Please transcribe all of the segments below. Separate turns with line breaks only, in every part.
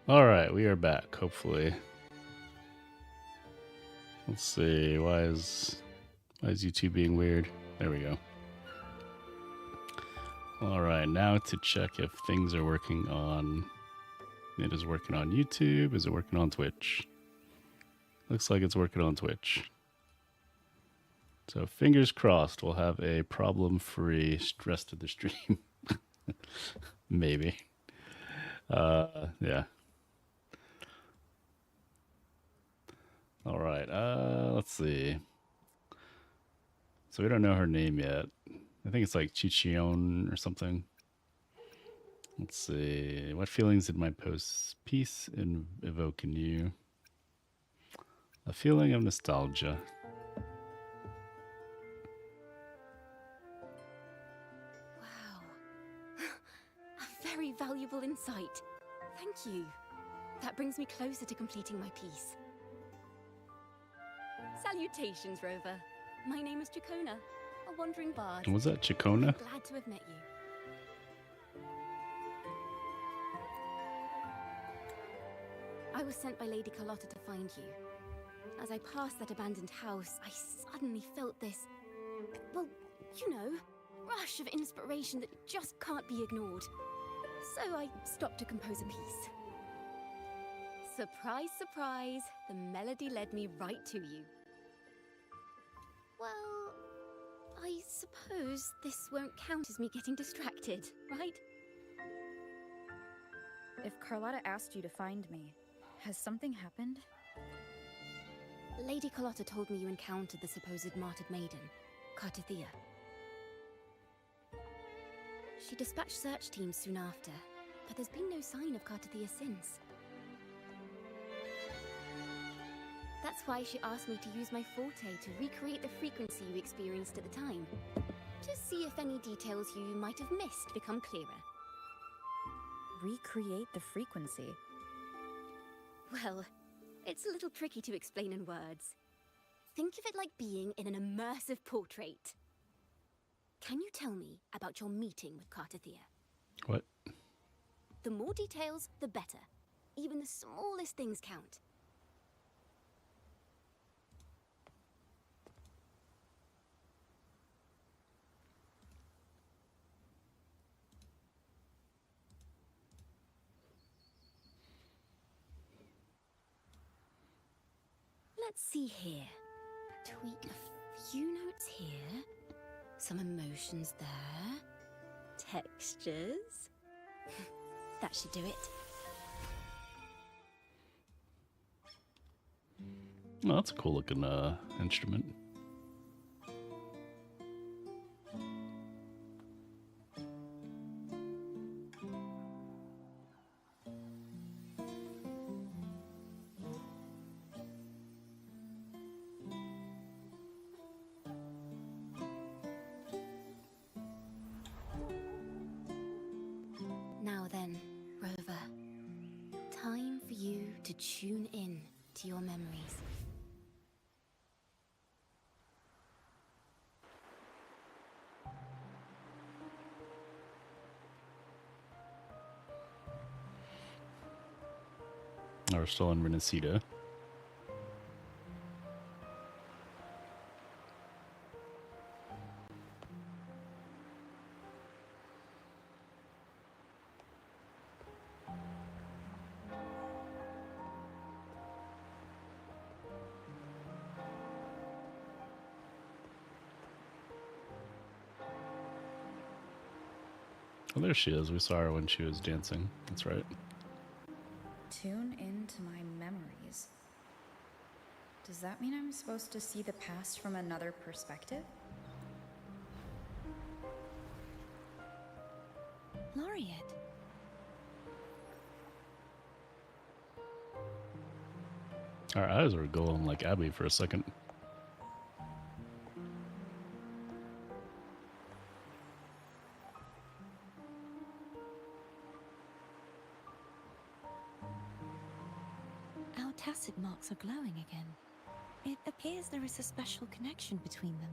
Alright, we are back, hopefully. Let's see, why is YouTube being weird? There we go. Alright, now to check if things are working on... It is working on YouTube. Is it working on Twitch? Looks like it's working on Twitch. So fingers crossed we'll have a problem-free rest of the stream. Maybe. Yeah. Alright, let's see. So we don't know her name yet. I think it's like Chichion or something. Let's see. What feelings did my piece evoke in you? A feeling of nostalgia.
Wow. A very valuable insight. Thank you. That brings me closer to completing my piece. Salutations, Rover. My name is Chacona, a wandering bard.
Was that Chacona?
Glad to have met you. I was sent by Lady Carlotta to find you. As I passed that abandoned house, I suddenly felt this, well, you know, rush of inspiration that just can't be ignored. So I stopped to compose a piece. Surprise, surprise, the melody led me right to you. Well, I suppose this won't count as me getting distracted, right?
If Carlotta asked you to find me, has something happened?
Lady Carlotta told me you encountered the supposed martyred maiden, Cartathea. She dispatched search teams soon after, but there's been no sign of Cartathea since. That's why she asked me to use my forte to recreate the frequency you experienced at the time, to see if any details you might have missed become clearer.
Recreate the frequency?
Well, it's a little tricky to explain in words. Think of it like being in an immersive portrait. Can you tell me about your meeting with Cartathea?
What?
The more details, the better. Even the smallest things count. Let's see here. Tweak a few notes here. Some emotions there. Textures. That should do it.
Oh, that's a cool looking instrument.
Now then, Rover. Time for you to tune in to your memories.
We're still in Renacida. Oh, there she is. We saw her when she was dancing. That's right.
Tune into my memories. Does that mean I'm supposed to see the past from another perspective?
Laureate.
Our eyes were glowing like Abby for a second.
Our tacit marks are glowing again. It appears there is a special connection between them.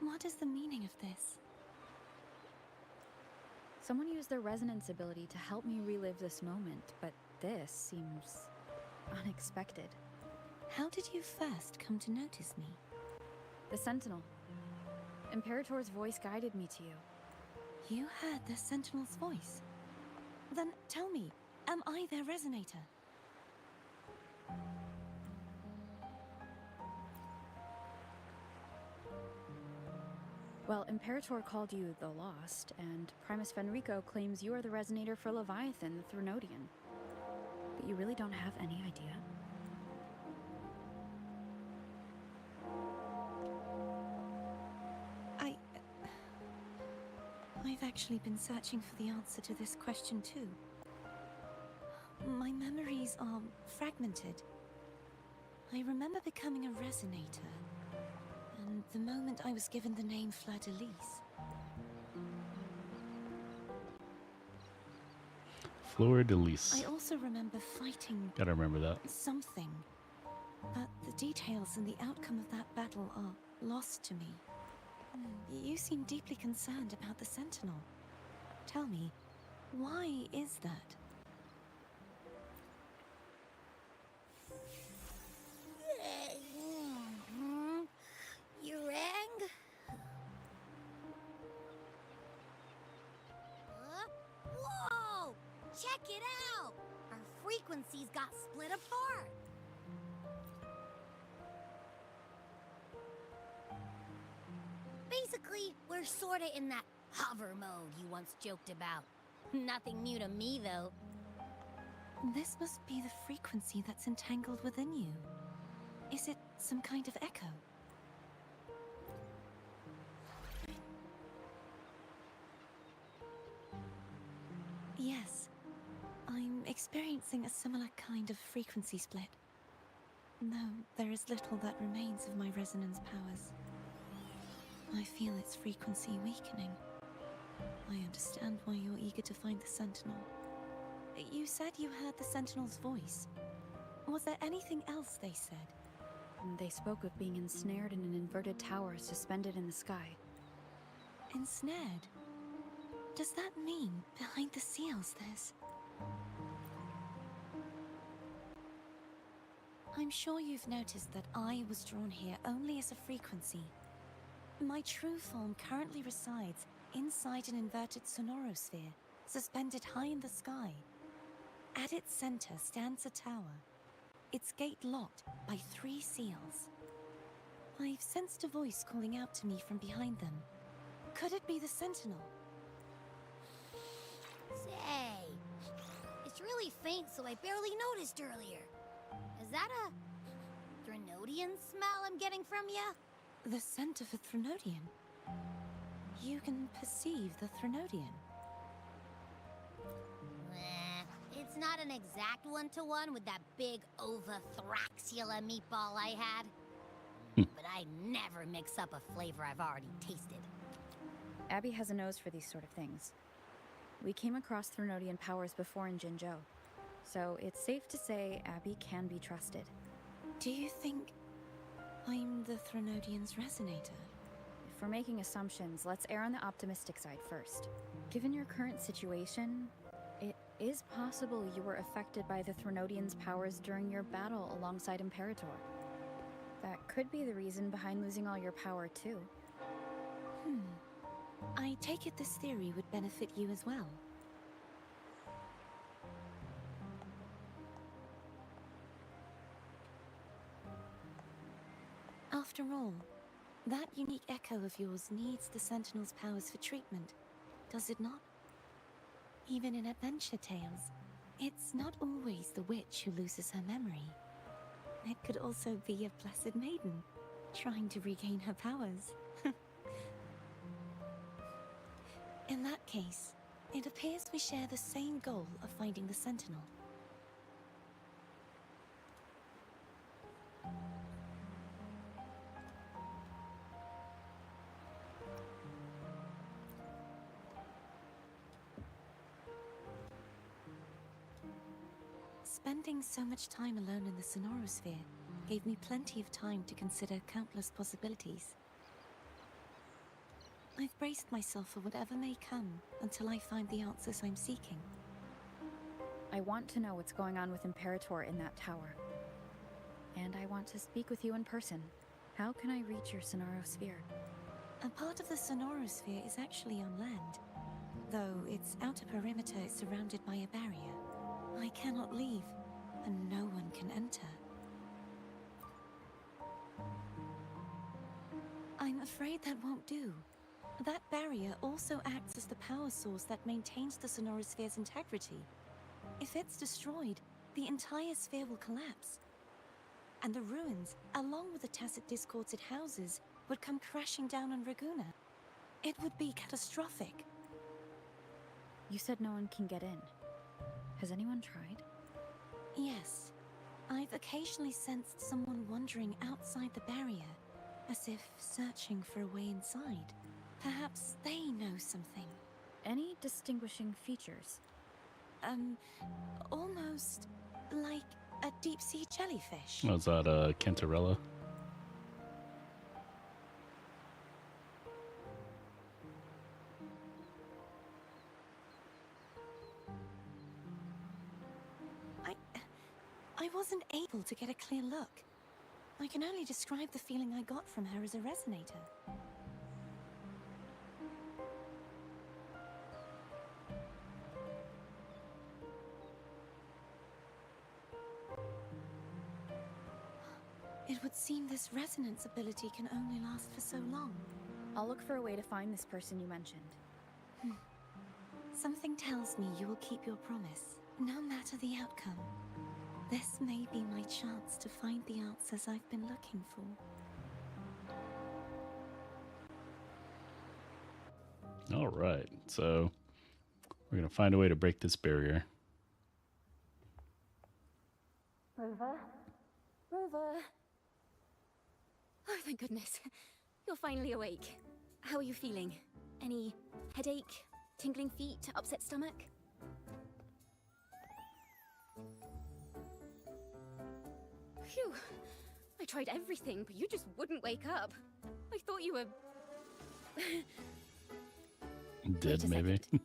What is the meaning of this?
Someone used their resonance ability to help me relive this moment, but this seems unexpected.
How did you first come to notice me?
The Sentinel. Imperator's voice guided me to you.
You heard the Sentinel's voice? Then tell me, am I their resonator?
Well, Imperator called you the Lost, and Primus Fenrico claims you are the resonator for Leviathan, the Threnodian. But you really don't have any idea?
I've actually been searching for the answer to this question too. My memories are fragmented. I remember becoming a resonator, and the moment I was given the name Fleur-de-Lis.
Fleur-de-Lis.
I also remember fighting
Gotta remember that.
something, but the details and the outcome of that battle are lost to me. You seem deeply concerned about the Sentinel. Tell me, why is that?
You rang? Whoa! Check it out! Our frequencies got split apart. Basically, we're sorta in that hover mode you once joked about. Nothing new to me, though.
This must be the frequency that's entangled within you. Is it some kind of echo? Yes, I'm experiencing a similar kind of frequency split. Though there is little that remains of my resonance powers. I feel its frequency weakening. I understand why you're eager to find the Sentinel. You said you heard the Sentinel's voice. Was there anything else they said?
They spoke of being ensnared in an inverted tower suspended in the sky.
Ensnared? Does that mean behind the seals there's... I'm sure you've noticed that I was drawn here only as a frequency. My true form currently resides inside an inverted sonorosphere, suspended high in the sky. At its center stands a tower, its gate locked by 3 seals. I've sensed a voice calling out to me from behind them. Could it be the Sentinel?
Say, it's really faint, so I barely noticed earlier. Is that a Threnodian smell I'm getting from you?
The scent of a Threnodian? You can perceive the Threnodian.
It's not an exact one-to-one with that big Ovathraxula meatball I had. But I never mix up a flavor I've already tasted.
Abby has a nose for these sort of things. We came across Threnodian powers before in Jinzhou, so it's safe to say Abby can be trusted.
Do you think I'm the Threnodian's resonator?
If we're making assumptions, let's err on the optimistic side first. Given your current situation, it is possible you were affected by the Threnodian's powers during your battle alongside Imperator. That could be the reason behind losing all your power, too.
I take it this theory would benefit you as well. After all, that unique echo of yours needs the Sentinel's powers for treatment, does it not? Even in adventure tales, it's not always the witch who loses her memory. It could also be a blessed maiden, trying to regain her powers. In that case, it appears we share the same goal of finding the Sentinel. Spending so much time alone in the Sonorosphere gave me plenty of time to consider countless possibilities. I've braced myself for whatever may come until I find the answers I'm seeking.
I want to know what's going on with Imperator in that tower. And I want to speak with you in person. How can I reach your Sonoro sphere?
A part of the Sonorosphere is actually on land, though its outer perimeter is surrounded by a barrier. I cannot leave, and no one can enter. I'm afraid that won't do. That barrier also acts as the power source that maintains the Sonorosphere's integrity. If it's destroyed, the entire sphere will collapse. And the ruins, along with the tacit discords it houses, would come crashing down on Raguna. It would be catastrophic.
You said no one can get in. Has anyone tried?
Yes. I've occasionally sensed someone wandering outside the barrier, as if searching for a way inside. Perhaps they know something.
Any distinguishing features?
Almost like a deep-sea jellyfish.
Was that Cantarella?
I wasn't able to get a clear look. I can only describe the feeling I got from her as a resonator. It would seem this resonance ability can only last for so long.
I'll look for a way to find this person you mentioned.
Something tells me you will keep your promise, no matter the outcome. This may be my chance to find the answers I've been looking for.
All right, so we're gonna find a way to break this barrier.
Rover? Rover? Oh, thank goodness. You're finally awake. How are you feeling? Any headache, tingling feet, upset stomach? Phew. I tried everything, but you just wouldn't wake up. I thought you were...
Dead,
Wait a
maybe.
second.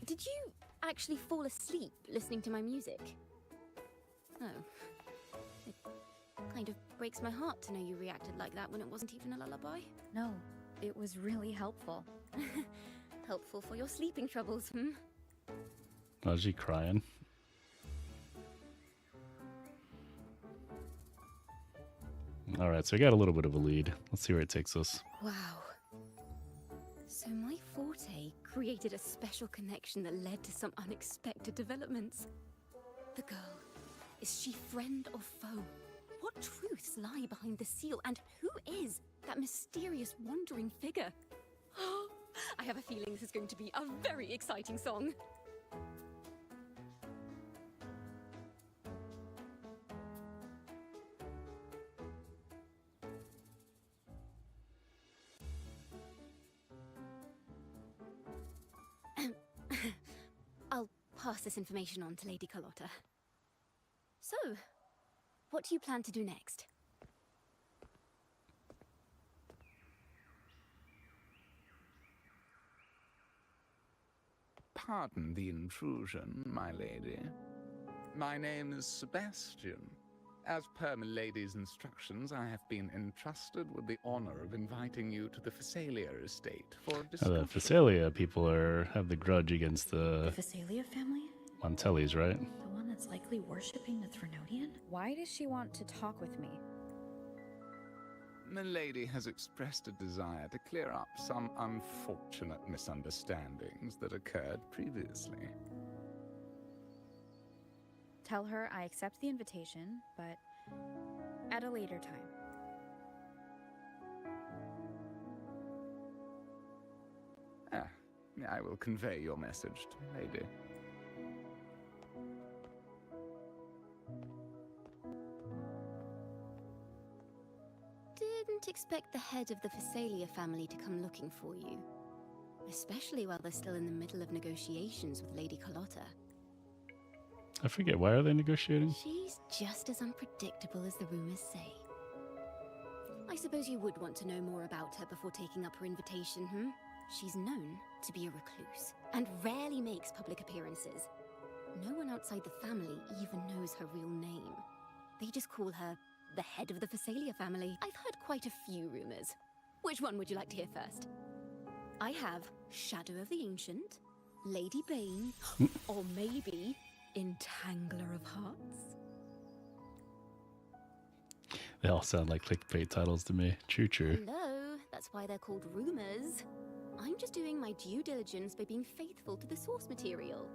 Did you actually fall asleep listening to my music? Oh. It kind of breaks my heart to know you reacted like that when it wasn't even a lullaby.
No, it was really helpful.
Helpful for your sleeping troubles, hmm?
Oh, is she crying? All right, so we got a little bit of a lead. Let's see where it takes us.
Wow. So my forte created a special connection that led to some unexpected developments. The girl, is she friend or foe? What truths lie behind the seal, and who is that mysterious wandering figure? I have a feeling this is going to be a very exciting song. I'll pass this information on to Lady Carlotta. So, what do you plan to do next?
Pardon the intrusion, my lady. My name is Sebastian. As per my lady's instructions, I have been entrusted with the honor of inviting you to the Phasalia estate for discussion.
The Phasalia people have the grudge against the
The Phasalia family?
Montellis, right?
The one that's likely worshipping the Threnodian? Why does she want to talk with me?
Milady has expressed a desire to clear up some unfortunate misunderstandings that occurred previously.
Tell her I accept the invitation, but at a later time.
I will convey your message to Milady.
Didn't expect the head of the Phasalia family to come looking for you. Especially while they're still in the middle of negotiations with Lady Carlotta.
I forget, why are they negotiating?
She's just as unpredictable as the rumors say. I suppose you would want to know more about her before taking up her invitation, hmm? She's known to be a recluse and rarely makes public appearances. No one outside the family even knows her real name. They just call her the head of the Phasalia family. I've heard quite a few rumors. Which one would you like to hear first? I have Shadow of the Ancient, Lady Bane, or maybe Entangler of Hearts.
They all sound like clickbait titles to me. True, true.
Hello, that's why they're called rumors. I'm just doing my due diligence by being faithful to the source material.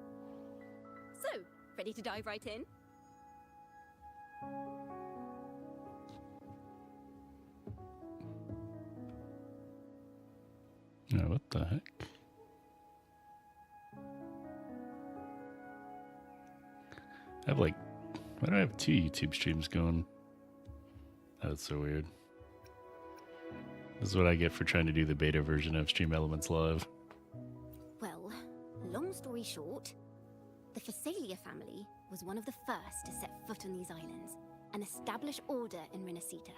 So, ready to dive right in?
Oh, what the heck? I have like, why do I have 2 YouTube streams going? That's so weird. This is what I get for trying to do the beta version of Stream Elements Live.
Well, long story short, the Phasalia family was one of the first to set foot on these islands and establish order in Renacita.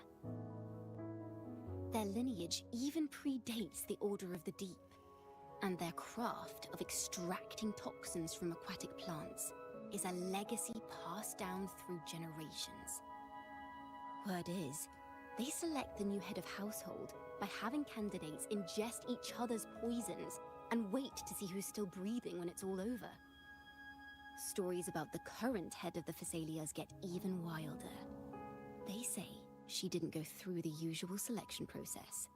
Their lineage even predates the Order of the Deep, and their craft of extracting toxins from aquatic plants is a legacy passed down through generations. Word is, they select the new head of household by having candidates ingest each other's poisons and wait to see who's still breathing when it's all over. Stories about the current head of the Phasalias get even wilder. They say she didn't go through the usual selection process.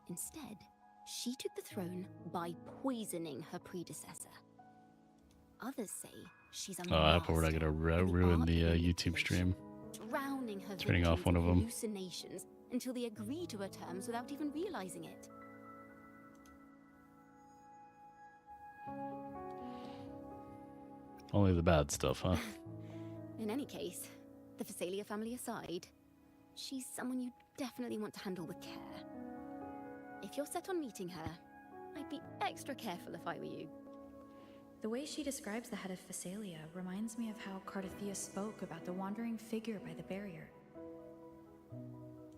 Instead, she took the throne by poisoning her predecessor. Others say she's a
Oh, I hope we're not gonna ruin the YouTube stream.
Drowning her
Turning off
victims
one
in
of 'em.
hallucinations until they agree to her terms without even realizing it.
Only the bad stuff, huh?
In any case, the Phasalia family aside, she's someone you definitely want to handle with care. If you're set on meeting her, I'd be extra careful if I were you.
The way she describes the head of Phasalia reminds me of how Cardathia spoke about the wandering figure by the barrier.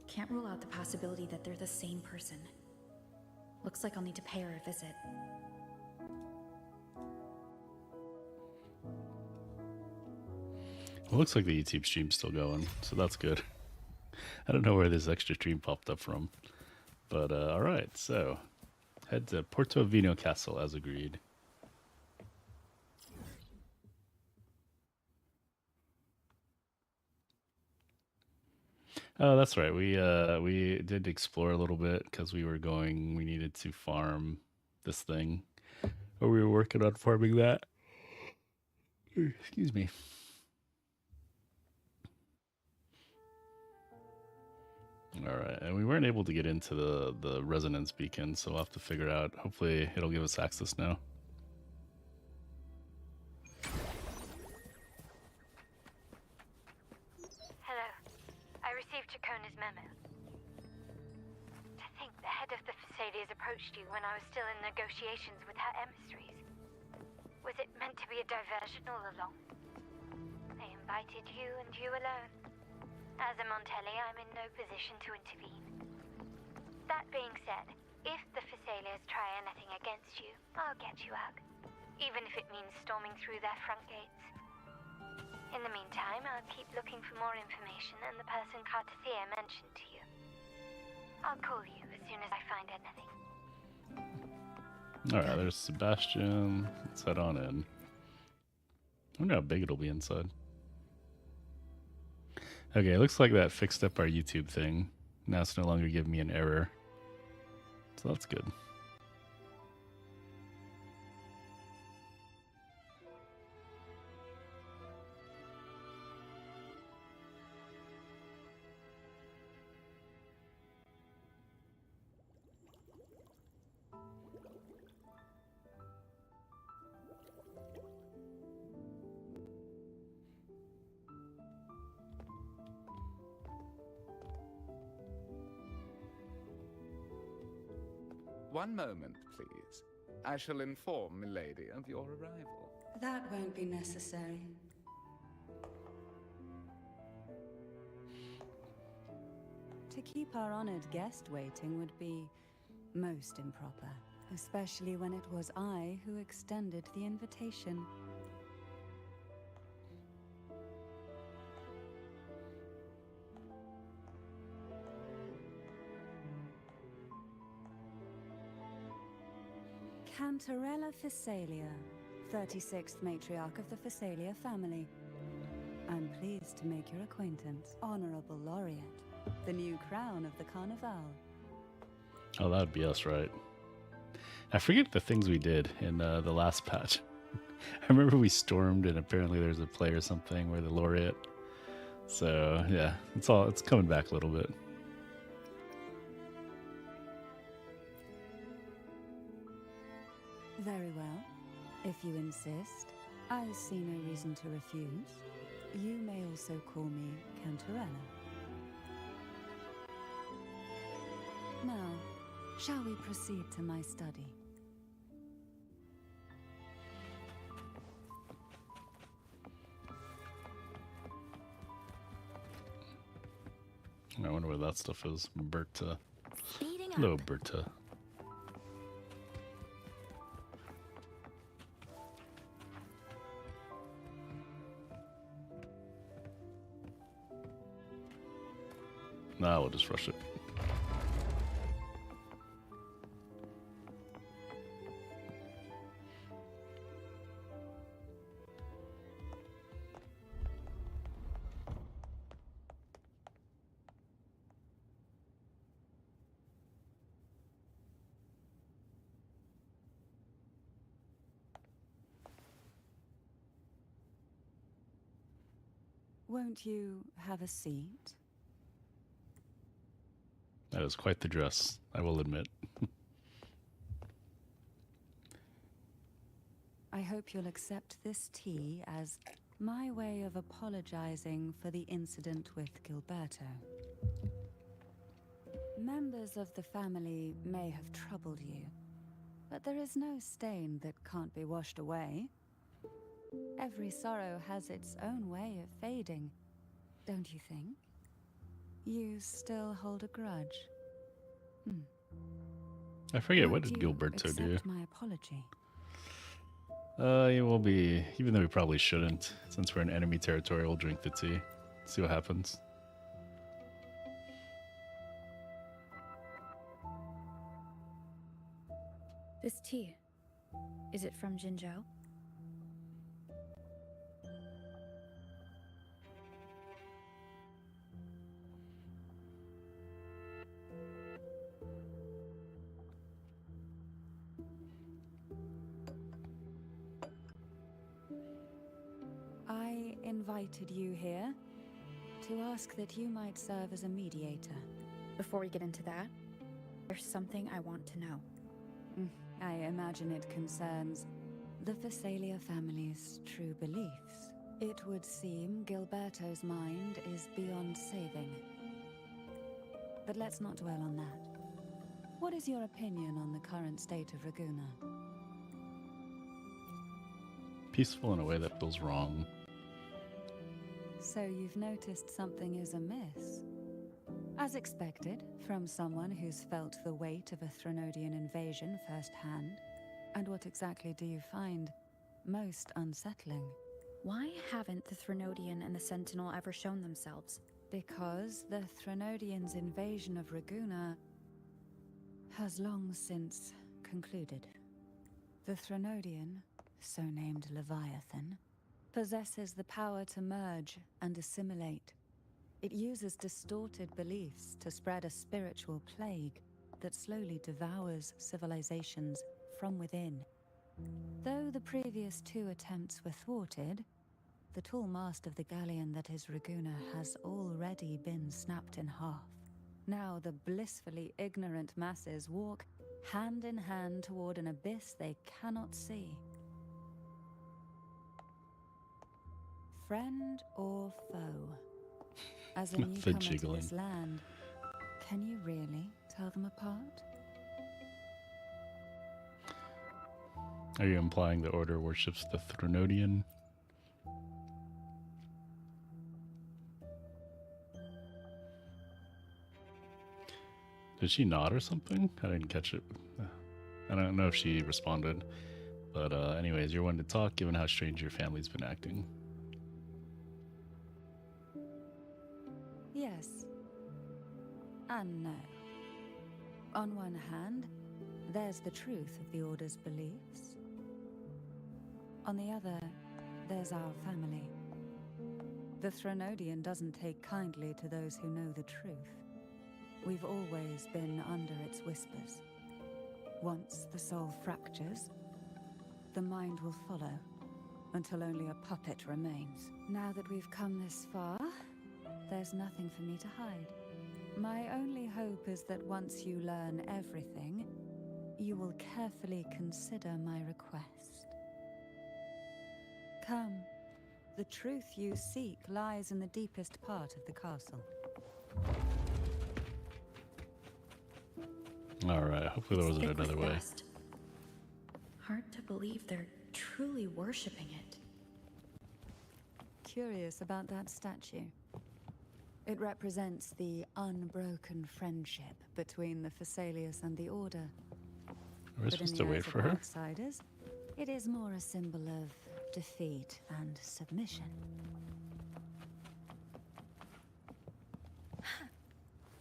Can't rule out the possibility that they're the same person. Looks like I'll need to pay her a visit.
It looks like the YouTube stream's still going, so that's good. I don't know where this extra stream popped up from. But, alright, so head to Porto Vino Castle as agreed. Oh, that's right. We did explore a little bit because we needed to farm this thing. Or we were working on farming that. Excuse me. All right, and we weren't able to get into the resonance beacon, so we'll have to figure out. Hopefully, it'll give us access now.
Hello. I received Chacona's memo. To think the head of the Phasalias approached you when I was still in negotiations with her emissaries. Was it meant to be a diversion all along? They invited you and you alone. As a Montelli, I'm in no position to intervene. That being said, if the Phasalias try anything against you, I'll get you out. Even if it means storming through their front gates. In the meantime, I'll keep looking for more information and the person Cardathia mentioned to you. I'll call you as soon as I find anything.
All right, there's Sebastian. Let's head on in. I wonder how big it'll be inside. Okay, it looks like that fixed up our YouTube thing. Now it's no longer giving me an error. So that's good.
One moment, please. I shall inform Milady of your arrival.
That won't be necessary. To keep our honored guest waiting would be most improper. especially when it was I who extended the invitation. Cantarella Physalia, 36th matriarch of the Physalia family. I'm pleased to make your acquaintance, Honorable Laureate, the new crown of the Carnival.
Oh, that would be us, right? I forget the things we did in the last patch. I remember we stormed and apparently there's a play or something where the laureate. So yeah, it's coming back a little bit.
Very well. If you insist, I see no reason to refuse. You may also call me Cantarella. Now, shall we proceed to my study?
I wonder what that stuff is. Berta.
Speeding
Hello,
up.
Berta. Nah, we'll just rush it.
Won't you have a seat?
That is quite the dress, I will admit.
I hope you'll accept this tea as my way of apologizing for the incident with Gilberto. Members of the family may have troubled you, but there is no stain that can't be washed away. Every sorrow has its own way of fading, don't you think? You still hold a grudge?
I forget, what
Won't
did
you
Gilberto do?
accept my apology?
It will be, even though we probably shouldn't, since we're in enemy territory, we'll drink the tea. See what happens.
This tea, is it from Jinzhou?
I invited you here to ask that you might serve as a mediator.
Before we get into that, there's something I want to know.
I imagine it concerns the Physalia family's true beliefs. It would seem Gilberto's mind is beyond saving. But let's not dwell on that. What is your opinion on the current state of Raguna?
Peaceful in a way that feels wrong.
So you've noticed something is amiss? As expected, from someone who's felt the weight of a Threnodian invasion firsthand. And what exactly do you find most unsettling?
Why haven't the Threnodian and the Sentinel ever shown themselves?
Because the Threnodians' invasion of Raguna has long since concluded. The Threnodian, so named Leviathan, possesses the power to merge and assimilate. It uses distorted beliefs to spread a spiritual plague that slowly devours civilizations from within. Though the previous two attempts were thwarted, the tall mast of the galleon that is Raguna has already been snapped in half. Now the blissfully ignorant masses walk hand in hand toward an abyss they cannot see. Friend or foe? As a
The
newcomer to
jiggling.
this land, can you really tell them apart?
Are you implying the Order worships the Threnodian? Did she nod or something? I didn't catch it. I don't know if she responded. But anyways, you're one to talk given how strange your family's been acting.
Yes. And no. On one hand, there's the truth of the Order's beliefs. On the other, there's our family. The Threnodian doesn't take kindly to those who know the truth. We've always been under its whispers. Once the soul fractures, the mind will follow, until only a puppet remains. Now that we've come this far, there's nothing for me to hide. My only hope is that once you learn everything, you will carefully consider my request. Come. The truth you seek lies in the deepest part of the castle.
Alright, hopefully there wasn't another way.
Hard to believe they're truly worshipping it.
Curious about that statue. It represents the unbroken friendship between the Phasaelius and the Order.
Are we supposed to wait for her?
Outsiders, it is more a symbol of defeat and submission.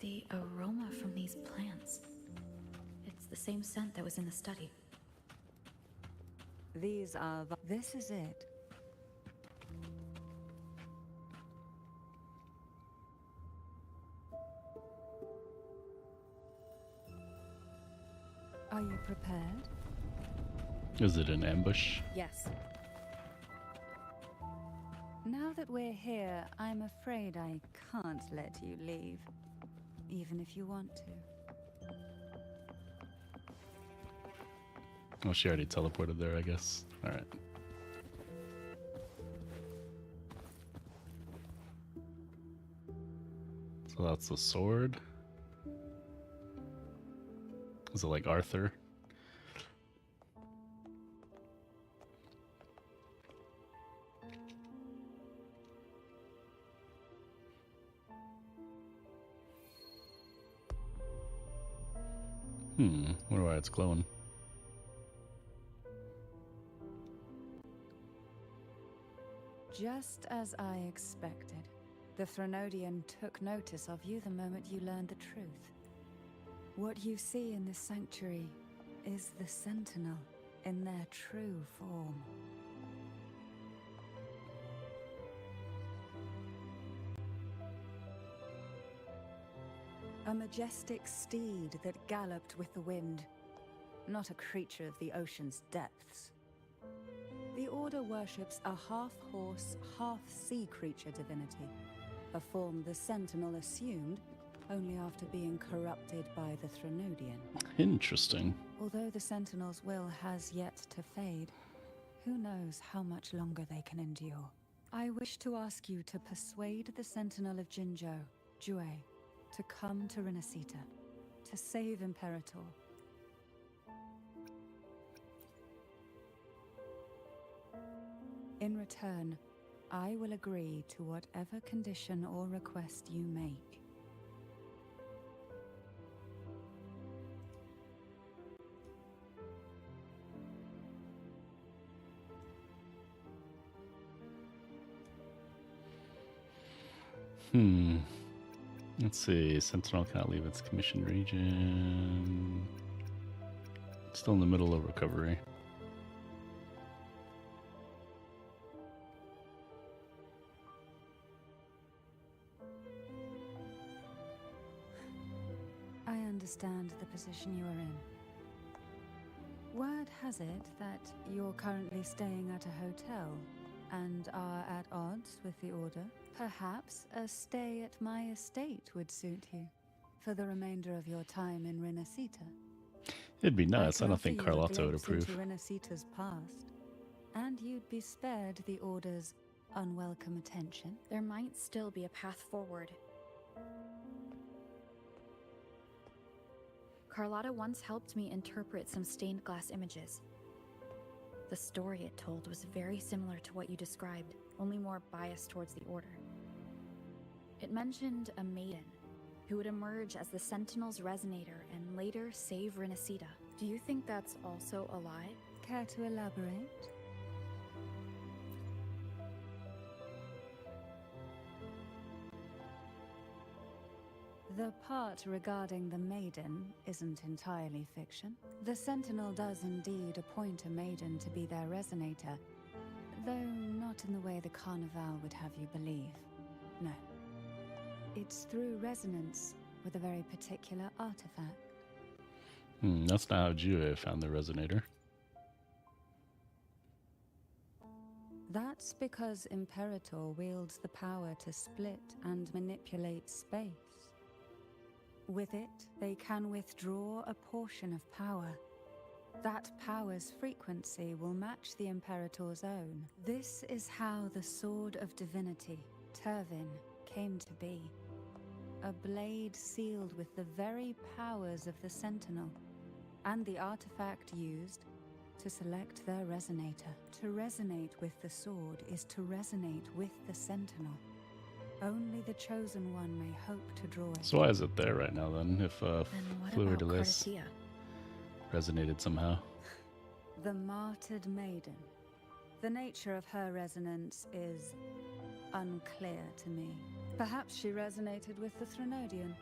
The aroma from these plants. It's the same scent that was in the study.
These are... This is it. Are you prepared?
Is it an ambush?
Yes.
Now that we're here, I'm afraid I can't let you leave. Even if you want to.
Oh, she already teleported there, I guess. Alright. So that's the sword. Is it like Arthur? Wonder why it's glowing.
Just as I expected. The Threnodian took notice of you the moment you learned the truth. What you see in this sanctuary is the Sentinel in their true form. A majestic steed that galloped with the wind, not a creature of the ocean's depths. The Order worships a half-horse, half-sea creature divinity, a form the Sentinel assumed only after being corrupted by the Threnodian.
Interesting.
Although the Sentinel's will has yet to fade, who knows how much longer they can endure. I wish to ask you to persuade the Sentinel of Jinzhou, Jue, to come to Renacita, to save Imperator. In return, I will agree to whatever condition or request you make.
Let's see. Sentinel cannot leave its commission region. Still in the middle of recovery.
I understand the position you are in. Word has it that you're currently staying at a hotel and are at odds with the Order. Perhaps a stay at my estate would suit you for the remainder of your time in Renacita.
It'd be nice. I
can
don't
offer
think
you a
Carlotta would
glimpse
approve.
into Renacita's past, and you'd be spared the Order's unwelcome attention.
There might still be a path forward. Carlotta once helped me interpret some stained glass images. The story it told was very similar to what you described, only more biased towards the Order. It mentioned a maiden who would emerge as the Sentinel's resonator and later save Renacita. Do you think that's also a lie?
Care to elaborate? The part regarding the maiden isn't entirely fiction. The Sentinel does indeed appoint a maiden to be their resonator, though not in the way the Carnival would have you believe. No. It's through resonance with a very particular artifact.
That's not how Jue found the resonator.
That's because Imperator wields the power to split and manipulate space. With it, they can withdraw a portion of power. That power's frequency will match the Imperator's own. This is how the Sword of Divinity, Turvin, came to be. A blade sealed with the very powers of the Sentinel, and the artifact used to select their resonator. To resonate with the sword is to resonate with the Sentinel. Only the Chosen One may hope to draw it.
So why is it there right now then, if
Then what
Fleur
about
de Lis
Cardatia?
resonated somehow?
The Martyred Maiden. The nature of her resonance is unclear to me. Perhaps she resonated with the Threnodian,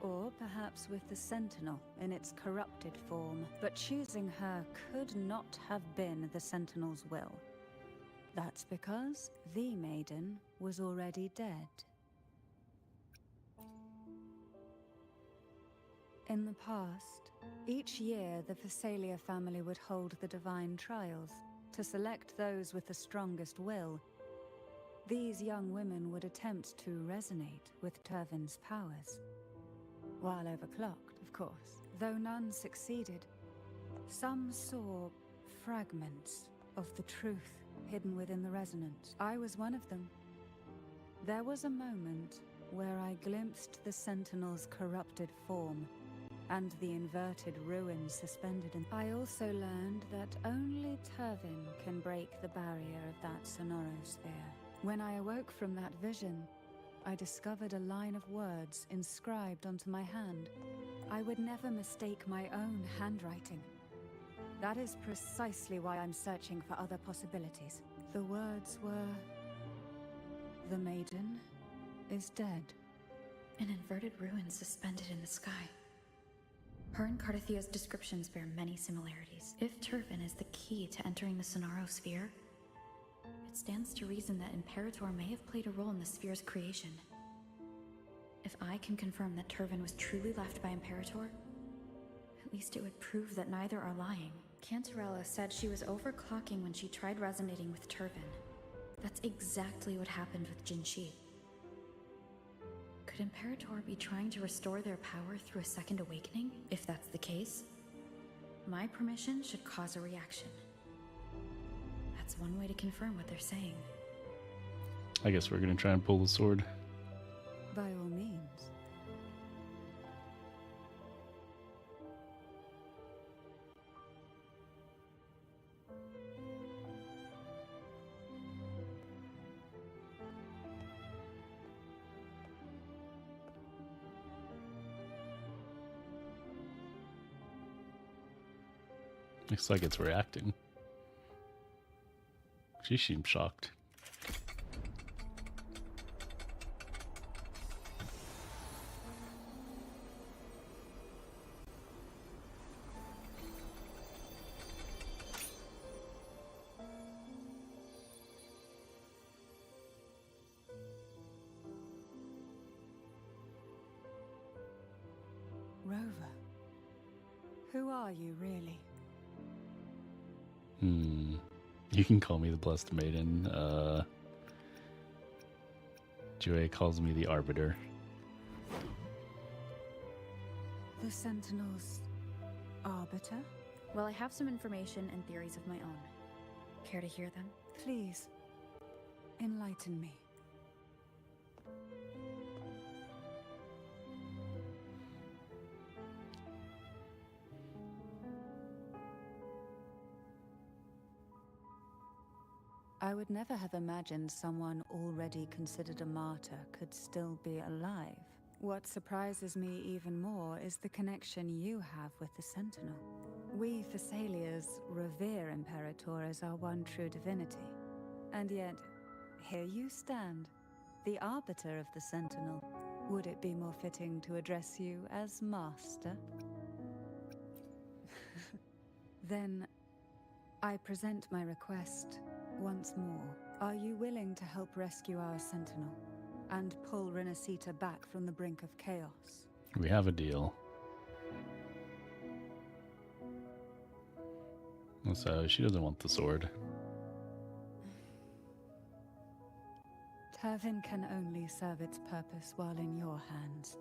or perhaps with the Sentinel in its corrupted form. But choosing her could not have been the Sentinel's will. That's because the Maiden was already dead. In the past, each year the Phasalia family would hold the Divine Trials to select those with the strongest will. These young women would attempt to resonate with Turvin's powers. While overclocked, of course. Though none succeeded, some saw fragments of the truth hidden within the resonance. I was one of them. There was a moment where I glimpsed the Sentinel's corrupted form and the inverted ruins suspended in. I also learned that only Turvin can break the barrier of that Sonorosphere. When I awoke from that vision, I discovered a line of words inscribed onto my hand. I would never mistake my own handwriting. That is precisely why I'm searching for other possibilities. The words were... The Maiden is dead.
An inverted ruin suspended in the sky. Her and Cardathia's descriptions bear many similarities. If Turvin is the key to entering the Sonorosphere, it stands to reason that Imperator may have played a role in the sphere's creation. If I can confirm that Turvin was truly left by Imperator, at least it would prove that neither are lying. Cantarella said she was overclocking when she tried resonating with Turvin. That's exactly what happened with Jinxi. Could Imperator be trying to restore their power through a second awakening? If that's the case, my permission should cause a reaction. That's one way to confirm what they're saying.
I guess we're gonna try and pull the sword.
By all means.
Looks like it's reacting. She seems shocked.
Rover, who are you really?
You can call me the Blessed Maiden. Jue calls me the Arbiter.
The Sentinel's arbiter?
Well, I have some information and theories of my own. Care to hear them?
Please, enlighten me. I would never have imagined someone already considered a martyr could still be alive. What surprises me even more is the connection you have with the Sentinel. We Thessalians revere Imperator as our one true divinity. And yet, here you stand, the arbiter of the Sentinel. Would it be more fitting to address you as Master? Then, I present my request once more. Are you willing to help rescue our Sentinel and pull Renacita back from the brink of chaos?
We have a deal. So she doesn't want the sword.
Turvin can only serve its purpose while in your hands.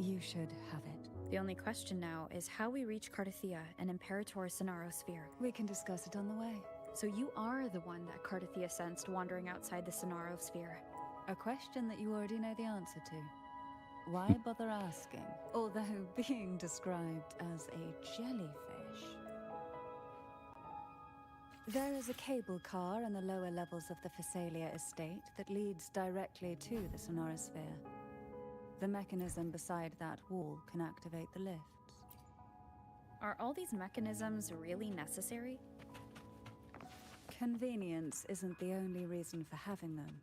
You should have it.
The only question now is how we reach Cardathia and Imperator Sonaro Sphere.
We can discuss it on the way.
So you are the one that Cardathia sensed wandering outside the Sonaro Sphere.
A question that you already know the answer to. Why bother asking? Although being described as a jellyfish. There is a cable car in the lower levels of the Phasalia estate that leads directly to the Sonorosphere. The mechanism beside that wall can activate the lifts.
Are all these mechanisms really necessary?
Convenience isn't the only reason for having them.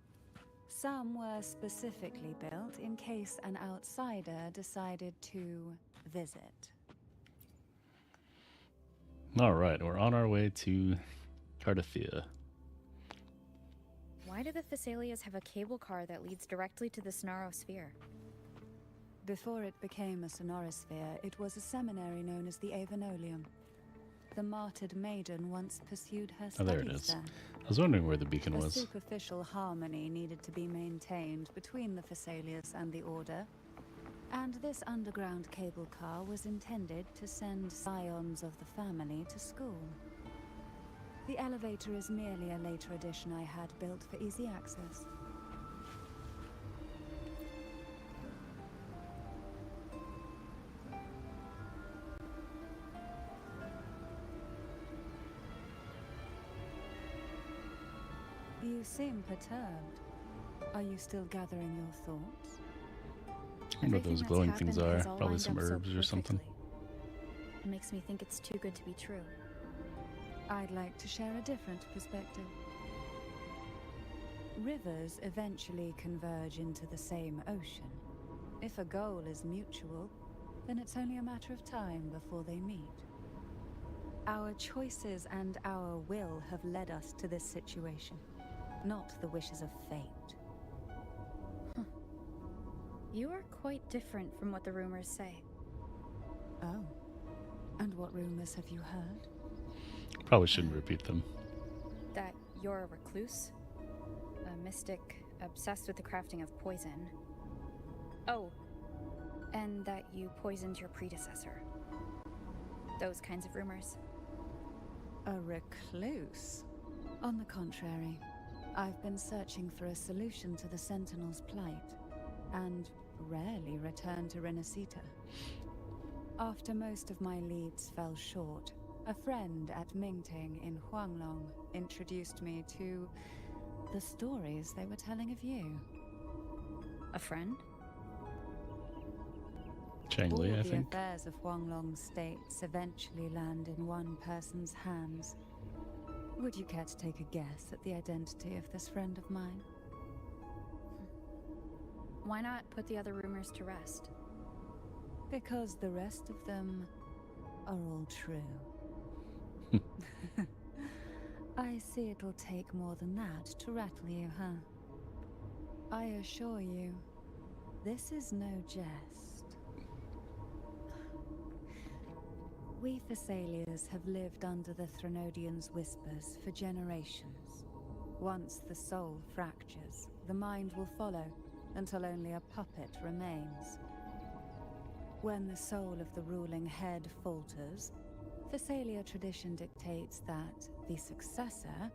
Some were specifically built in case an outsider decided to visit.
All right, we're on our way to Cardathia.
Why do the Thessalians have a cable car that leads directly to the Sonaro Sphere?
Before it became a Sonorosphere, it was a seminary known as the Avenolium. The martyred maiden once pursued her
Oh, there it
studies
is.
there.
I was wondering where the beacon
A
was.
superficial harmony needed to be maintained between the Thessalians and the Order, and this underground cable car was intended to send scions of the family to school. The elevator is merely a later addition I had built for easy access. You seem perturbed. Are you still gathering your thoughts?
I wonder what those
Everything that's
glowing things
happened
are.
has all
Probably
lined
some
up so
herbs or something.
perfectly. It makes me think it's too good to be true.
I'd like to share a different perspective. Rivers eventually converge into the same ocean. If a goal is mutual, then it's only a matter of time before they meet. Our choices and our will have led us to this situation, not the wishes of fate.
You are quite different from what the rumors say.
Oh. And what rumors have you heard?
Probably shouldn't repeat them.
That you're a recluse, a mystic obsessed with the crafting of poison. Oh, and that you poisoned your predecessor. Those kinds of rumors.
A recluse? On the contrary, I've been searching for a solution to the Sentinel's plight, and rarely return to Renacita. After most of my leads fell short, a friend at Mingting in Huanglong introduced me to the stories they were telling of you.
A friend?
Changli,
All
I
the
think.
affairs of Huanglong states eventually land in one person's hands. Would you care to take a guess at the identity of this friend of mine?
Why not put the other rumors to rest?
Because the rest of them are all true. I see it'll take more than that to rattle you, huh? I assure you, this is no jest. We Thessalians have lived under the Threnodians' whispers for generations. Once the soul fractures, the mind will follow, until only a puppet remains. When the soul of the ruling head falters, Thessalia tradition dictates that the successor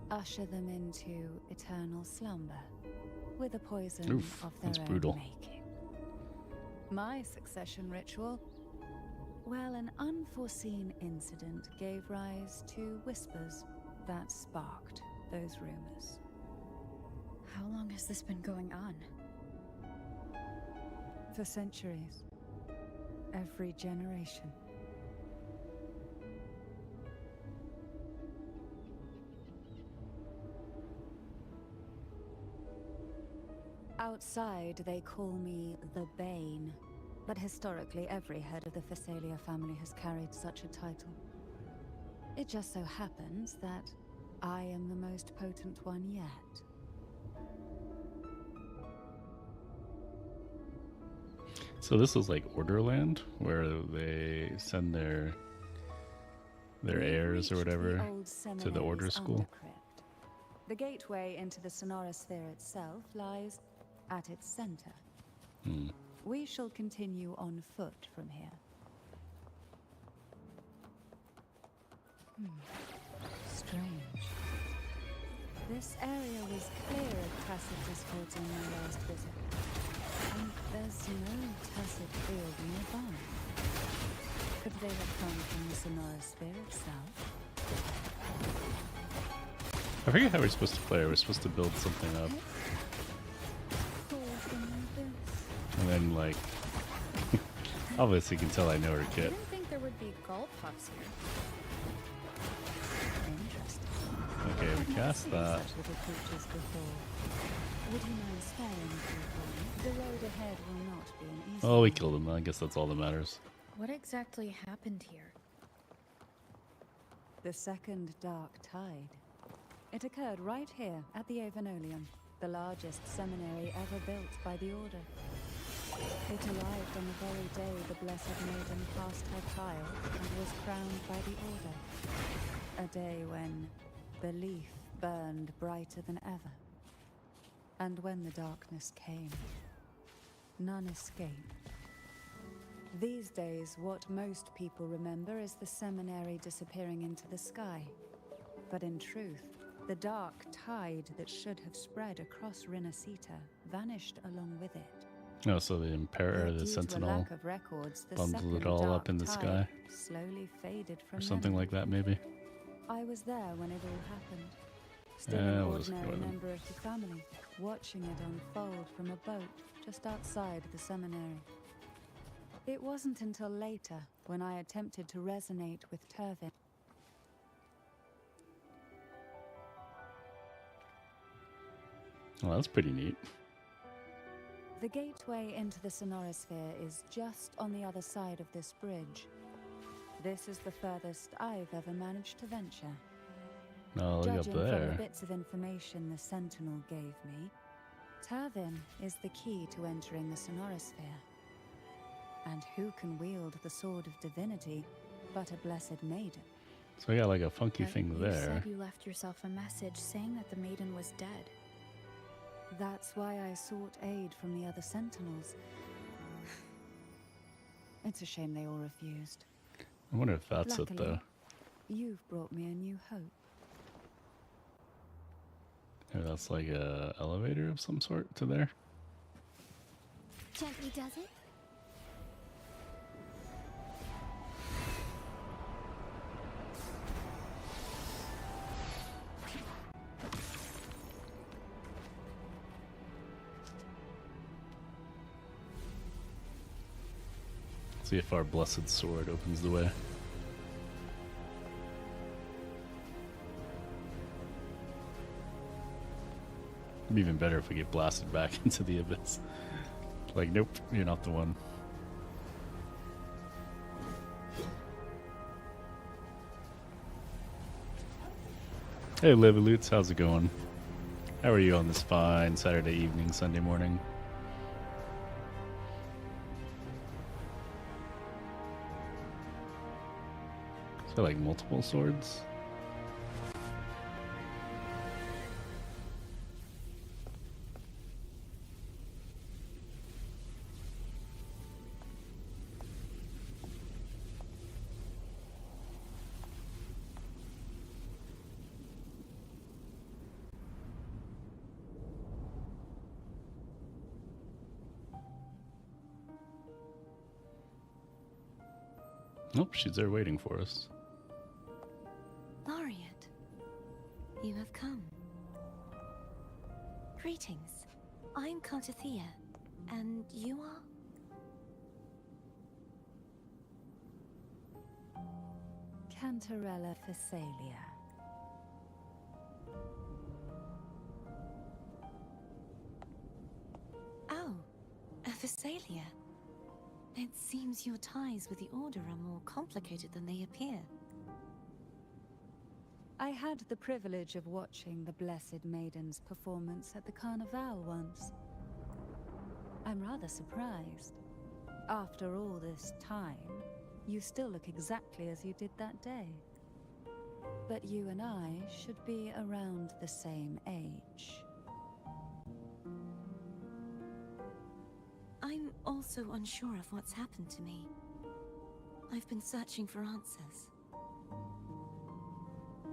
usher them into eternal slumber, with a poison
Oof,
of their
that's
own
brutal.
making. My succession ritual? Well, an unforeseen incident gave rise to whispers that sparked those rumors.
How long has this been going on?
For centuries. Every generation. Outside, they call me the Bane, but historically every head of the Phasalia family has carried such a title. It just so happens that I am the most potent one yet.
So this is like Orderland, where they send their
We've
heirs or
reached the
whatever
old
to the Order
seminary's
School.
undercrypt. The gateway into the Sonara Sphere itself lies at its center.
Hmm.
We shall continue on foot from here. Strange. This area was clear of Tacet discords on my last visit. And there's no Tacet field nearby. Could they have come from the Sonara Sphere itself?
I forget how we're supposed to play. We're supposed to build something up, and then like, obviously you can tell I know her
I
kit.
didn't think there would be gull puffs here.
Interesting.
Okay, we
I've
cast
never
that.
seen such little creatures before. Would you mind sparing me for me? The road ahead will not be an easy
Oh, we
one.
killed him. I guess that's all that matters.
What exactly happened here?
The second dark tide. It occurred right here at the Avenolium, the largest seminary ever built by the Order. It arrived on the very day the Blessed Maiden passed her trial and was crowned by the Order. A day when belief burned brighter than ever. And when the darkness came, none escaped. These days, what most people remember is the seminary disappearing into the sky. But in truth, the dark tide that should have spread across Rinascita vanished along with it.
Oh, so the Emperor,
Yet
the
due to a
Sentinel,
lack of records, the
bundled it
second
all
dark
up in the
tide
sky,
slowly faded from
or something
memory.
like that, maybe.
I was there when it all happened. Still
Yeah,
an
we'll just go
ordinary
with them.
member of the family, watching it unfold from a boat just outside the seminary. It wasn't until later, when I attempted to resonate with Turvin.
Well, that's pretty neat.
The gateway into the Sonara Sphere is just on the other side of this bridge. This is the furthest I've ever managed to venture.
Oh, look up
Judging from the
there.
bits of information the Sentinel gave me, Turvin is the key to entering the Sonara Sphere. And who can wield the Sword of Divinity but a Blessed Maiden?
So I got like a funky
But
thing
you
there.
said you left yourself a message saying that the maiden was dead.
That's why I sought aid from the other Sentinels. It's a shame they all refused.
I wonder if that's it, though.
Luckily, you've brought me a new hope.
Maybe that's like a elevator of some sort to there.
Gently does it?
See if our blessed sword opens the way. It'd be even better if we get blasted back into the abyss. Like, nope, you're not the one. Hey, Livaloots, how's it going? How are you on this fine Saturday evening, Sunday morning? Is there like multiple swords? Nope, she's there waiting for us.
Laureate, you have come. Greetings. I'm Cartathea, and you are?
Cantarella Phasalia.
Physalia. It seems your ties with the Order are more complicated than they appear.
I had the privilege of watching the Blessed Maiden's performance at the Carnival once. I'm rather surprised. After all this time, you still look exactly as you did that day. But you and I should be around the same age.
I'm also unsure of what's happened to me. I've been searching for answers.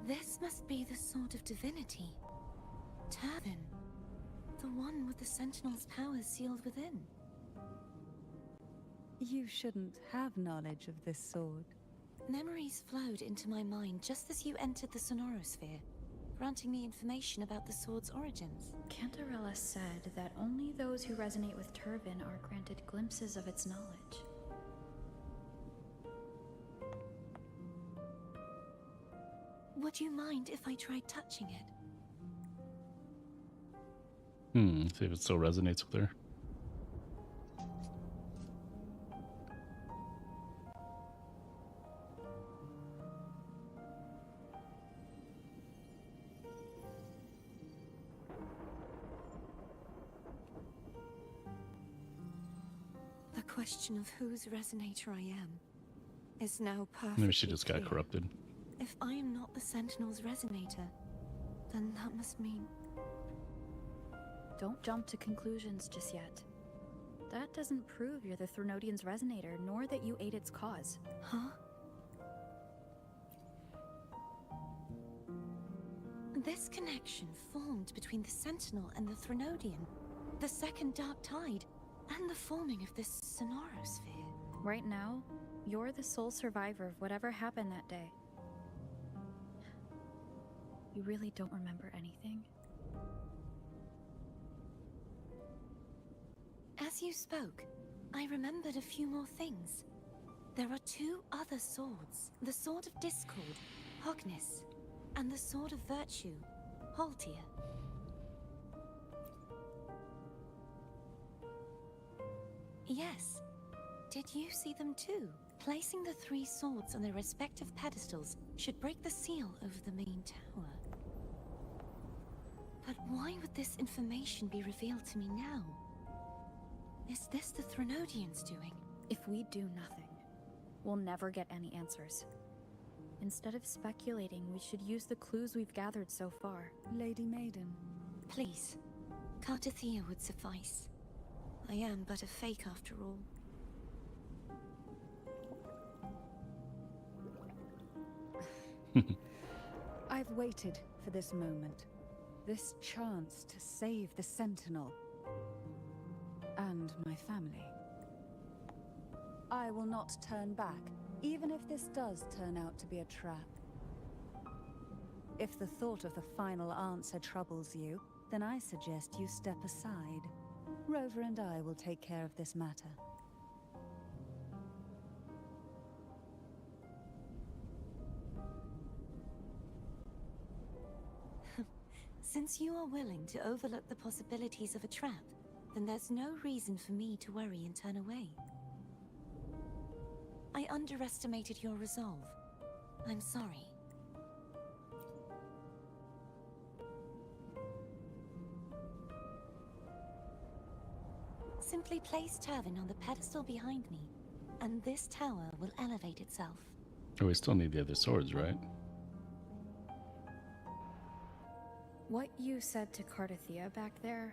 This must be the sort of divinity. Turvin. The one with the Sentinel's powers sealed within.
You shouldn't have knowledge of this sword.
Memories flowed into my mind just as you entered the Sonorosphere, granting me information about the sword's origins.
Cantarella said that only those who resonate with Turvin are granted glimpses of its knowledge.
Would you mind if I tried touching it?
See if it still resonates with her.
The question of whose resonator I am is now perfect.
Maybe she just got corrupted.
If I am not the Sentinel's resonator, then that must mean...
Don't jump to conclusions just yet. That doesn't prove you're the Threnodian's resonator, nor that you aid its cause.
Huh? This connection formed between the Sentinel and the Threnodian, the second Dark Tide, and the forming of this Sonorosphere.
Right now, you're the sole survivor of whatever happened that day. You really don't remember anything?
As you spoke, I remembered a few more things. There are two other swords. The Sword of Discord, Hognis, and the Sword of Virtue, Haltia. Yes. Did you see them too? Placing the three swords on their respective pedestals should break the seal over the main tower. But why would this information be revealed to me now? Is this the Threnodians' doing?
If we do nothing, we'll never get any answers. Instead of speculating, we should use the clues we've gathered so far.
Lady Maiden.
Please, Cartathea would suffice. I am but a fake after all.
I've waited for this moment. This chance to save the Sentinel. And my family. I will not turn back, even if this does turn out to be a trap. If the thought of the final answer troubles you, then I suggest you step aside. Rover and I will take care of this matter.
Since you are willing to overlook the possibilities of a trap, then there's no reason for me to worry and turn away. I underestimated your resolve. I'm sorry. Simply place Turvin on the pedestal behind me, and this tower will elevate itself.
Oh, we still need the other swords, right?
What you said to Cartathea back there...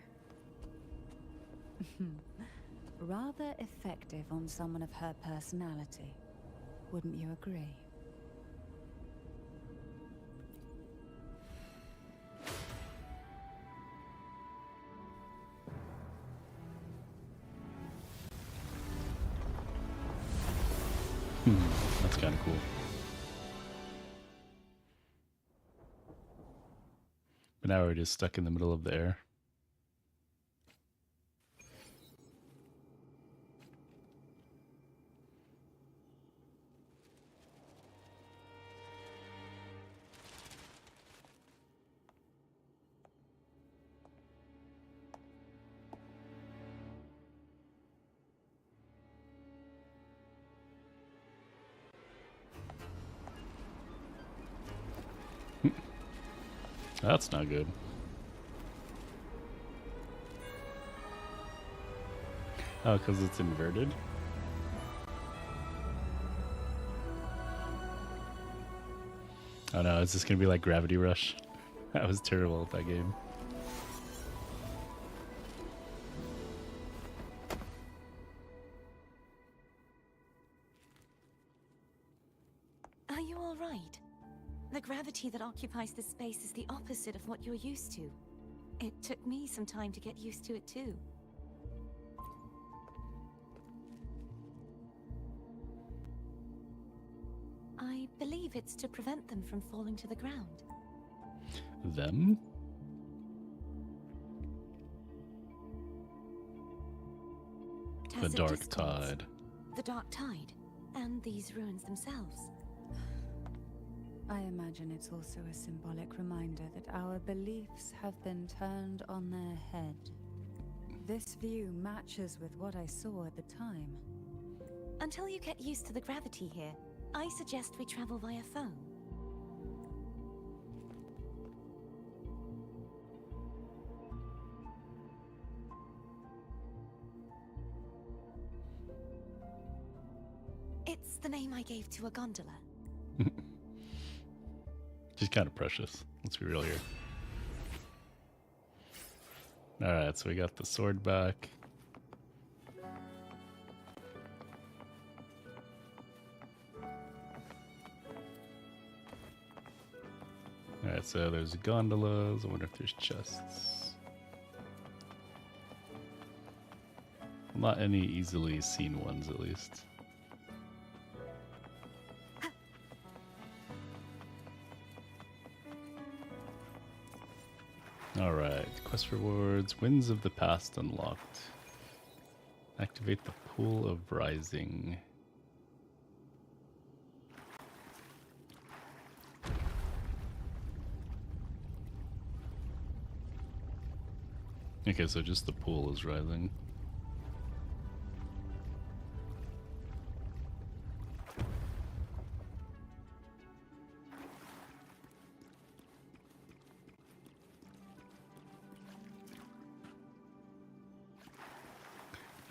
Rather effective on someone of her personality. Wouldn't you agree?
That's kind of cool. But now we're just stuck in the middle of the air. That's not good. Oh, because it's inverted? Oh no, is this gonna be like Gravity Rush? I was terrible at that game.
Are you all right? The gravity that occupies this space is the opposite of what you're used to. It took me some time to get used to it too. I believe it's to prevent them from falling to the ground.
Them? The
Tacit
Dark
discords,
Tide.
The Dark Tide, and these ruins themselves.
I imagine it's also a symbolic reminder that our beliefs have been turned on their head. This view matches with what I saw at the time.
Until you get used to the gravity here, I suggest we travel via phone. It's the name I gave to a gondola.
She's kind of precious. Let's be real here. Alright, so we got the sword back. Alright, so there's gondolas. I wonder if there's chests. Not any easily seen ones, at least. Alright, quest rewards. Winds of the Past unlocked. Activate the Pool of Rising. Okay, so just the pool is rising.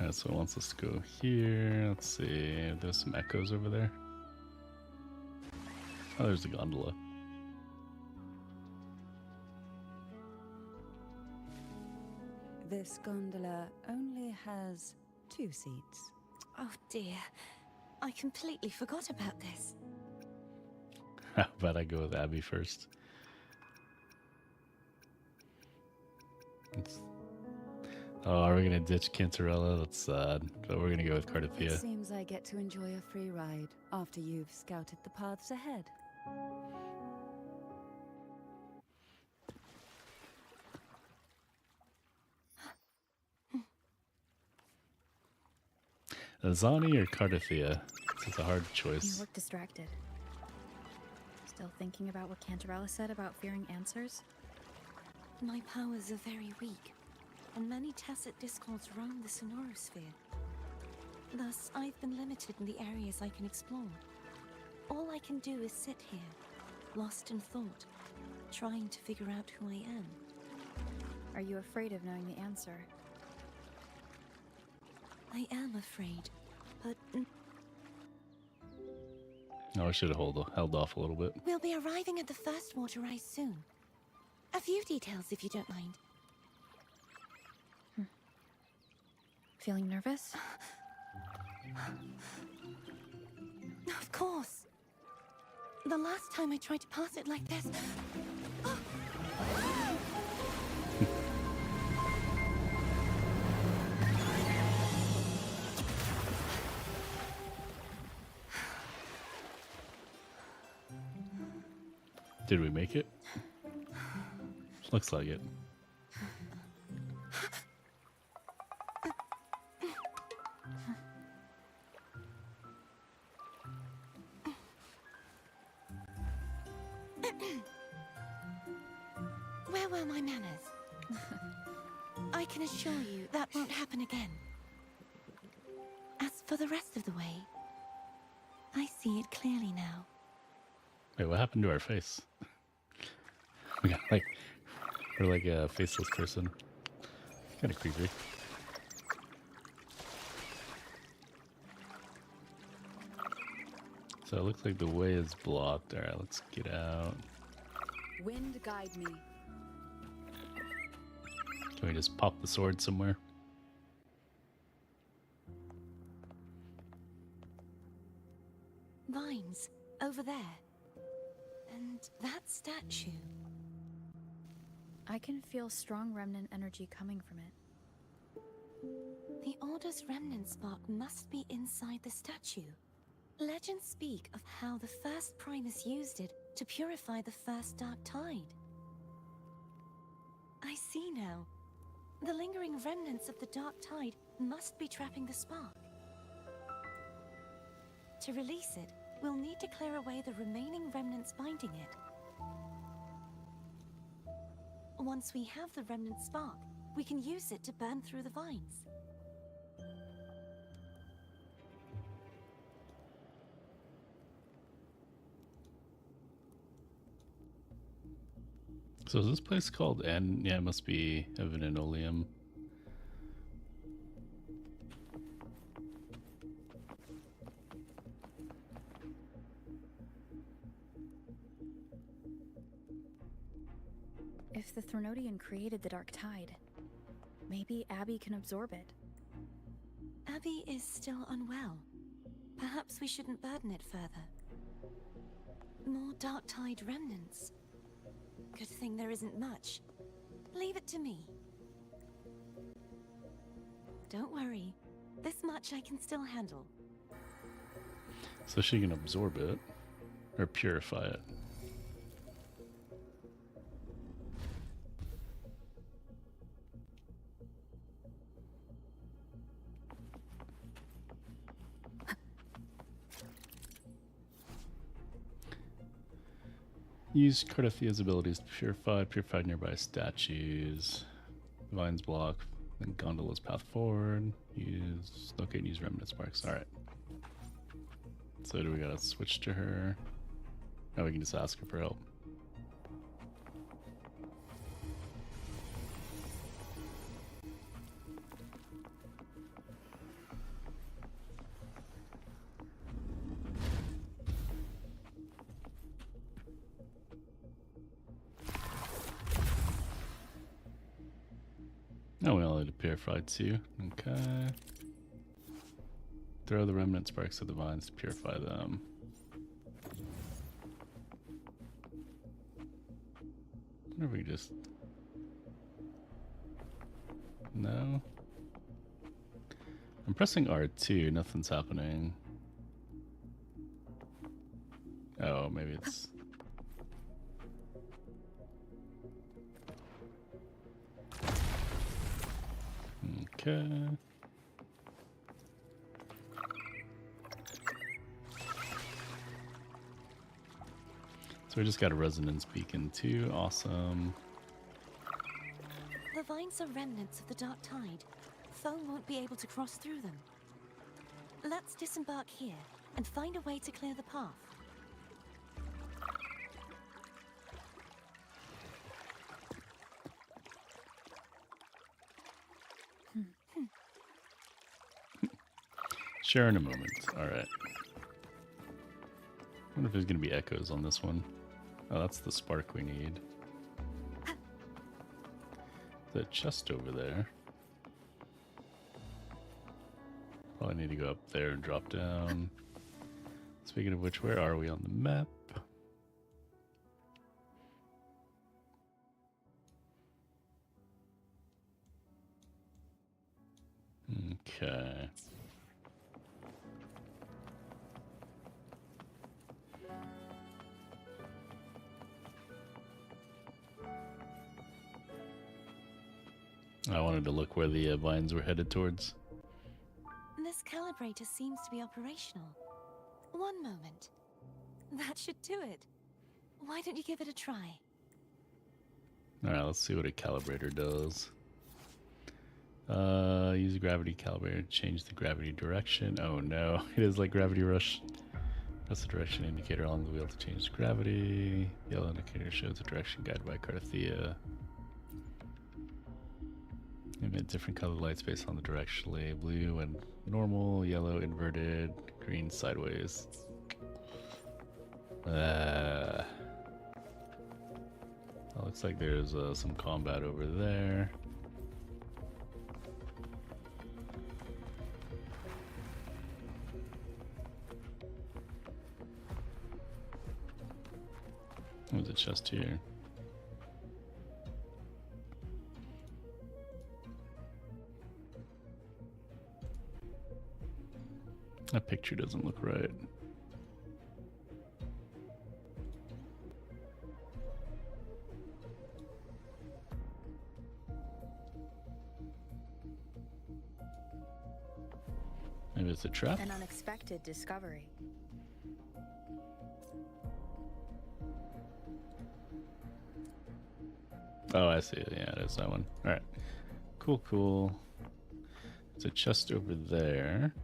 Alright, so it wants us to go here. Let's see. There's some echoes over there. Oh, there's the gondola.
This gondola only has 2 seats.
Oh dear, I completely forgot about this.
How about I go with Abby first? Oh, are we gonna ditch Cantarella? That's sad. But we're gonna go with
It
Cardathia.
seems I get to enjoy a free ride after you've scouted the paths ahead.
Azani or Cardathia? It's a hard
You
choice.
look distracted. Still thinking about what Cantarella said about fearing answers?
My powers are very weak, and many tacit discords roam the Sonorosphere. Thus, I've been limited in the areas I can explore. All I can do is sit here, lost in thought, trying to figure out who I am.
Are you afraid of knowing the answer?
I am afraid, but
Oh, I should have held off a little bit.
we'll be arriving at the first water rise soon. A few details, if you don't mind.
Feeling nervous?
Of course. The last time I tried to pass it like this...
Did we make it? Looks like it.
Where were my manners? I can assure you that won't happen again. As for the rest of the way, I see it clearly now.
Wait, what happened to our face? We got like, or like a faceless person. Kind of creepy. So it looks like the way is blocked. Alright, let's get out.
Wind guide me.
Can we just pop the sword somewhere?
Vines, over there. And that statue.
I can feel strong remnant energy coming from it.
The Order's remnant spark must be inside the statue. Legends speak of how the first Primus used it to purify the first Dark Tide. I see now. The lingering remnants of the Dark Tide must be trapping the spark. To release it, we'll need to clear away the remaining remnants binding it. Once we have the remnant spark, we can use it to burn through the vines.
So is this place called N? Yeah, it must be Evaninoleum.
If the Threnodian created the Dark Tide, maybe Abby can absorb it.
Abby is still unwell. Perhaps we shouldn't burden it further. More Dark Tide remnants. Good thing there isn't much. Leave it to me. Don't worry. This much I can still handle.
So she can absorb it or purify it. Use Cardithia's abilities to purify nearby statues. Vines block, then Gondola's path forward. Locate and use remnant sparks. Alright. So do we gotta switch to her? Now we can just ask her for help. Oh, we only need to purify 2. Okay. Throw the remnant sparks at the vines to purify them. I wonder if we just... No? I'm pressing R2, nothing's happening. Oh, maybe it's... Okay. So we just got a resonance beacon too. Awesome.
The vines are remnants of the Dark Tide. Foe won't be able to cross through them. Let's disembark here and find a way to clear the path.
Share in a moment. Alright. I wonder if there's going to be echoes on this one. Oh, that's the spark we need. The chest over there. Probably need to go up there and drop down. Speaking of which, where are we on the map? Okay. I wanted to look where the vines were headed towards.
This calibrator seems to be operational. One moment. That should do it. Why don't you give it a try?
Alright, let's see what a calibrator does. Use a gravity calibrator to change the gravity direction. Oh no, it is like Gravity Rush. Press the direction indicator along the wheel to change gravity. Yellow indicator shows the direction guided by Carthea. Emit different colored lights based on the directionally. Blue and normal, yellow inverted, green sideways. Looks like there's some combat over there. There's a chest here. That picture doesn't look right. Maybe it's a trap?
An unexpected discovery.
Oh, I see. Yeah, it is that one. Alright. Cool, cool. There's a chest over there.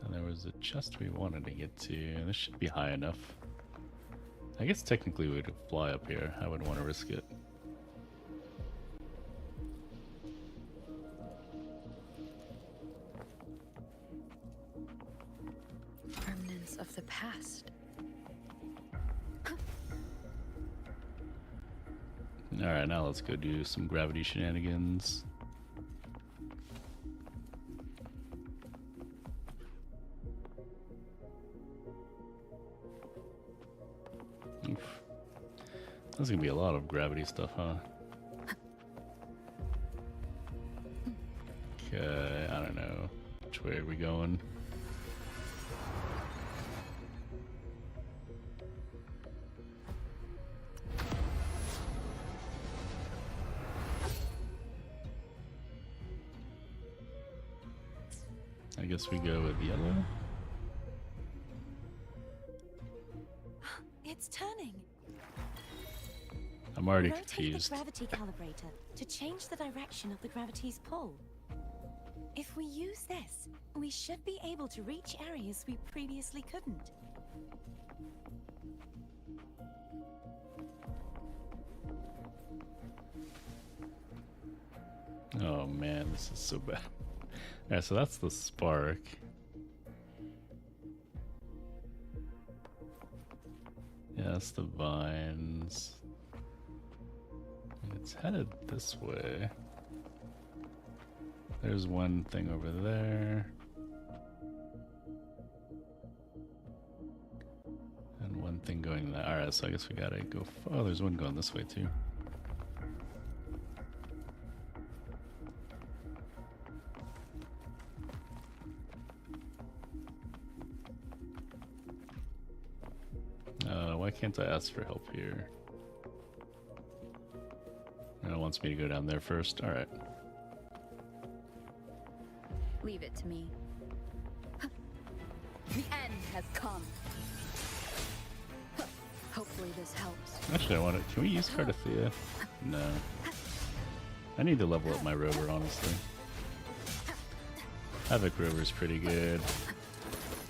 And there was a chest we wanted to get to. This should be high enough. I guess technically we could fly up here. I wouldn't want to risk it.
Remnants of the past.
Alright, now let's go do some gravity shenanigans. Oof. There's gonna be a lot of gravity stuff, huh? Okay, I don't know. Which way are we going? I guess we go with yellow.
It's turning.
I'm already
Rotate
confused.
the gravity calibrator to change the direction of the gravity's pull. If we use this, we should be able to reach areas we previously couldn't.
Oh man, this is so bad. Alright, so that's the spark. Yeah, that's the vines. It's headed this way. There's one thing over there. And one thing going there. Alright, so I guess we gotta go. Oh, there's one going this way too. Why can't I ask for help here? It wants me to go down there first. Alright.
Leave it to me. The end has come. Hopefully this helps.
Actually, I want to. Can we use Cardathea? No. I need to level up my rover, honestly. Havoc rover's pretty good.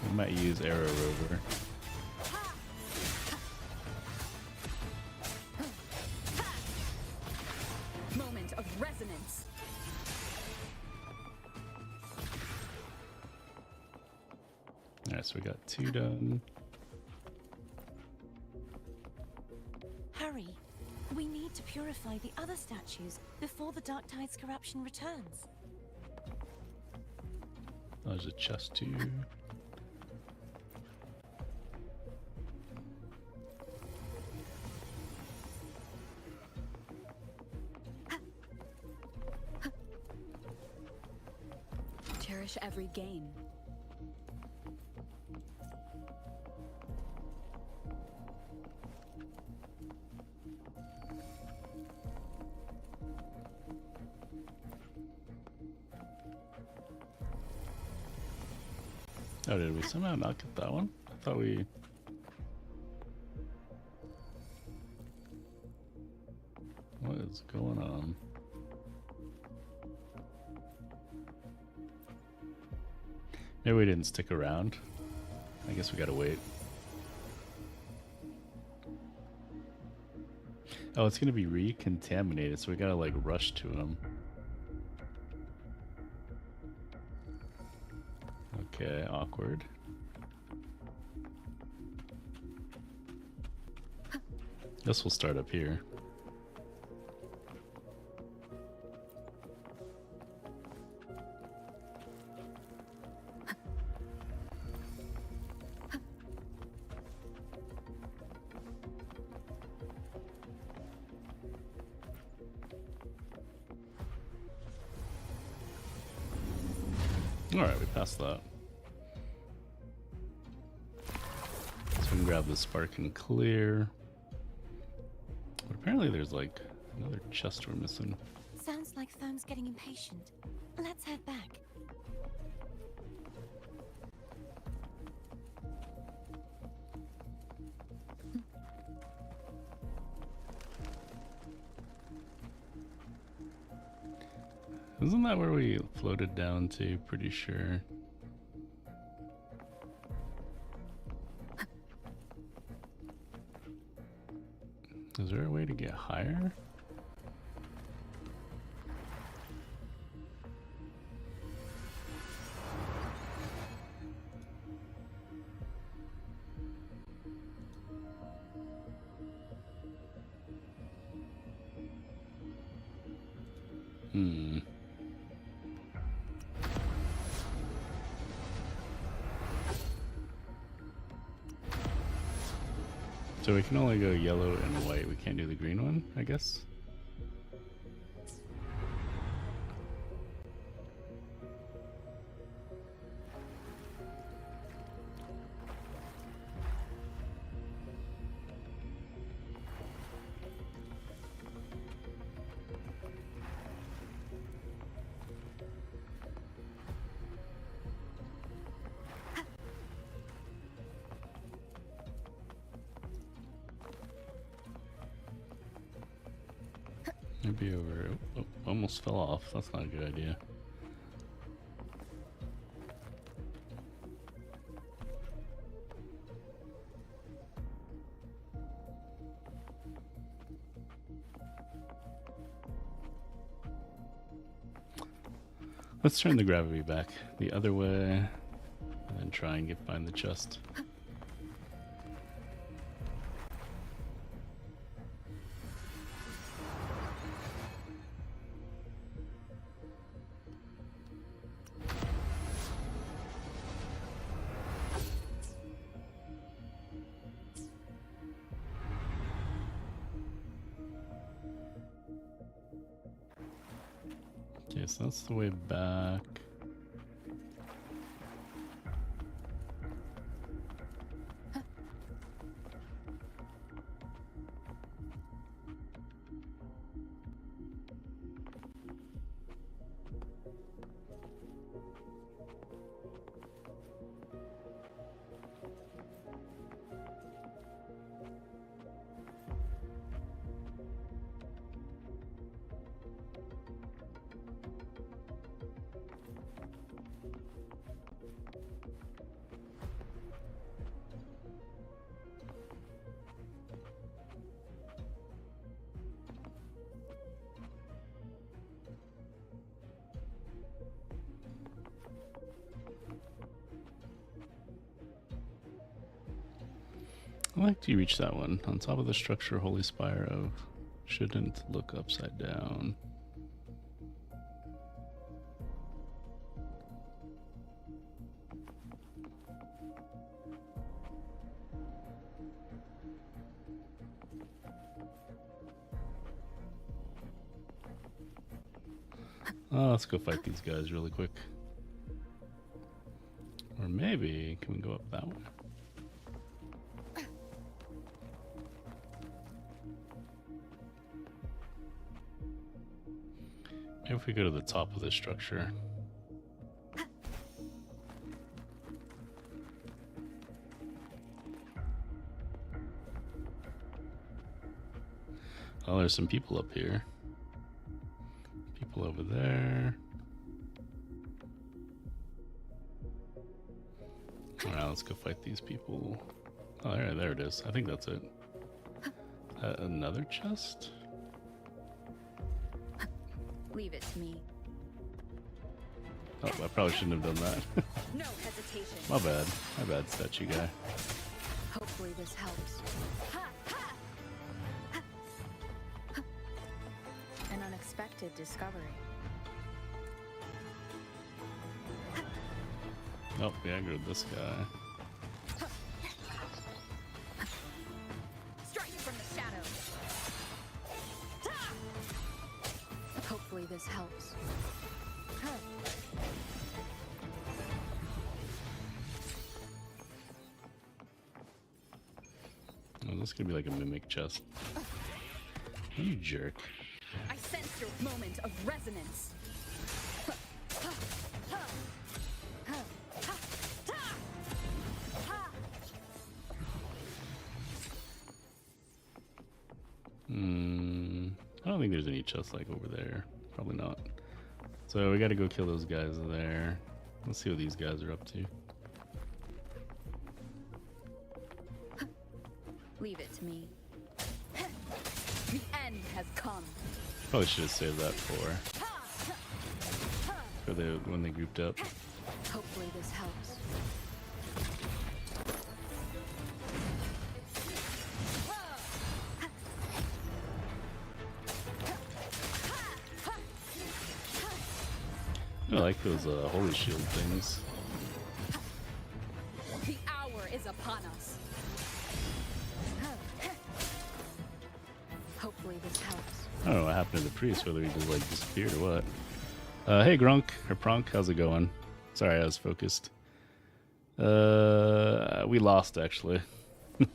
We might use Arrow rover.
Moment of resonance.
Alright, so we got 2 done.
Hurry. We need to purify the other statues before the Dark Tide's corruption returns.
Oh, there's a chest too.
Cherish every gain.
Oh, did we somehow not get that one? I thought we... What is going on? Maybe we didn't stick around. I I guess we gotta wait. Oh, it's gonna be recontaminated, so we gotta like rush to him. Okay, awkward. Guess we'll start up here. Alright, we passed that. So we can grab the spark and clear. But apparently there's like another chest we're missing.
Sounds like Thome's getting impatient. Let's head back.
Isn't that where we floated down to? Pretty sure. Is there a way to get higher? Hmm. So we can only go yellow and white. We can't do the green one, I guess. Maybe over. Oh, almost fell off. That's not a good idea. Let's turn the gravity back the other way and then try and find the chest. Okay, so that's the way back. I like you reach that one. On top of the structure, Holy Spire of shouldn't look upside down. Oh, let's go fight these guys really quick. Or maybe, can we go up that way? Maybe if we go to the top of this structure. Oh, there's some people up here. People over there. Alright, let's go fight these people. Oh, there it is. I think that's it. Another chest?
Leave it to me.
Oh, I probably shouldn't have done that.
No hesitation.
My bad, statue guy.
Hopefully this helps. An unexpected discovery.
Oh, we aggroed this guy.
Strike from the shadows. Hopefully this helps.
Oh, this could be like a mimic chest. You jerk.
I sense your moment of resonance.
I don't think there's any chests like over there. Probably not. So we gotta go kill those guys there. Let's see what these guys are up to.
Leave it to me. The end has come.
Probably should have saved that for when they grouped up.
Hopefully this helps.
I like those holy shield things.
The hour is upon us. Hopefully this helps.
I don't know what happened to the priest, whether he just like disappeared or what. Hey Grunk or Pronk, how's it going? Sorry, I was focused. We lost actually. It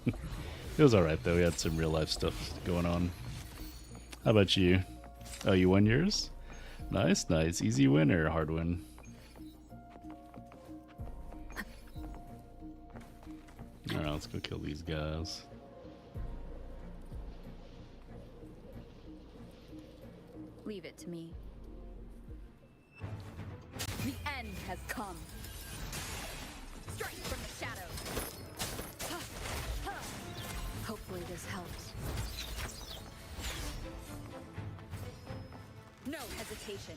was alright though, we had some real life stuff going on. How about you? Oh, you won yours? Nice, nice. Easy win or hard win? Alright, let's go kill these guys.
Leave it to me. The end has come. Strike from the shadows. Hopefully this helps. No hesitation.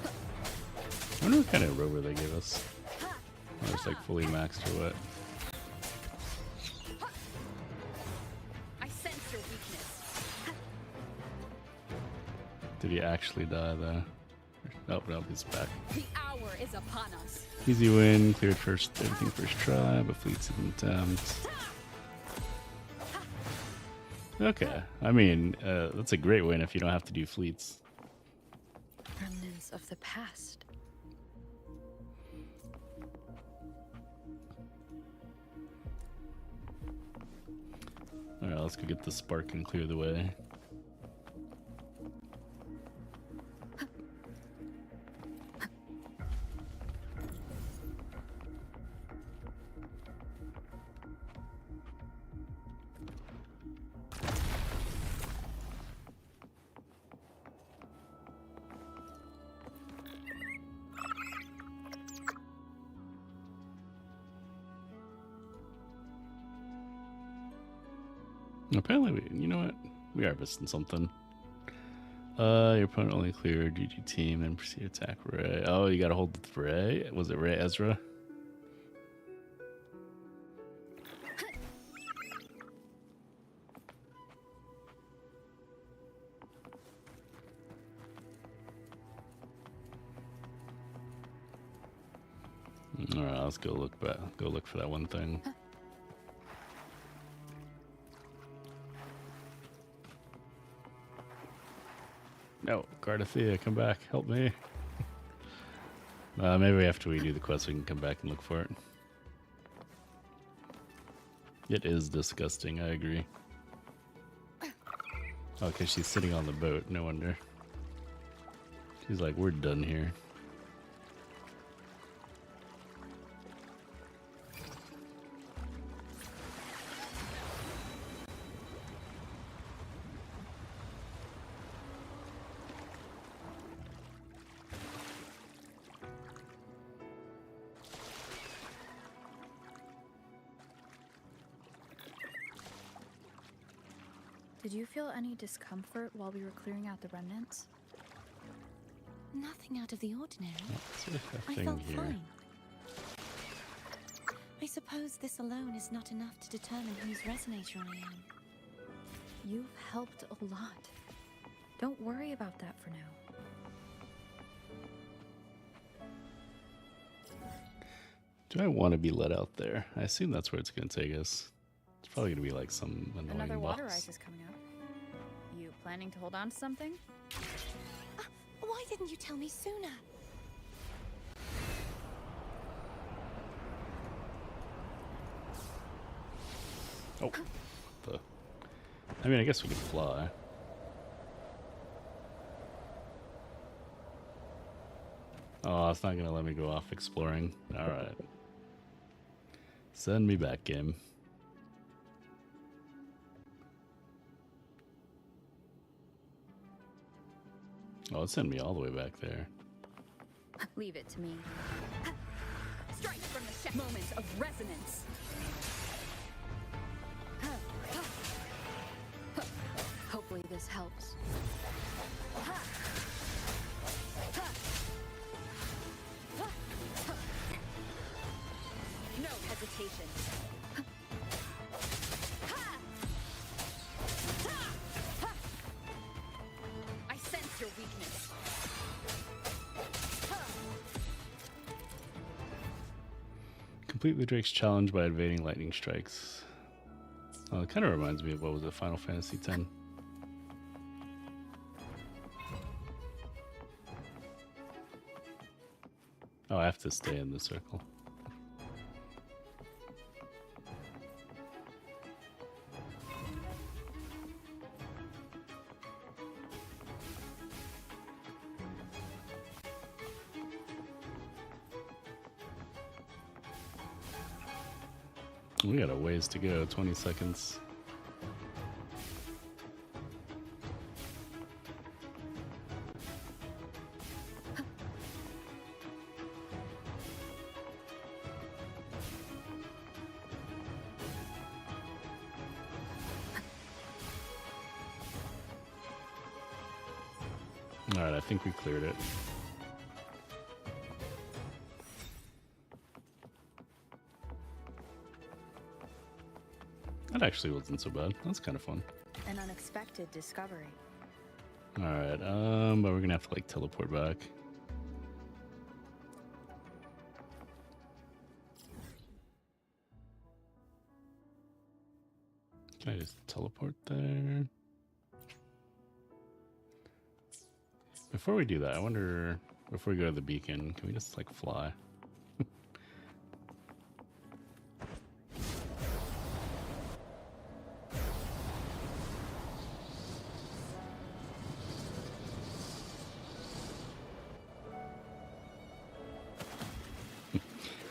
I wonder what kind of rover they gave us. Oh, it's like fully maxed or what?
I sense your weakness.
Did he actually die though? Oh, no, he's back.
The hour is upon us.
Easy win, cleared everything first try, but fleets in attempt. Okay, I mean, that's a great win if you don't have to do fleets.
Remnants of the past.
Alright, let's go get the spark and clear the way. Apparently, you know what? We are missing something. Your opponent only cleared GG team and proceed to attack Ray. Oh, you gotta hold with Ray? Was it Ray Ezra? Alright, let's go look back. Go look for that one thing. No, Gardathea, come back. Help me. Maybe after we do the quest, we can come back and look for it. It is disgusting, I agree. Oh, because she's sitting on the boat. No wonder. She's like, we're done here.
Did you feel any discomfort while we were clearing out the remnants?
Nothing out of the ordinary.
What's with that
I
thing
felt
here?
fine. I suppose this alone is not enough to determine whose resonator I am.
You've helped a lot. Don't worry about that for now.
Do I want to be let out there? I assume that's where it's going to take us. It's probably going to be like some annoying
Another water
boss.
ice is coming up. You planning to hold on to something?
Why didn't you tell me sooner?
Oh, the. I mean, I guess we could fly. Oh, it's not gonna let me go off exploring. All right, send me back, game. Oh, it sent me all the way back there.
Leave it to me. Strike from the shadows. Moment of resonance. Hopefully this helps. No hesitation. I sense your weakness.
Complete the Drake's challenge by evading lightning strikes. Oh, it kind of reminds me of, what was it, Final Fantasy X? Oh, I have to stay in the circle. We got a ways to go, 20 seconds. Alright, I think we cleared it. That actually wasn't so bad. That's kind of fun.
An unexpected discovery.
Alright, but we're gonna have to like teleport back. Can I just teleport there? Before we do that, I wonder, before we go to the beacon, can we just like fly?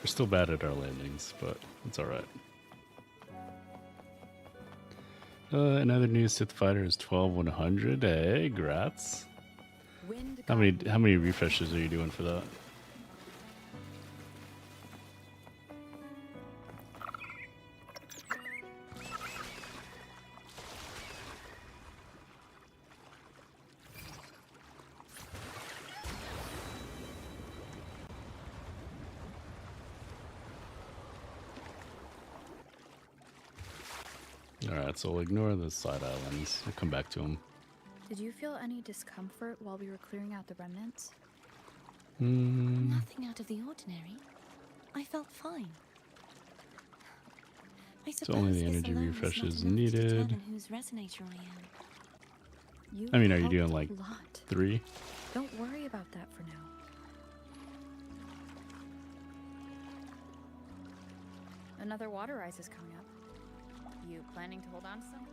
We're still bad at our landings, but it's alright. Another new Sith fighter is 12-100. Hey, grats.
Wind
How many refreshes are you doing for that? Alright, so we'll ignore the side islands. We'll come back to them.
Did you feel any discomfort while we were clearing out the remnants?
Nothing out of the ordinary. I felt fine. I suppose
only the
this
energy
alone is
refresh
not
is
enough to
needed.
determine whose resonator I am.
You
I mean, are you
helped
doing
a
like
lot.
3?
Don't worry about that for now. Another water ice is coming up. You planning to hold on to some?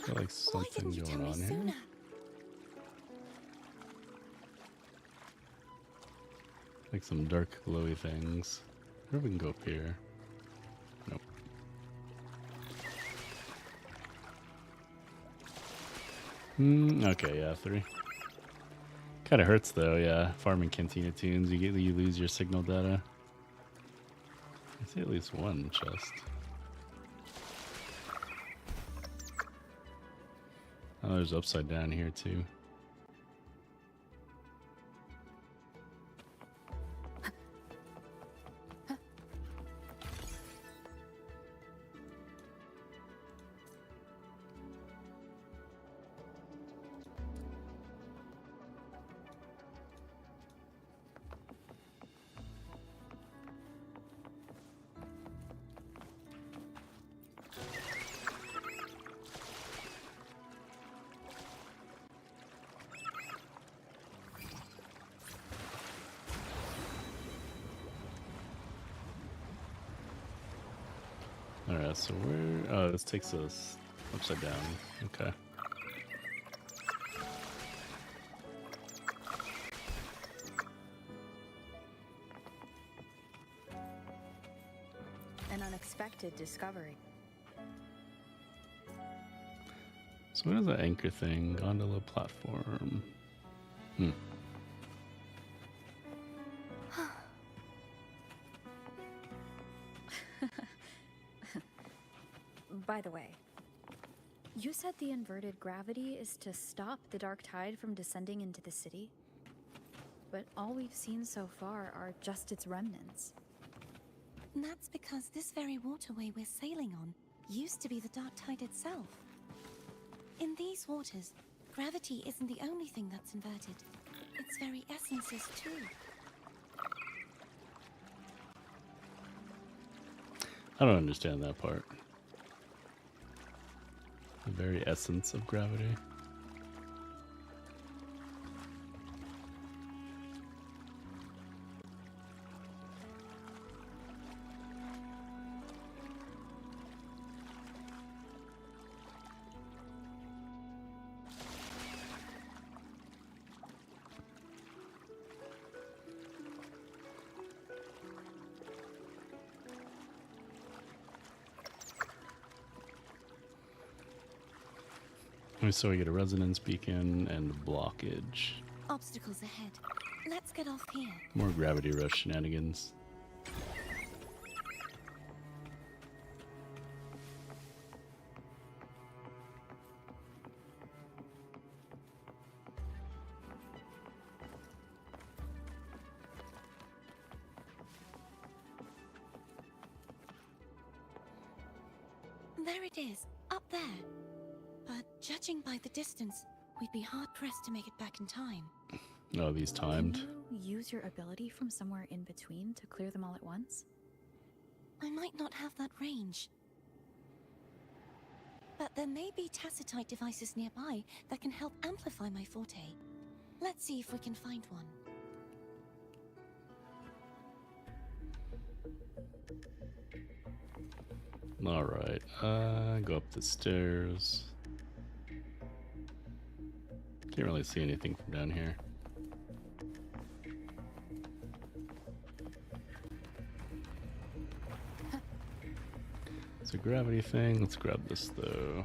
Got like
Why
something
didn't you tell
going
me
on here.
sooner?
Like some dark glowy things. I wonder if we can go up here. Nope. Okay, yeah, 3. Kind of hurts though, yeah. Farming Cantina tunes, you lose your signal data. I see at least one chest. Oh, there's upside down here too. Alright, so where... Oh, this takes us upside down. Okay.
An unexpected discovery.
So what is that anchor thing? Gondola platform.
By the way, you said the inverted gravity is to stop the dark tide from descending into the city? But all we've seen so far are just its remnants.
And that's because this very waterway we're sailing on used to be the dark tide itself. In these waters, gravity isn't the only thing that's inverted. Its very essence is too.
I don't understand that part. The very essence of gravity. So we get a resonance beacon and a blockage.
Obstacles ahead. Let's get off here.
More gravity rush shenanigans.
There it is, up there. But judging by the distance, we'd be hard-pressed to make it back in time.
Oh, these timed.
Can you use your ability from somewhere in between to clear them all at once?
I might not have that range. But there may be tacitite devices nearby that can help amplify my forte. Let's see if we can find one.
Alright, go up the stairs. Can't really see anything from down here. It's a gravity thing. Let's grab this though.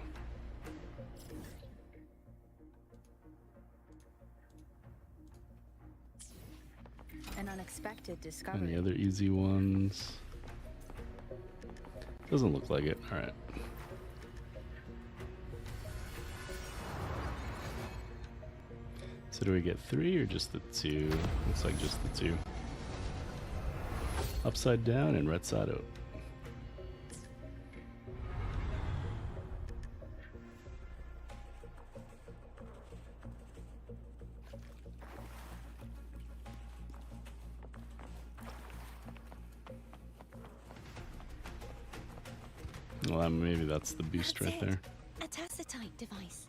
An unexpected discovery.
Any other easy ones? Doesn't look like it. Alright. So do we get 3 or just the 2? Looks like just the 2. Upside down and right side up. Well, maybe that's the boost right there.
A tacitite device.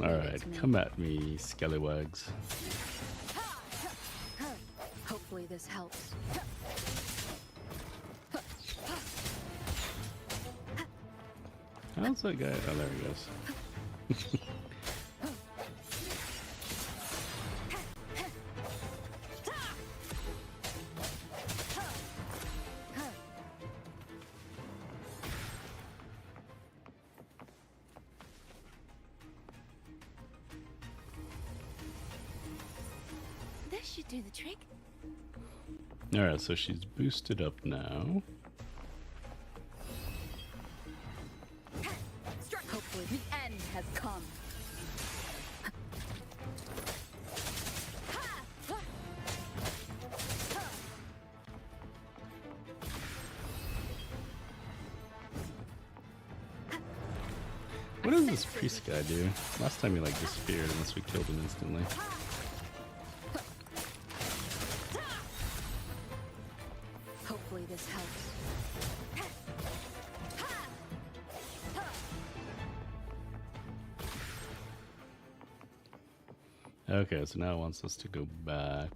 Alright, come at me, scallywags.
Hopefully this helps.
How's that guy? Oh, there he goes.
should do the trick.
Alright, so she's boosted up now.
Hopefully the end has come.
What does this priest guy do? Last time he like disappeared unless we killed him instantly.
Hopefully this helps.
Okay, so now it wants us to go back.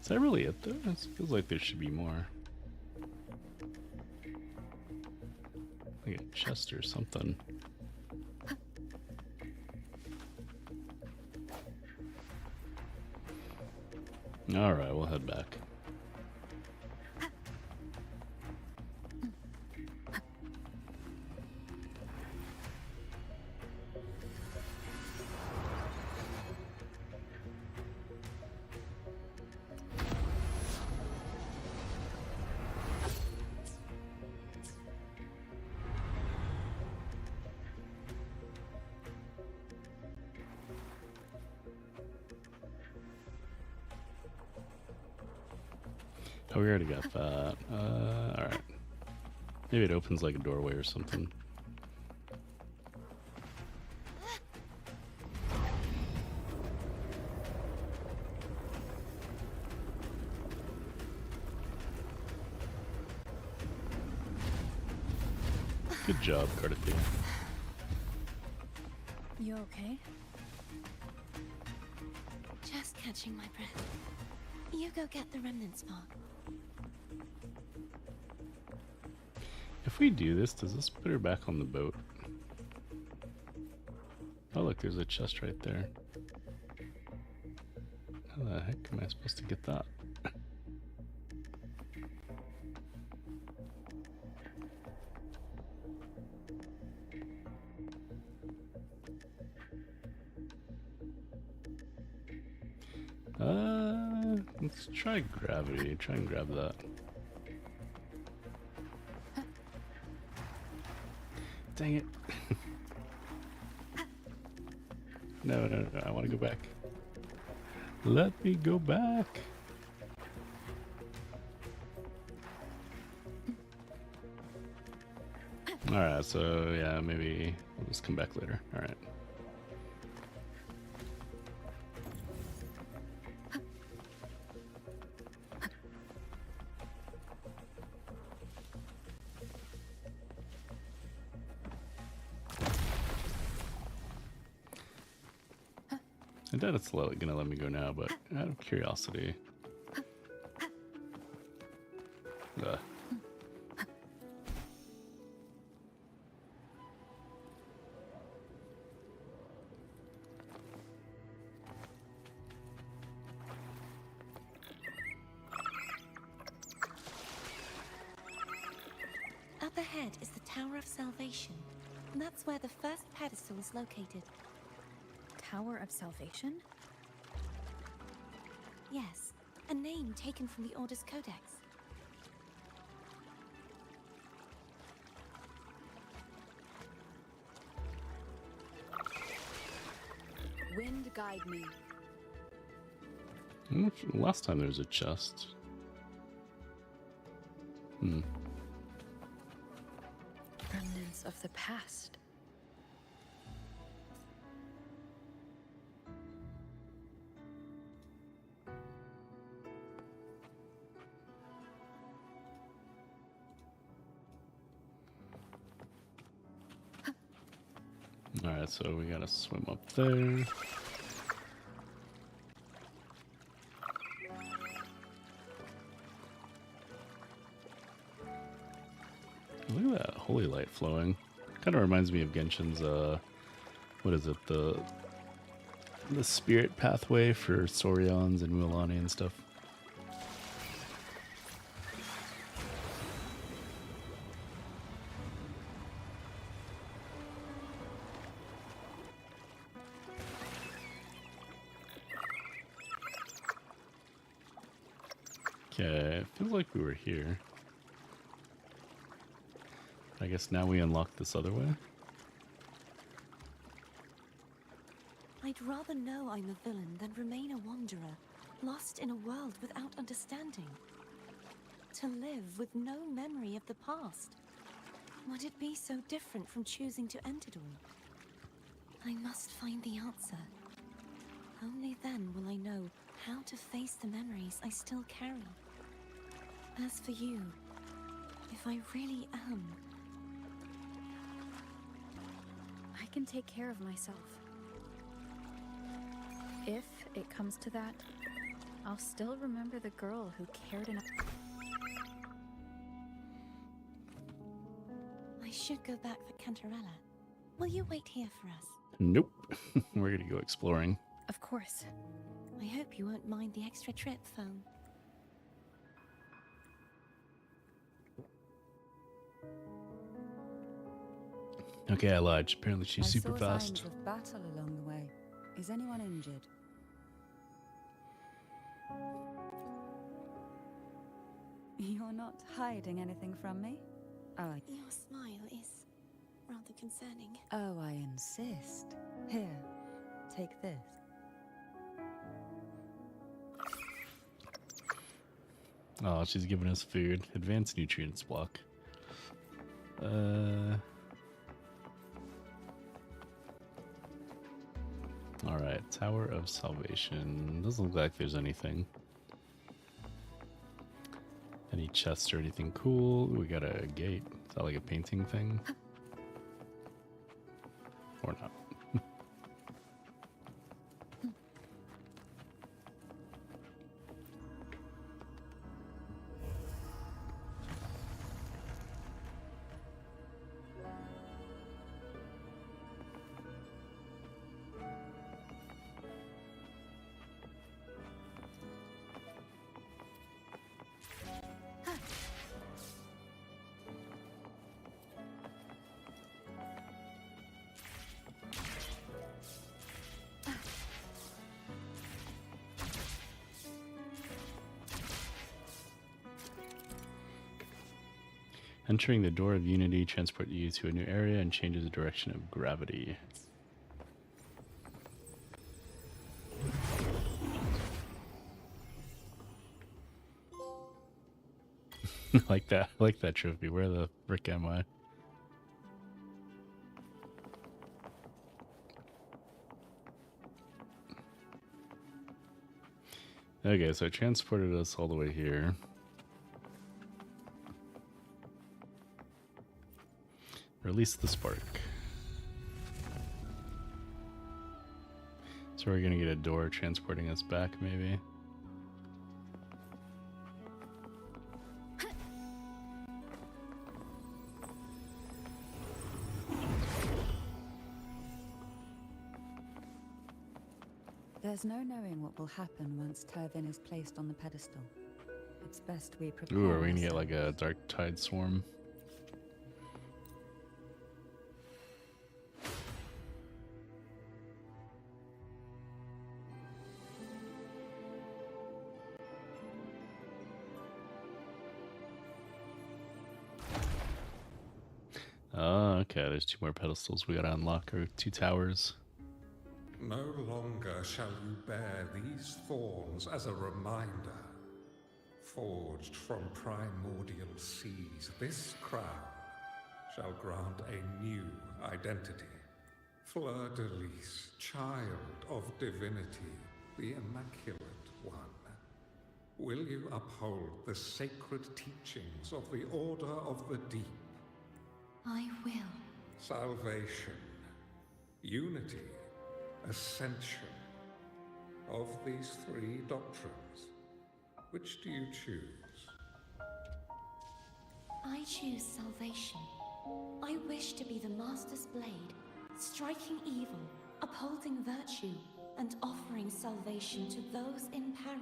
Is that really it though? It feels like there should be more. Like a chest or something. Alright, we'll head back. Oh, we already got that. Alright. Maybe it opens like a doorway or something. Good job, Cardathia.
You okay?
Just catching my breath. You go get the remnant spark.
If we do this, does this put her back on the boat? Oh look, there's a chest right there. How the heck am I supposed to get that? Let's try gravity. Try and grab that. Dang it. No, I want to go back. Let me go back. Alright, so yeah, maybe we'll just come back later. Alright. I doubt it's gonna let me go now, but out of curiosity. Ugh.
Up ahead is the Tower of Salvation. And that's where the first pedestal is located.
Tower of Salvation?
Yes, a name taken from the Order's Codex.
Wind guide me.
Last time there was a chest.
Remnants of the past.
Alright, so we gotta swim up there. Look at that holy light flowing. Kind of reminds me of Genshin's, what is it, the spirit pathway for Saurians and Mualani and stuff. Okay, it feels like we were here. I guess now we unlock this other way.
I'd rather know I'm a villain than remain a wanderer, lost in a world without understanding. To live with no memory of the past. Would it be so different from choosing to end it all? I must find the answer. Only then will I know how to face the memories I still carry. As for you, if I really am...
I can take care of myself. If it comes to that, I'll still remember the girl who cared enough.
I should go back for Cantarella. Will you wait here for us?
Nope. We're gonna go exploring.
Of course.
I hope you won't mind the extra trip, phone.
Okay, I lied. Apparently she's super
I saw
fast.
signs of battle along the way. Is anyone injured? You're not hiding anything from me?
Your smile is rather concerning.
Oh, I insist. Here, take this.
Oh, she's giving us food. Advanced nutrients block. Alright, Tower of Salvation. Doesn't look like there's anything. Any chests or anything cool? We got a gate. Is that like a painting thing? Or not? Entering the Door of Unity transports you to a new area and changes the direction of gravity. like that trophy. Where the frick am I? Okay, so it transported us all the way here. Release the spark. So we're gonna get a door transporting us back, maybe.
There's no knowing what will happen once Turvin is placed on the pedestal. It's best we prepare.
Ooh, are we gonna get like
ourselves.
a dark tide swarm? Oh, okay. There's 2 more pedestals we gotta unlock, or 2 towers.
No longer shall you bear these thorns as a reminder. Forged from primordial seas, this crown shall grant a new identity. Fleur de Lis, child of divinity, the Immaculate One. Will you uphold the sacred teachings of the Order of the Deep?
I will.
Salvation, unity, ascension. Of these 3 doctrines, which do you choose?
I choose salvation. I wish to be the Master's blade, striking evil, upholding virtue, and offering salvation to those in peril.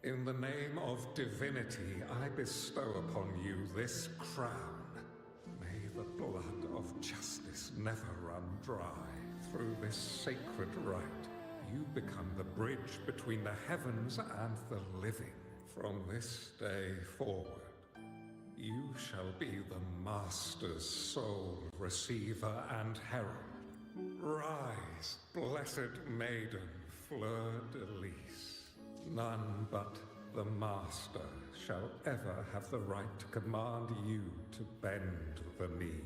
In the name of divinity, I bestow upon you this crown. May the blood of justice never run dry. Through this sacred rite, you become the bridge between the heavens and the living. From this day forward, you shall be the Master's sole receiver and herald. Rise, blessed maiden, Fleur-de-Lis. None but the Master shall ever have the right to command you to bend the knee.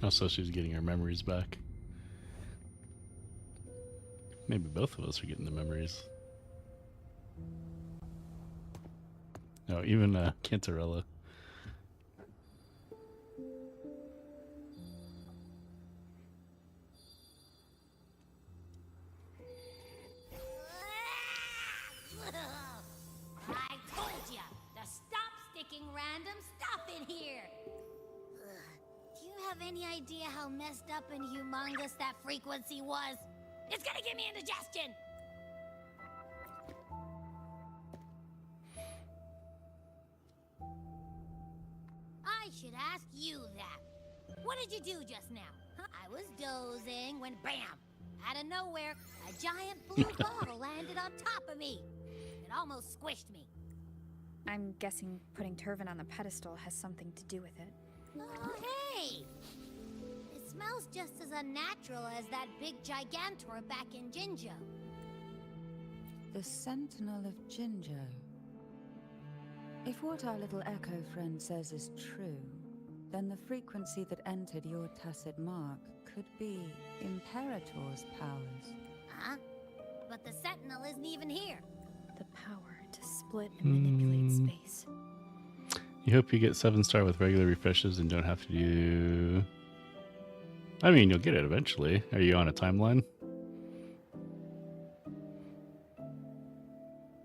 Also, she's getting her memories back. Maybe both of us are getting the memories. No, even Cantarella.
I told ya to stop sticking random stuff in here. Do you have any idea how messed up and humongous that frequency was? It's gonna give me indigestion. I should ask you that. What did you do just now? Huh? I was dozing when bam! Out of nowhere, a giant blue bottle landed on top of me. It almost squished me.
I'm guessing putting Turvin on the pedestal has something to do with it.
Oh, hey! It smells just as unnatural as that big Gigantor back in Jinjo.
The Sentinel of Jinjo. If what our little echo friend says is true, then the frequency that entered your tacit mark could be Imperator's powers.
Huh? But the Sentinel isn't even here.
The power to split and manipulate space.
You hope you get 7-star with regular refreshes and don't have to do... I mean, you'll get it eventually. Are you on a timeline?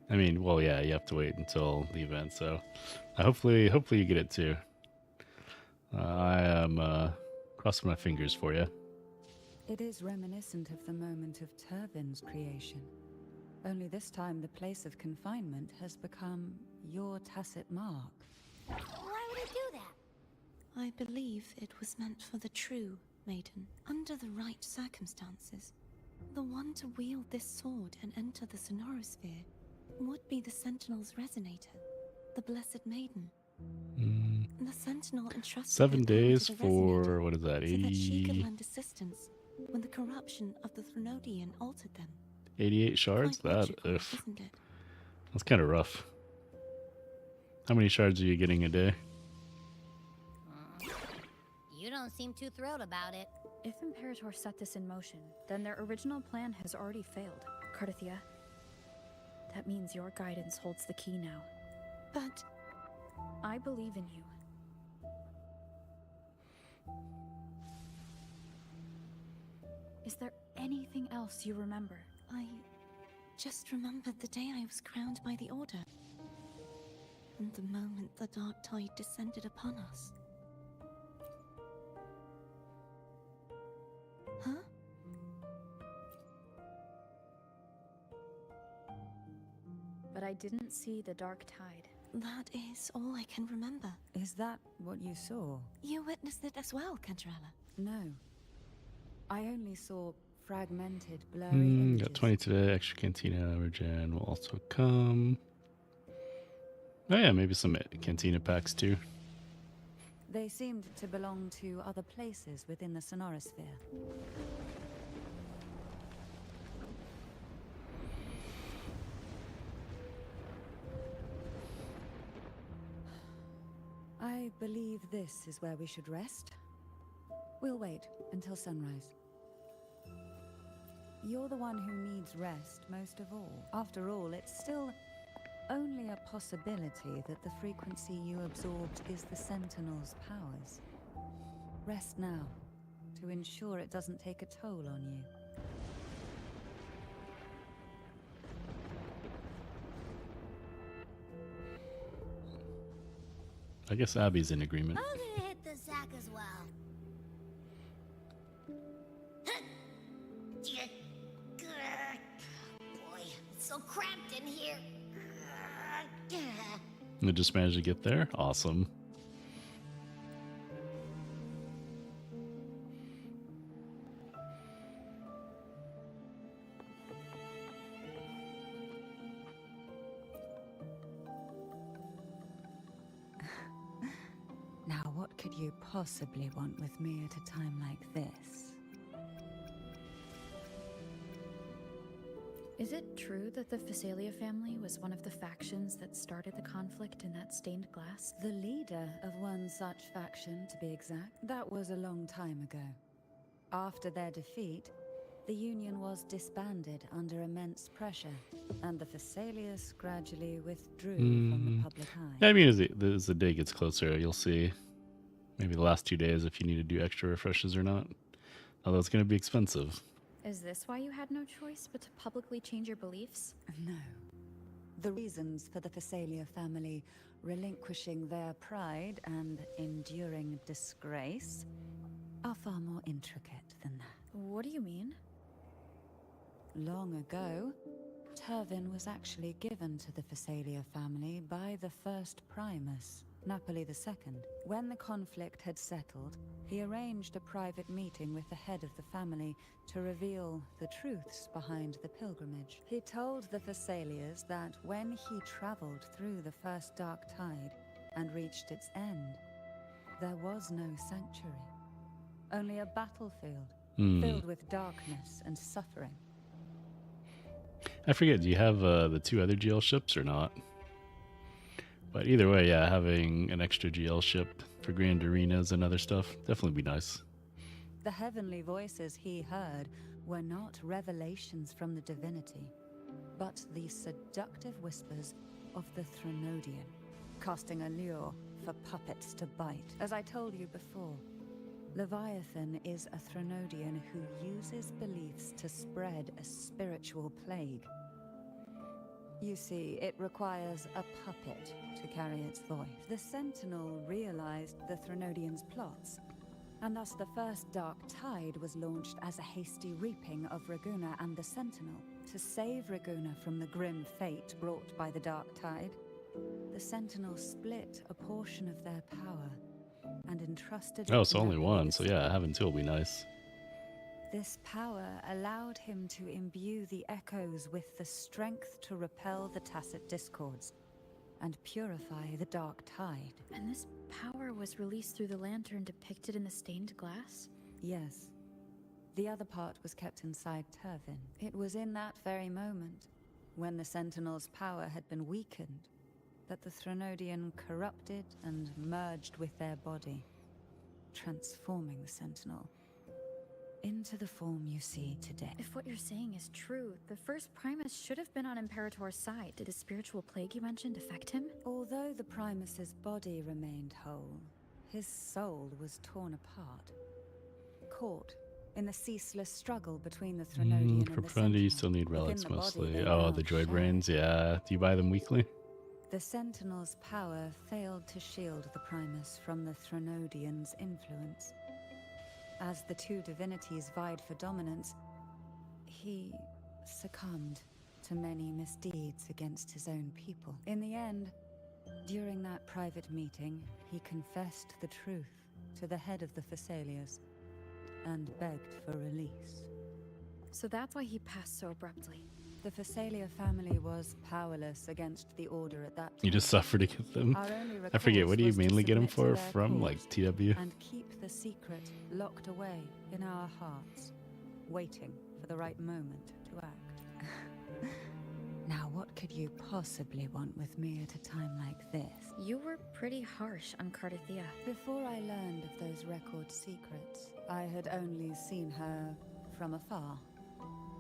I mean, well, yeah, you have to wait until the event, so hopefully you get it too. I am crossing my fingers for you.
It is reminiscent of the moment of Turvin's creation. Only this time the place of confinement has become your tacit mark.
Why would it do that?
I believe it was meant for the true maiden. Under the right circumstances, the one to wield this sword and enter the Sonorosphere would be the Sentinel's resonator, the Blessed Maiden. The Sentinel entrusted
7 days
to the
for,
resonator
what is that,
so that she could
80...
lend assistance when the corruption of the Threnodian altered them.
88 shards?
Quite logical,
That,
isn't it?
that's kind of rough. How many shards are you getting a day?
You don't seem too thrilled about it.
If Imperator set this in motion, then their original plan has already failed. Cardathia, that means your guidance holds the key now.
But
I believe in you. Is there anything else you remember?
I just remembered the day I was crowned by the Order. And the moment the dark tide descended upon us. Huh?
But I didn't see the dark tide.
That is all I can remember.
Is that what you saw?
You witnessed it as well, Cantarella.
No. I only saw fragmented, blurry images.
Got 20 today. Extra Cantina regen will also come. Oh yeah, maybe some Cantina packs too.
They seemed to belong to other places within the Sonorosphere. I believe this is where we should rest. We'll wait until sunrise. You're the one who needs rest most of all. After all, it's still only a possibility that the frequency you absorbed is the Sentinel's powers. Rest now, to ensure it doesn't take a toll on you.
I guess Abby's in agreement.
I'm gonna hit the sack as well. Boy, it's so cramped in here.
I just managed to get there. Awesome.
Now, what could you possibly want with me at a time like this?
Is it true that the Phasalia family was one of the factions that started the conflict in that stained glass?
The leader of one such faction, to be exact. That was a long time ago. After their defeat, the Union was disbanded under immense pressure, and the Phasalias gradually withdrew from the public eye.
Yeah, I mean, as the day gets closer, you'll see maybe the last 2 days if you need to do extra refreshes or not. Although it's going to be expensive.
Is this why you had no choice but to publicly change your beliefs?
No. The reasons for the Phasalia family relinquishing their pride and enduring disgrace are far more intricate than that.
What do you mean?
Long ago, Turvin was actually given to the Phasalia family by the first Primus, Napoli II. When the conflict had settled, he arranged a private meeting with the head of the family to reveal the truths behind the pilgrimage. He told the Phasalias that when he traveled through the first dark tide and reached its end, there was no sanctuary, only a battlefield filled with darkness and suffering.
I forget, do you have the 2 other GL ships or not? But either way, yeah, having an extra GL ship for grand arenas and other stuff definitely be nice.
The heavenly voices he heard were not revelations from the divinity, but the seductive whispers of the Threnodian, casting a lure for puppets to bite. As I told you before, Leviathan is a Threnodian who uses beliefs to spread a spiritual plague. You see, it requires a puppet to carry its voice. The Sentinel realized the Threnodian's plots, and thus the first Dark Tide was launched as a hasty reaping of Raguna and the Sentinel. To save Raguna from the grim fate brought by the Dark Tide, the Sentinel split a portion of their power and entrusted it
Oh, so
to
only
Napoli
one. So yeah, having 2 will be nice.
This power allowed him to imbue the echoes with the strength to repel the tacit discords and purify the dark tide.
And this power was released through the lantern depicted in the stained glass?
Yes. The other part was kept inside Turvin. It was in that very moment, when the Sentinel's power had been weakened, that the Threnodian corrupted and merged with their body, transforming the Sentinel into the form you see today.
If what you're saying is true, the first Primus should have been on Imperator's side. Did the spiritual plague you mentioned affect him?
Although the Primus's body remained whole, his soul was torn apart, caught in the ceaseless struggle between the Threnodian
For
and the
profundity, you
Sentinel.
still need
Within
relics
the body,
mostly.
they
Oh,
now
the droid
share.
brains, yeah. Do you buy them weekly?
The Sentinel's power failed to shield the Primus from the Threnodian's influence. As the 2 divinities vied for dominance, he succumbed to many misdeeds against his own people. In the end, during that private meeting, he confessed the truth to the head of the Phasalias and begged for release.
So that's why he passed so abruptly.
The Phasalia family was powerless against the Order at that time.
You just suffer to get them.
Our only
I forget, what do you
recourse was to
mainly get them
submit to
for?
their
From, like,
cause
TW?
and keep the secret locked away in our hearts, waiting for the right moment to act. Now, what could you possibly want with me at a time like this?
You were pretty harsh on Cardathea.
Before I learned of those record secrets, I had only seen her from afar,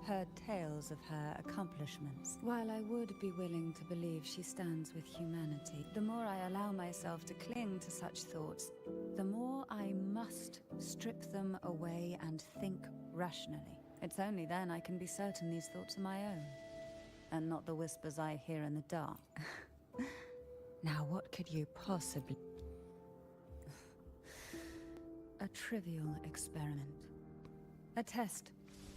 heard tales of her accomplishments. While I would be willing to believe she stands with humanity, the more I allow myself to cling to such thoughts, the more I must strip them away and think rationally. It's only then I can be certain these thoughts are my own, and not the whispers I hear in the dark. Now, what could you possibly... A trivial experiment. A test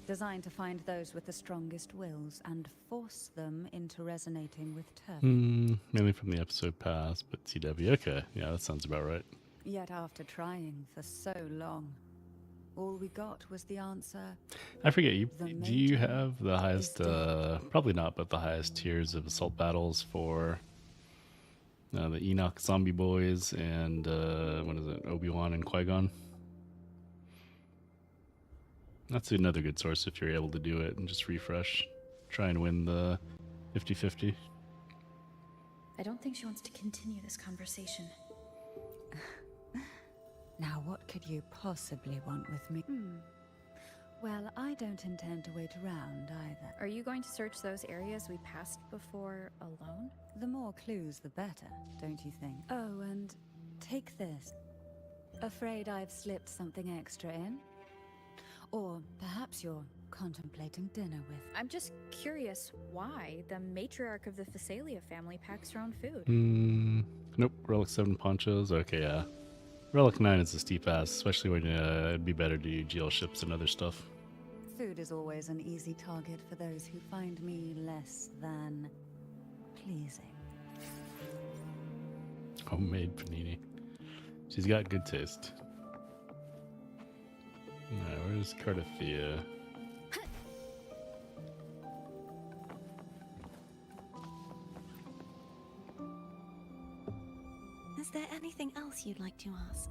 designed to find those with the strongest wills and force them into resonating with Turvin.
Mainly from the episode past, but TW. Okay, yeah, that sounds about right.
Yet after trying for so long, all we got was the answer.
I forget, you
The
do you
Major
have the highest,
dead.
probably not, but the highest tiers of assault battles for The Enoch Zombie Boys and what is it? Obi-Wan and Qui-Gon. That's another good source if you're able to do it and just refresh. Try and win the 50-50.
I don't think she wants to continue this conversation.
Now, what could you possibly want with me? Well, I don't intend to wait around either.
Are you going to search those areas we passed before alone?
The more clues, the better, don't you think? Oh, and take this. Afraid I've slipped something extra in? Or perhaps you're contemplating dinner with...
I'm just curious why the matriarch of the Phasalia family packs her own food.
Nope. Relic 7 ponchos. Okay, yeah. Relic 9 is a steep ass, especially when it'd be better to do GL ships and other stuff.
Food is always an easy target for those who find me less than pleasing.
Homemade panini. She's got good taste. Alright, where's Cardathea?
Is there anything else you'd like to ask?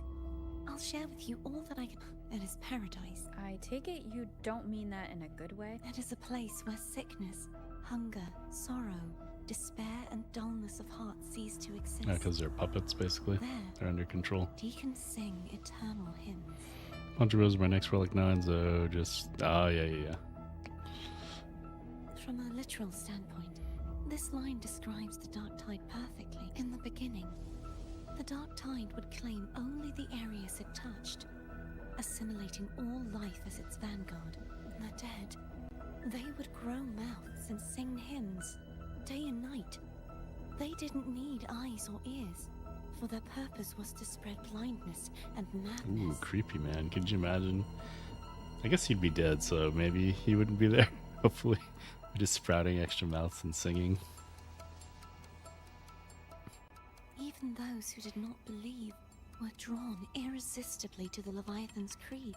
I'll share with you all that I can. It is paradise.
I take it you don't mean that in a good way?
It is a place where sickness, hunger, sorrow, despair, and dullness of heart cease to exist.
Yeah, because they're puppets, basically.
There,
They're under control.
deacons sing eternal hymns.
Poncho Rose, my next Relic 9s, though, just... yeah.
From a literal standpoint, this line describes the Dark Tide perfectly. In the beginning, the Dark Tide would claim only the areas it touched, assimilating all life as its vanguard. The dead, they would grow mouths and sing hymns, day and night. They didn't need eyes or ears, for their purpose was to spread blindness and madness.
Ooh, creepy, man. Could you imagine? I guess he'd be dead, so maybe he wouldn't be there, hopefully. Just sprouting extra mouths and singing.
Even those who did not believe were drawn irresistibly to the Leviathan's creed,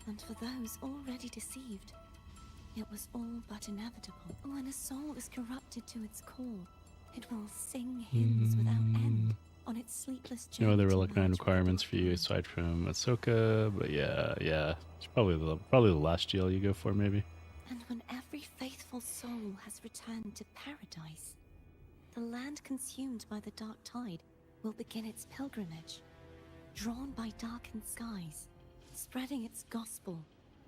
and for those already deceived, it was all but inevitable. When a soul is corrupted to its core, it will sing hymns without end on its sleepless journey.
No other
to
Relic 9
merge with
requirements
the
for you
dark
aside from Ahsoka, but yeah. It's probably the last GL you go for, maybe.
And when every faithful soul has returned to paradise, the land consumed by the Dark Tide will begin its pilgrimage, drawn by darkened skies, spreading its gospel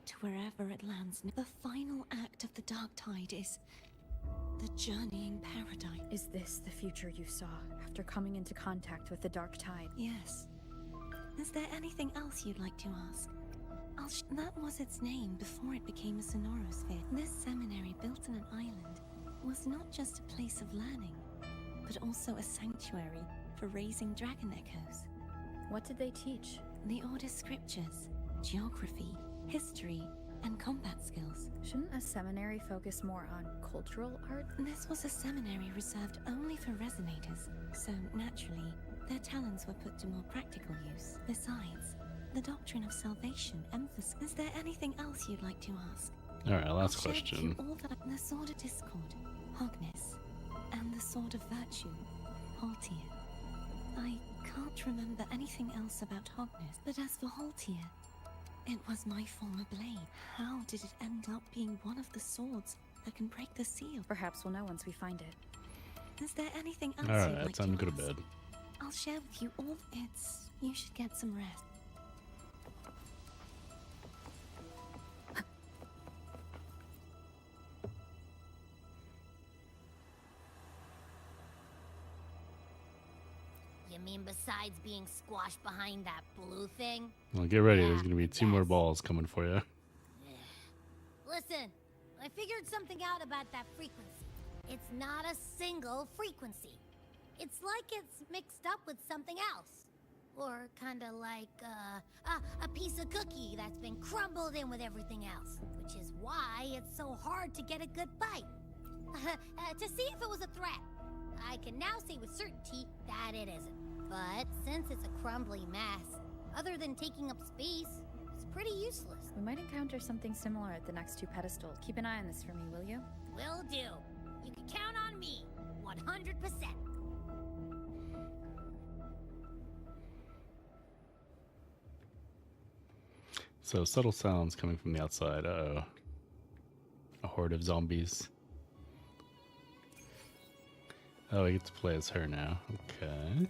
to wherever it lands. The final act of the Dark Tide is the journeying paradise.
Is this the future you saw after coming into contact with the Dark Tide?
Yes. Is there anything else you'd like to ask? That was its name before it became a Sonorosphere. This seminary, built in an island, was not just a place of learning, but also a sanctuary for raising dragon echoes.
What did they teach?
The Order scriptures, geography, history, and combat skills.
Shouldn't a seminary focus more on cultural art?
This was a seminary reserved only for resonators, so naturally, their talents were put to more practical use. Besides, the doctrine of salvation emphasizes. Is there anything else you'd like to ask?
Alright, last
I'll share with you
question.
all that the Sword of Discord, Hogness, and the Sword of Virtue, Haltia. I can't remember anything else about Hogness, but as for Haltia, it was my former blade. How did it end up being one of the swords that can break the seal?
Perhaps we'll know once we find it.
Is there anything else
Alright,
you'd like
time to go to
ask?
bed.
I'll share with you all. You should get some rest.
You mean besides being squashed behind that blue thing?
Well, get ready.
Yeah,
There's going to be
I
2 more
guess.
balls coming for you.
Listen, I figured something out about that frequency. It's not a single frequency. It's like it's mixed up with something else. Or kinda like, a piece of cookie that's been crumbled in with everything else. Which is why it's so hard to get a good bite. To see if it was a threat. I can now say with certainty that it isn't. But since it's a crumbly mess, other than taking up space, it's pretty useless.
We might encounter something similar at the next 2 pedestals. Keep an eye on this for me, will you?
Will do. You can count on me. 100%.
So subtle sounds coming from the outside. Uh-oh. A horde of zombies. Oh, we get to play as her now. Okay.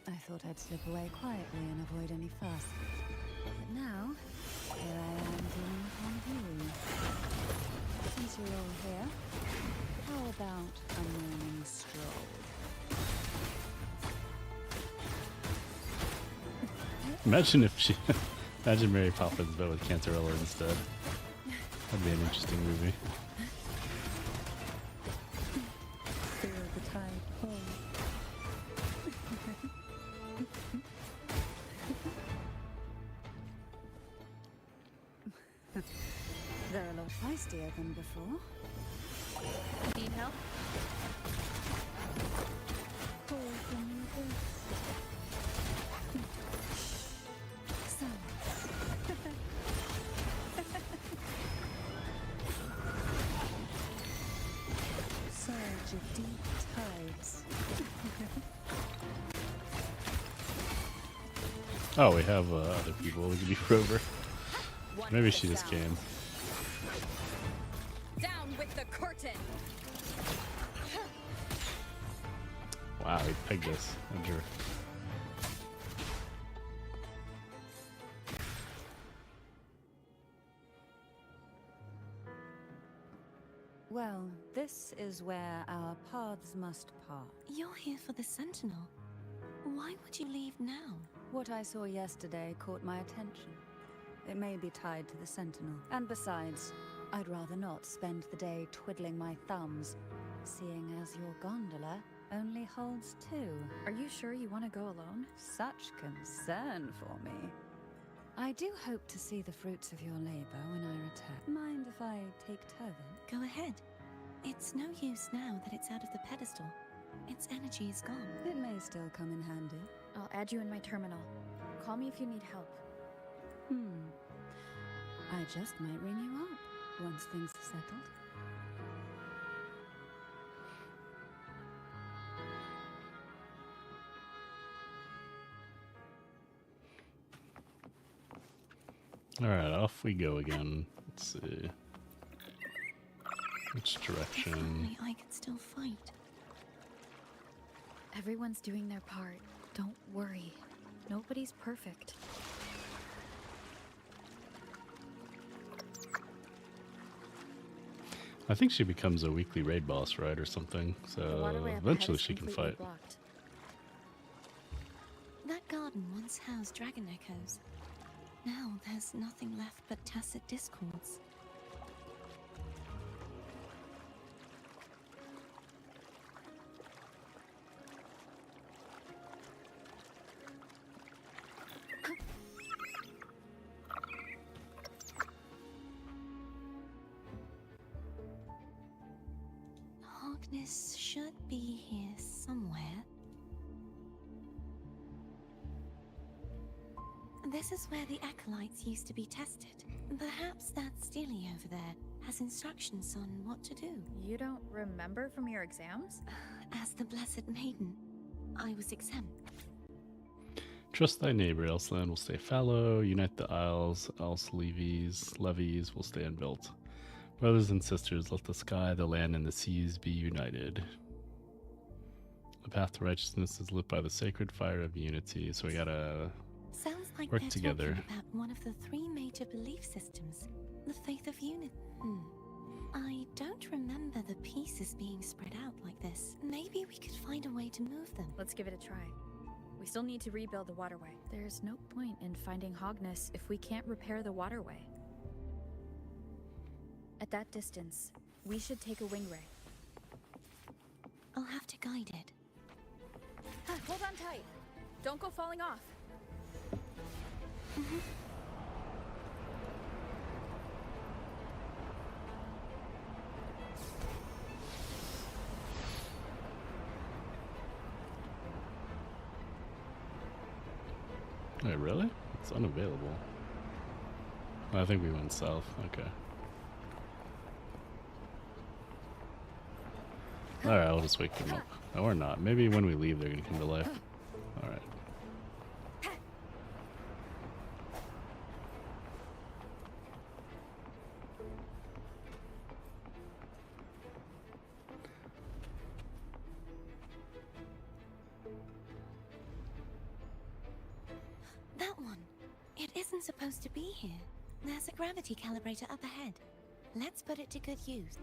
I thought I'd slip away quietly and avoid any fuss. But now, here I am dealing with one of you. Since you're all here, how about a morning stroll?
Imagine if she... Imagine Mary Poppins, but with Cantarella instead. That'd be an interesting movie.
Feel the tide pull. They're a lot feistier than before.
Need help?
Pull from your Surge of deep tides.
Oh, we have other people. We could be Rover. Maybe she just came.
Down with the curtain.
Wow, he pegged us. Andrew.
Well, this is where our paths must part.
You're here for the Sentinel. Why would you leave now?
What I saw yesterday caught my attention. It may be tied to the Sentinel. And besides, I'd rather not spend the day twiddling my thumbs, seeing as your gondola only holds 2.
Are you sure you want to go alone?
Such concern for me. I do hope to see the fruits of your labor when I return. Mind if I take Turvin?
Go ahead. It's no use now that it's out of the pedestal. Its energy is gone.
It may still come in handy.
I'll add you in my terminal. Call me if you need help.
I just might ring you up once things are settled.
Alright, off we go again. Let's see. Which
If
direction?
only I could still fight.
Everyone's doing their part. Don't worry. Nobody's perfect.
I think she becomes a weekly raid boss, right, or something.
The
So
waterway up
eventually
ahead is
she can
completely
fight.
blocked.
That garden once housed dragon echoes. Now there's nothing left but tacit discords. Hogness should be here somewhere. This is where the acolytes used to be tested. Perhaps that Steely over there has instructions on what to do.
You don't remember from your exams?
As the Blessed Maiden, I was exempt.
Trust thy neighbor, else land will stay fallow. Unite the isles, else levies will stay unbuilt. Brothers and sisters, let the sky, the land, and the seas be united. The path to righteousness is lit by the sacred fire of unity. So we gotta
Sounds like
work
they're
together.
talking about one of the 3 major belief systems, the faith of unity. I don't remember the pieces being spread out like this. Maybe we could find a way to move them.
Let's give it a try. We still need to rebuild the waterway. There's no point in finding Hogness if we can't repair the waterway. At that distance, we should take a wing ray.
I'll have to guide it.
Hold on tight. Don't go falling off.
Wait, really? It's unavailable. I think we went south. Okay. Alright, I'll just wake them up. Oh, or not. Maybe when we leave, they're gonna come to life. Alright.
wasn't supposed to be here. There's a gravity calibrator up ahead. Let's put it to good use.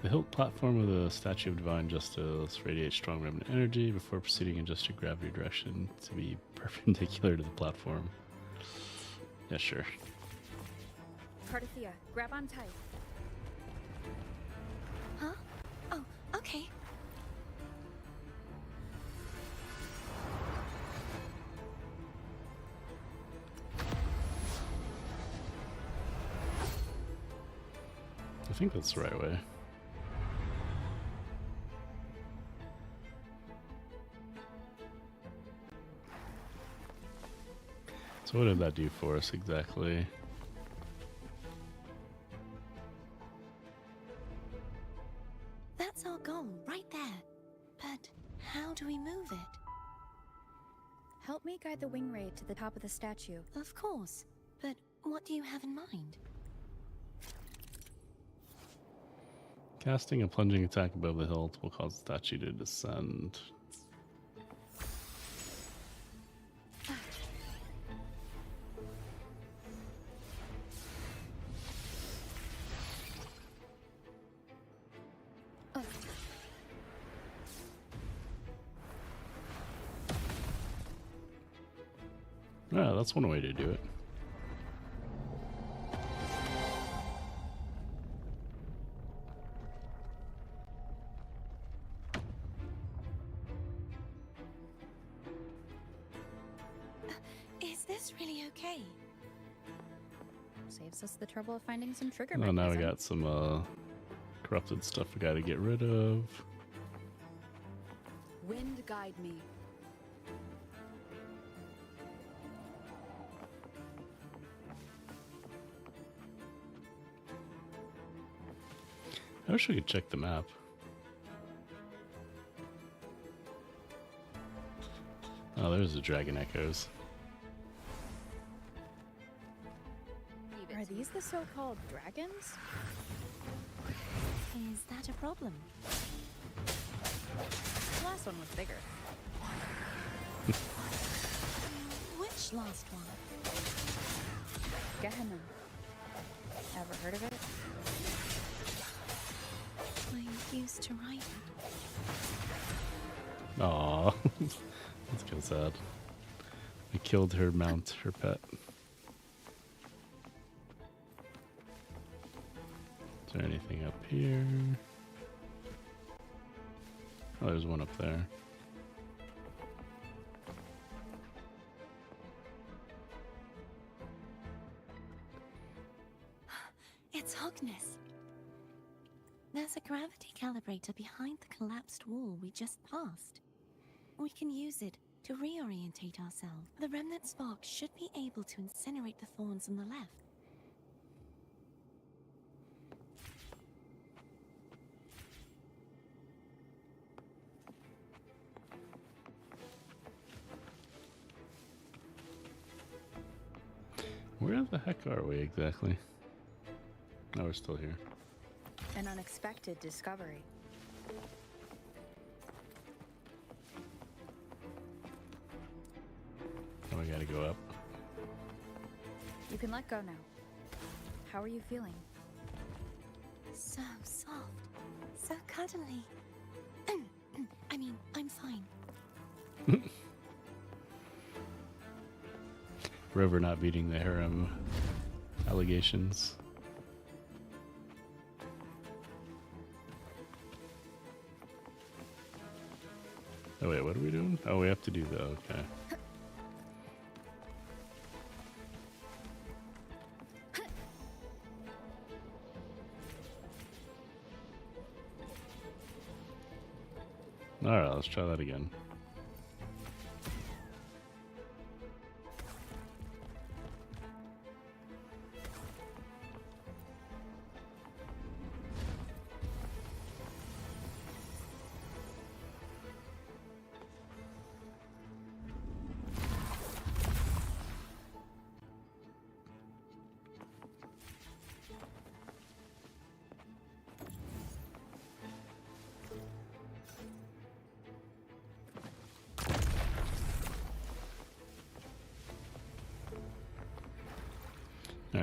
The hilt platform of the Statue of Divine Justice radiates strong remnant energy before proceeding in just a gravity direction to be perpendicular to the platform. Yeah, sure.
Cardathea, grab on tight.
Huh? Oh, okay.
I think that's the right way. So what did that do for us exactly?
That's our goal, right there. But how do we move it?
Help me guide the wing raid to the top of the statue.
Of course. But what do you have in mind?
Casting a plunging attack above the hilt will cause the statue to descend. Yeah, that's one way to do it.
Is this really okay?
Saves us the trouble of finding some trigger
Well, now we
mechanism.
got some corrupted stuff we gotta get rid of.
Wind guide me.
I wish we could check the map. Oh, there's the dragon echoes.
Are these the so-called dragons?
Is that a problem?
The last one was bigger.
Which last one?
Gehenna. Ever heard of it?
I used to write it.
Aw, that's kind of sad. We killed her mount, her pet. Is there anything up here? Oh, there's one up there.
It's Hogness. There's a gravity calibrator behind the collapsed wall we just passed. We can use it to reorientate ourselves. The remnant spark should be able to incinerate the thorns on the left.
Where the heck are we exactly? No, we're still here.
An unexpected discovery.
Oh, we gotta go up.
You can let go now. How are you feeling?
So soft. So cuddly. I mean, I'm fine.
Rover not beating the harem allegations. Oh wait, what are we doing? Oh, we have to do the, okay. Alright, let's try that again.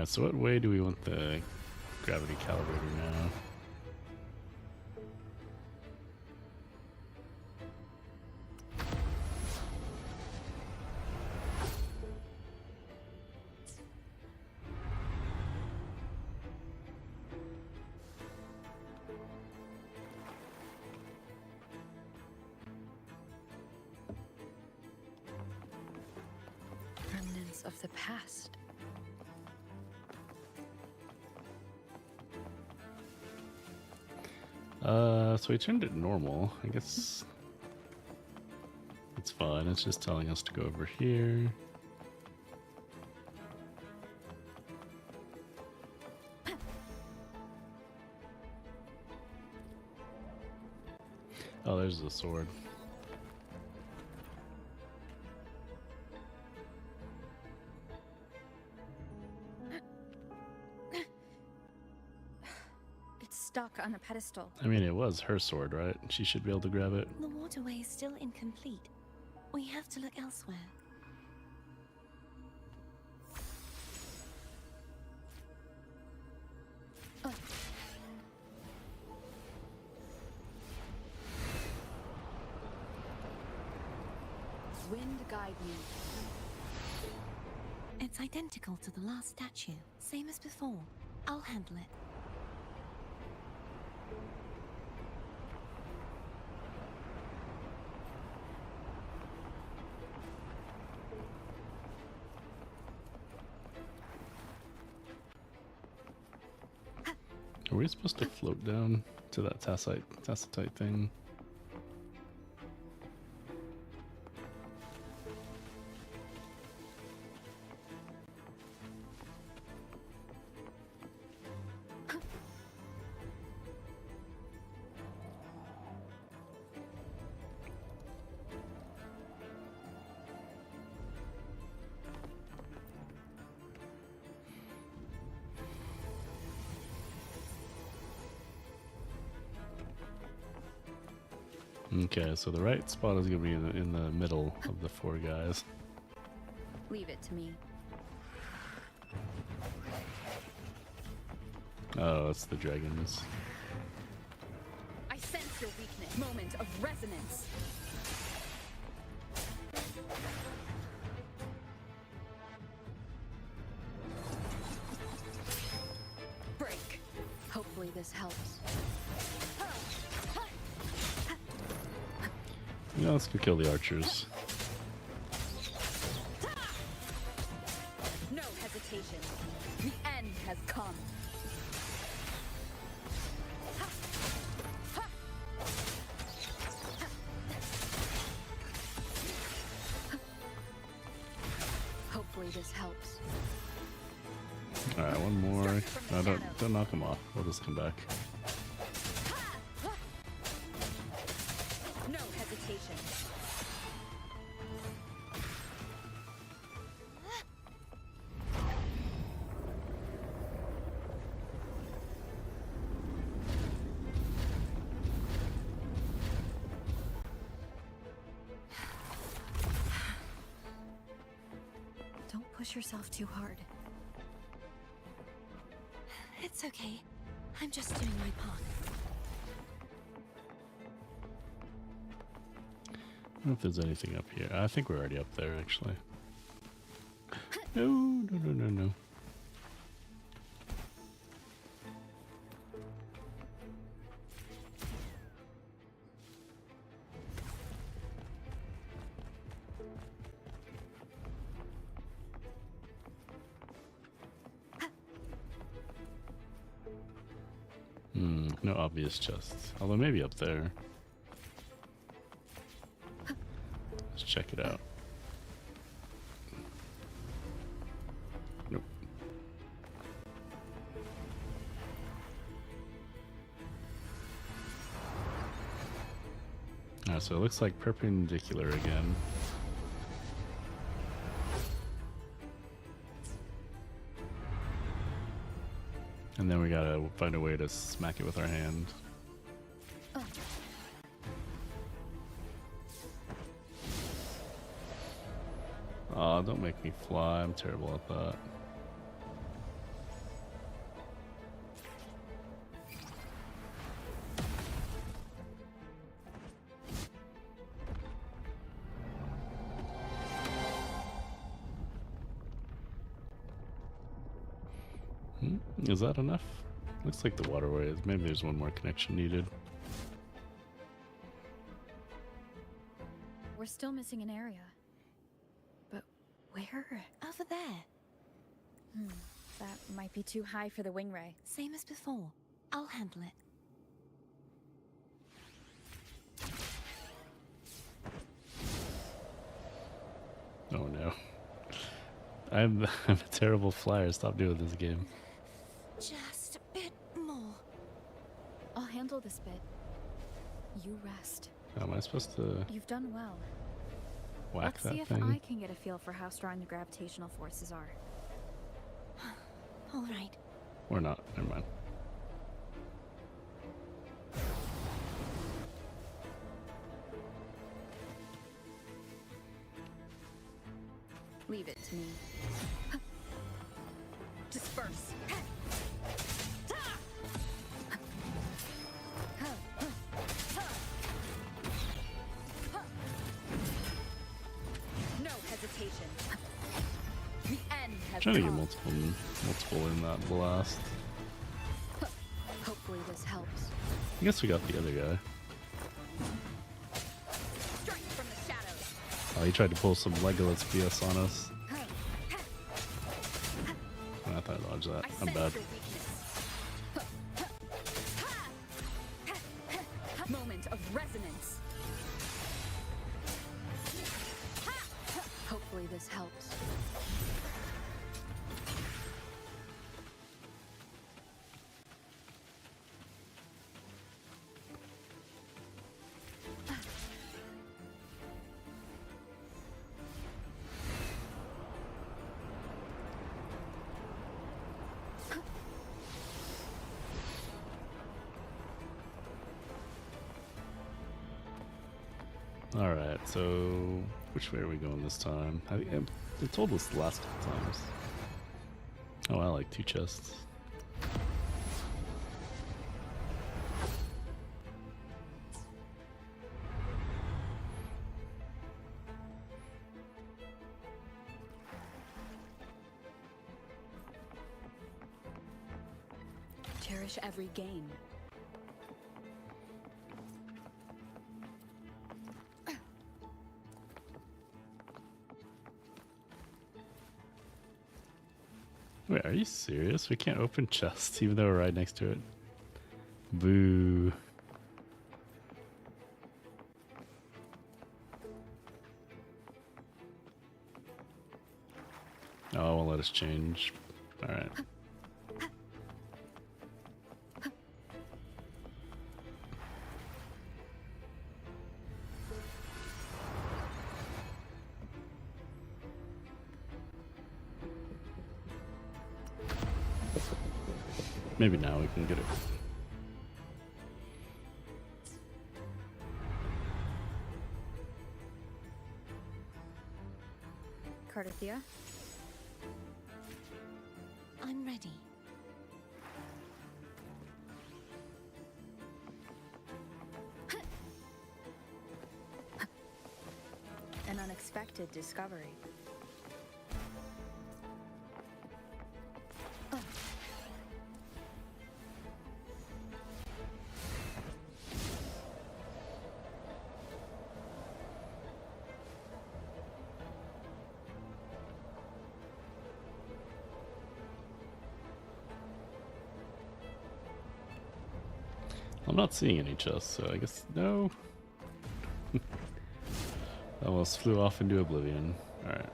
Alright, so what way do we want the gravity calibrator now?
Remnants of the past.
So we turned it normal. I guess it's fine. It's just telling us to go over here. Oh, there's the sword.
It's stuck on the pedestal.
I mean, it was her sword, right? She should be able to grab it.
The waterway is still incomplete. We have to look elsewhere.
Wind guide me.
It's identical to the last statue. Same as before. I'll handle it.
Are we supposed to float down to that tacitite thing? Okay, so the right spot is gonna be in the middle of the four guys.
Leave it to me.
Oh, it's the dragons.
I sense your weakness. Moment of resonance. Break. Hopefully this helps.
Yeah, let's go kill the archers.
No hesitation. The end has come. Hopefully this helps.
Alright, one more. No, don't knock them off. We'll just come back.
No hesitation.
Don't push yourself too hard. It's okay. I'm just doing my part.
I don't know if there's anything up here. I think we're already up there, actually. No. No obvious chests. Although maybe up there. Let's check it out. Nope. So it looks like perpendicular again. And then we gotta find a way to smack it with our hand. Aw, don't make me fly. I'm terrible at that. Is that enough? Looks like the waterway is. Maybe there's one more connection needed.
We're still missing an area. But where?
Over there.
That might be too high for the wing ray.
Same as before. I'll handle it.
Oh no. I'm a terrible flyer. Stop doing this game.
Just a bit more.
I'll handle this bit. You rest.
How am I supposed to
You've done well.
whack
Let's see
that
if
thing?
I can get a feel for how strong the gravitational forces are.
All right.
Or not. Never mind.
Leave it to me. Disperse. No hesitation. The end has
Trying to get
come.
multiple in that blast.
Hopefully this helps.
I guess we got the other guy.
Strike from the shadows.
Oh, he tried to pull some Legolas BS on us. I thought I dodged that. I'm
sense
bad.
your weakness. Moment of resonance. Hopefully this helps.
Alright, so which way are we going this time? They told us the last couple times. Oh, I like 2 chests.
Cherish every gain.
Wait, are you serious? We can't open chests even though we're right next to it. Boo. Oh, it won't let us change. Alright. Maybe now we can get it.
Cardathia?
I'm ready.
An unexpected discovery.
I'm not seeing any chests, so I guess no. I almost flew off into oblivion. Alright.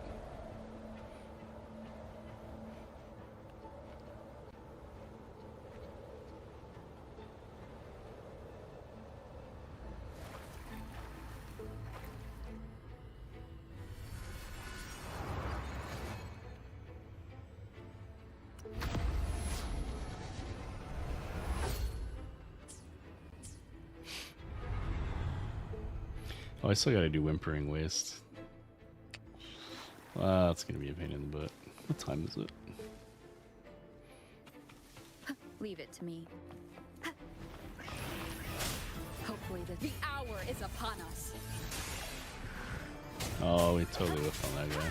Oh, I still gotta do Whimpering Waste. That's gonna be a pain in the butt. What time is it?
Leave it to me. Hopefully the hour is upon us.
Oh, we totally whiffed on that guy.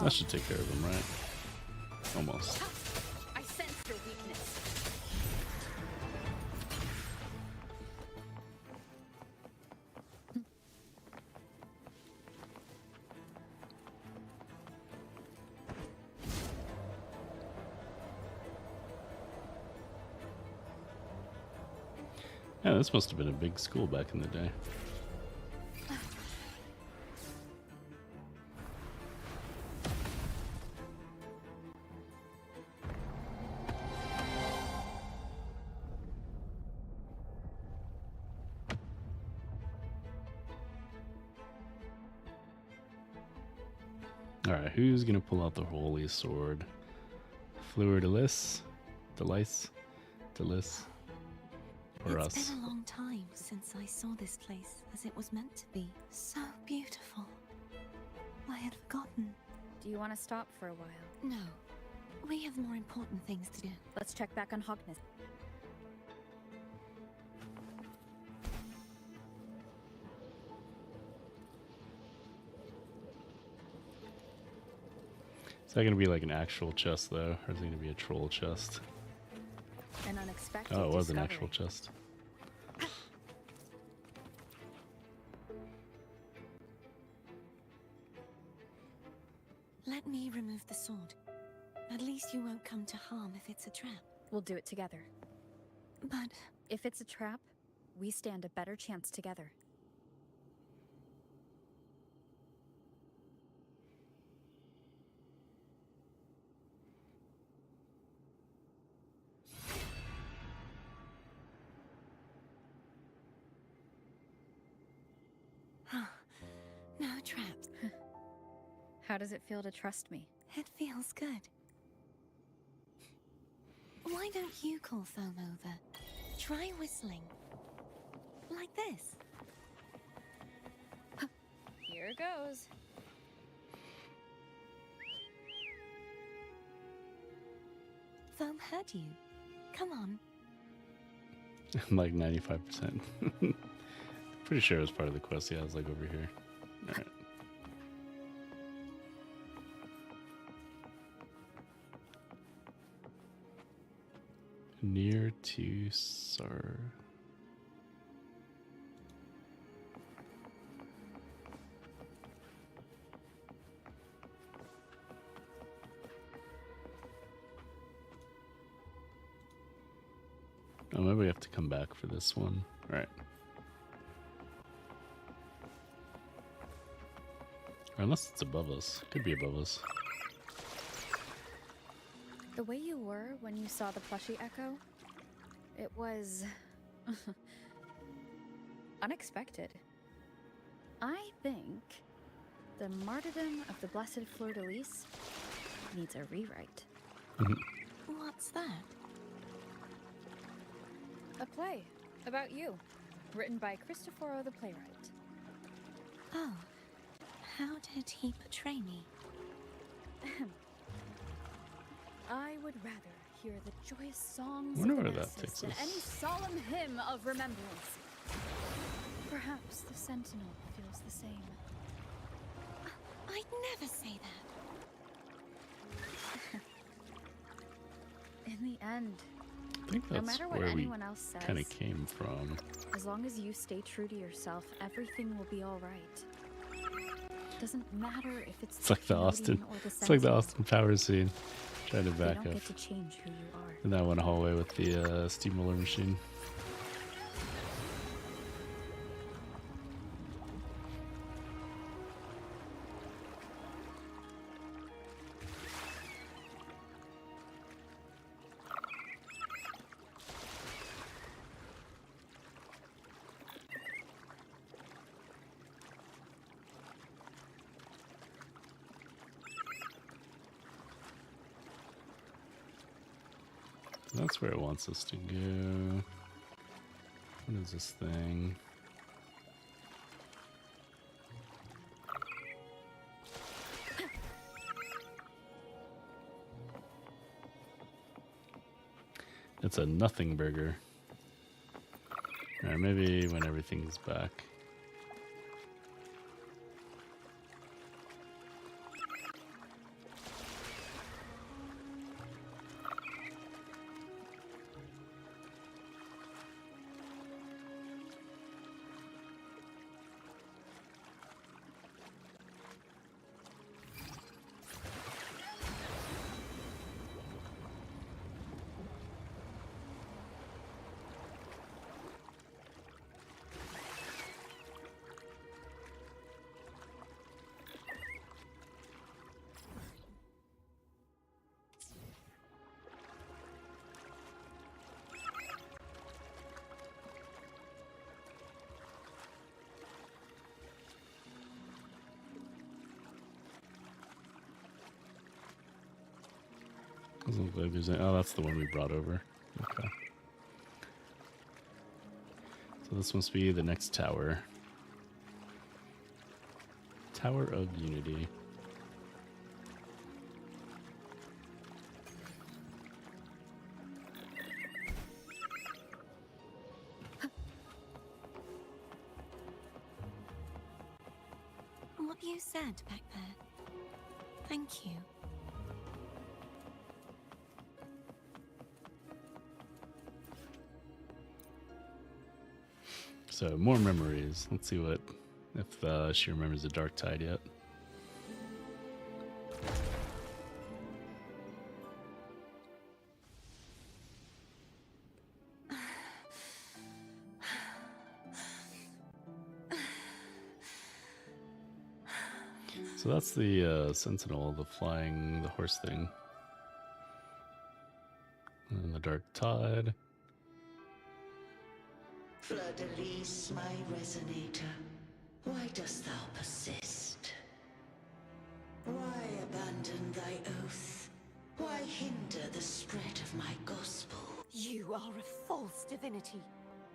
That should take care of him, right? Almost.
I sense your weakness.
Yeah, this must have been a big school back in the day. Alright, who's gonna pull out the holy sword? Fleur de Lis? Delice? Delis? Or
It's
us?
been a long time since I saw this place as it was meant to be. So beautiful. I had forgotten.
Do you want to stop for a while?
No. We have more important things to do.
Let's check back on Hogness.
Is that gonna be like an actual chest though? Or is it gonna be a troll chest?
An unexpected
Oh, it was an
discovery.
actual chest.
Let me remove the sword. At least you won't come to harm if it's a trap.
We'll do it together.
But
If it's a trap, we stand a better chance together.
no traps.
How does it feel to trust me?
It feels good. Why don't you call Foam over? Try whistling. Like this.
Here goes.
Foam heard you. Come on.
I'm like 95%. Pretty sure it was part of the quest. Yeah, I was like over here. Alright. Near to Sar. Oh, maybe we have to come back for this one. All right. Or unless it's above us. Could be above us.
The way you were when you saw the plushie echo, it was unexpected. I think the martyrdom of the Blessed Fleur de Lis needs a rewrite.
What's that?
A play about you, written by Cristoforo the playwright.
Oh. How did he portray me?
I would rather hear the joyous songs
Wonder
of the
where that
masses
takes
than
us.
any solemn hymn of remembrance. Perhaps the Sentinel feels the same.
I'd never say that.
In the end,
I think
no
that's
matter what
where we
anyone else says,
kind of came from.
as long as you stay true to yourself, everything will be all right. Doesn't matter if it's
It's like the Austin. It's like the Austin Powers scene. Trying to
They
back
don't
up
get to change who you are.
in that one hallway with the steamroller machine. That's where it wants us to go. What is this thing? It's a nothing burger. Alright, maybe when everything's back. Doesn't look like there's any. Oh, that's the one we brought over. Okay. So this must be the next tower. Tower of Unity.
What you said back there. Thank you.
So more memories. Let's see what if she remembers the Dark Tide yet. So that's the Sentinel, the flying, the horse thing. And the Dark Tide.
Fleur-de-Lis, my resonator, why dost thou persist? Why abandon thy oath? Why hinder the spread of my gospel?
You are a false divinity.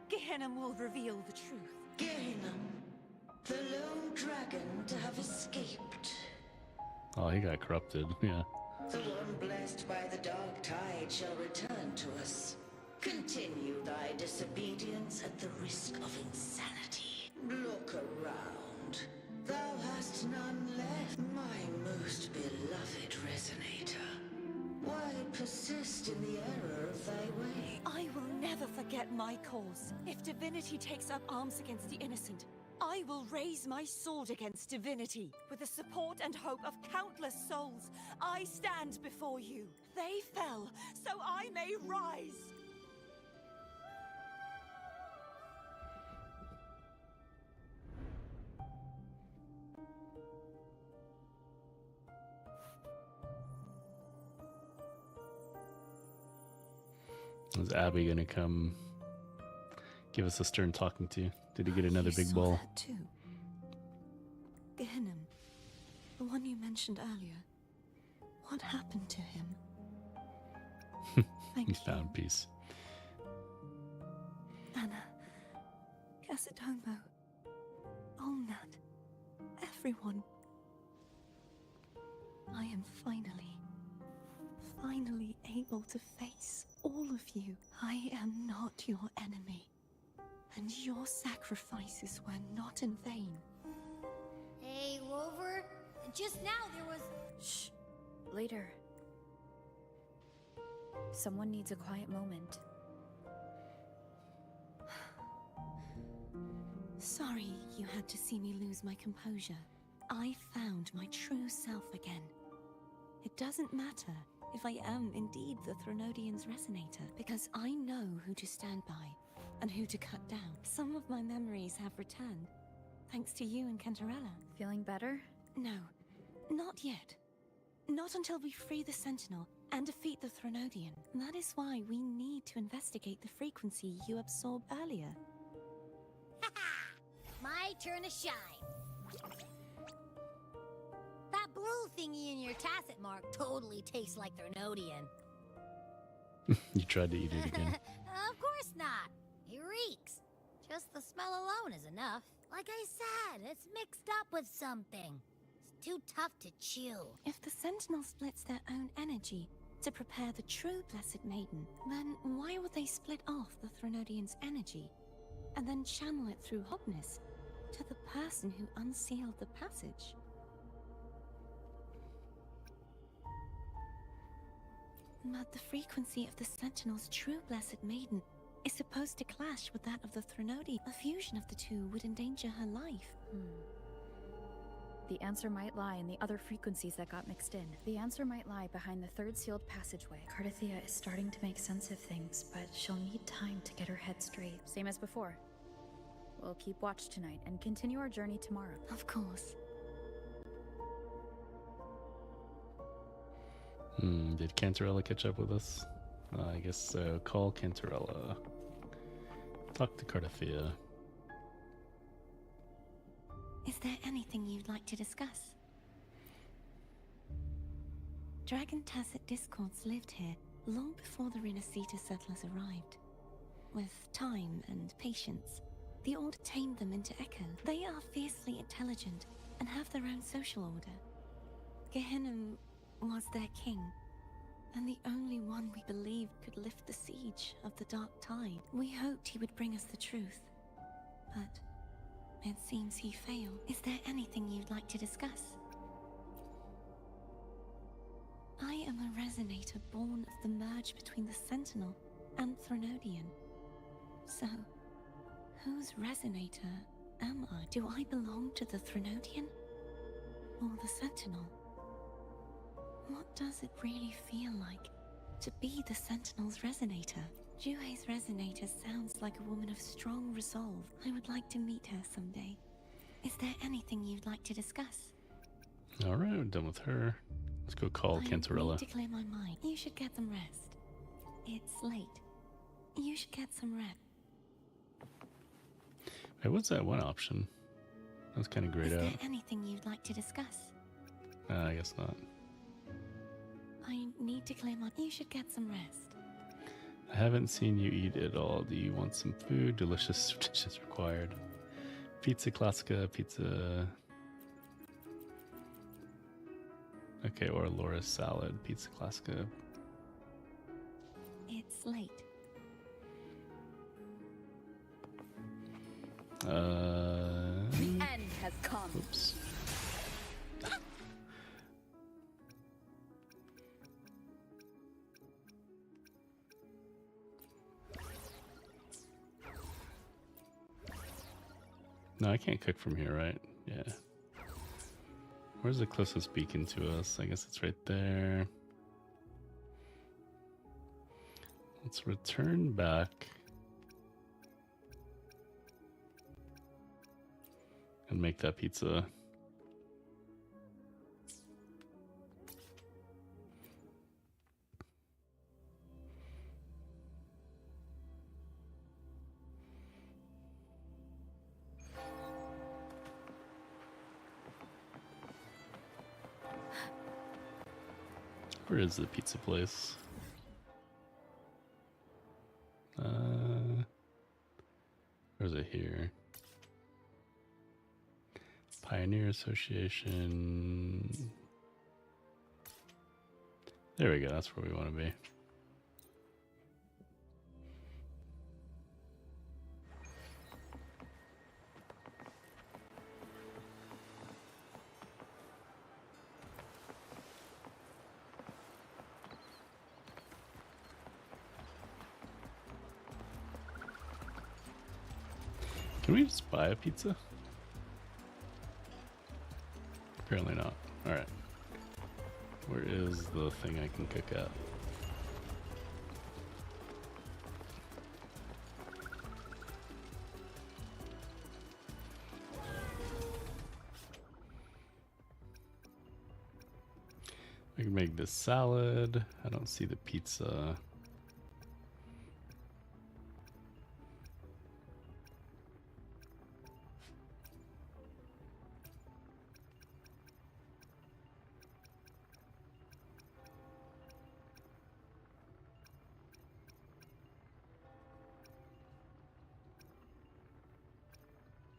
Gehenna will reveal the truth.
Gehenna, the lone dragon to have escaped.
Oh, he got corrupted, yeah.
The one blessed by the dark tide shall return to us. Continue thy disobedience at the risk of insanity. Look around. Thou hast none left, my most beloved resonator. Why persist in the error of thy way?
I will never forget my cause. If divinity takes up arms against the innocent, I will raise my sword against divinity. With the support and hope of countless souls, I stand before you. They fell, so I may rise.
Is Abby gonna come give us a stern talking to? Did he get another
You
big
saw
ball?
that too. Gehenna, the one you mentioned earlier. What happened to him? Thank
He's
you.
found peace.
Anna, Casatomo, Olnat, everyone. I am finally able to face all of you. I am not your enemy, and your sacrifices were not in vain.
Hey, Rover. Just now there was...
Shh. Later. Someone needs a quiet moment.
Sorry you had to see me lose my composure. I found my true self again. It doesn't matter if I am indeed the Threnodian's resonator, because I know who to stand by and who to cut down. Some of my memories have returned, thanks to you and Cantarella.
Feeling better?
No, not yet. Not until we free the Sentinel and defeat the Threnodian. That is why we need to investigate the frequency you absorbed earlier.
My turn to shine. That blue thingy in your tacit mark totally tastes like Threnodian.
You tried to eat it again.
Of course not. It reeks. Just the smell alone is enough. Like I said, it's mixed up with something. It's too tough to chew.
If the Sentinel splits their own energy to prepare the true Blessed Maiden, then why would they split off the Threnodian's energy and then channel it through Hobnis to the person who unsealed the passage? But the frequency of the Sentinel's true Blessed Maiden is supposed to clash with that of the Threnodian. A fusion of the two would endanger her life.
The answer might lie in the other frequencies that got mixed in. The answer might lie behind the third sealed passageway. Cardathia is starting to make sense of things, but she'll need time to get her head straight. Same as before. We'll keep watch tonight and continue our journey tomorrow.
Of course.
Did Cantarella catch up with us? I guess so. Call Cantarella. Talk to Cardathia.
Is there anything you'd like to discuss? Dragon Tacet Discords lived here long before the Renacita settlers arrived. With time and patience, the Order tamed them into Echo. They are fiercely intelligent and have their own social order. Gehinnom was their king, and the only one we believed could lift the siege of the Dark Tide. We hoped he would bring us the truth, but it seems he failed. Is there anything you'd like to discuss? I am a Resonator born of the merge between the Sentinel and Threnodian. So, whose Resonator am I? Do I belong to the Threnodian? Or the Sentinel? What does it really feel like to be the Sentinel's Resonator? Juhe's Resonator sounds like a woman of strong resolve. I would like to meet her someday. Is there anything you'd like to discuss?
Alright, we're done with her. Let's go call Cantarella.
I need to clear my mind. You should get some rest. It's late. You should get some rest.
Hey, what's that one option? That was kind of grayed
Is there
out.
anything you'd like to discuss?
I guess not.
I need to clear my... You should get some rest.
I haven't seen you eat at all. Do you want some food? Delicious dishes required. Pizza Classica, pizza... Okay, or Laura's salad, pizza Classica.
It's late.
The end has come.
Oops. No, I can't cook from here, right? Yeah. Where's the closest beacon to us? I guess it's right there. Let's return back. And make that pizza. Where is the pizza place? Or is it here? Pioneer Association. There we go, that's where we want to be. Can we just buy a pizza? Apparently not. Alright. Where is the thing I can cook at? I can make this salad. I don't see the pizza.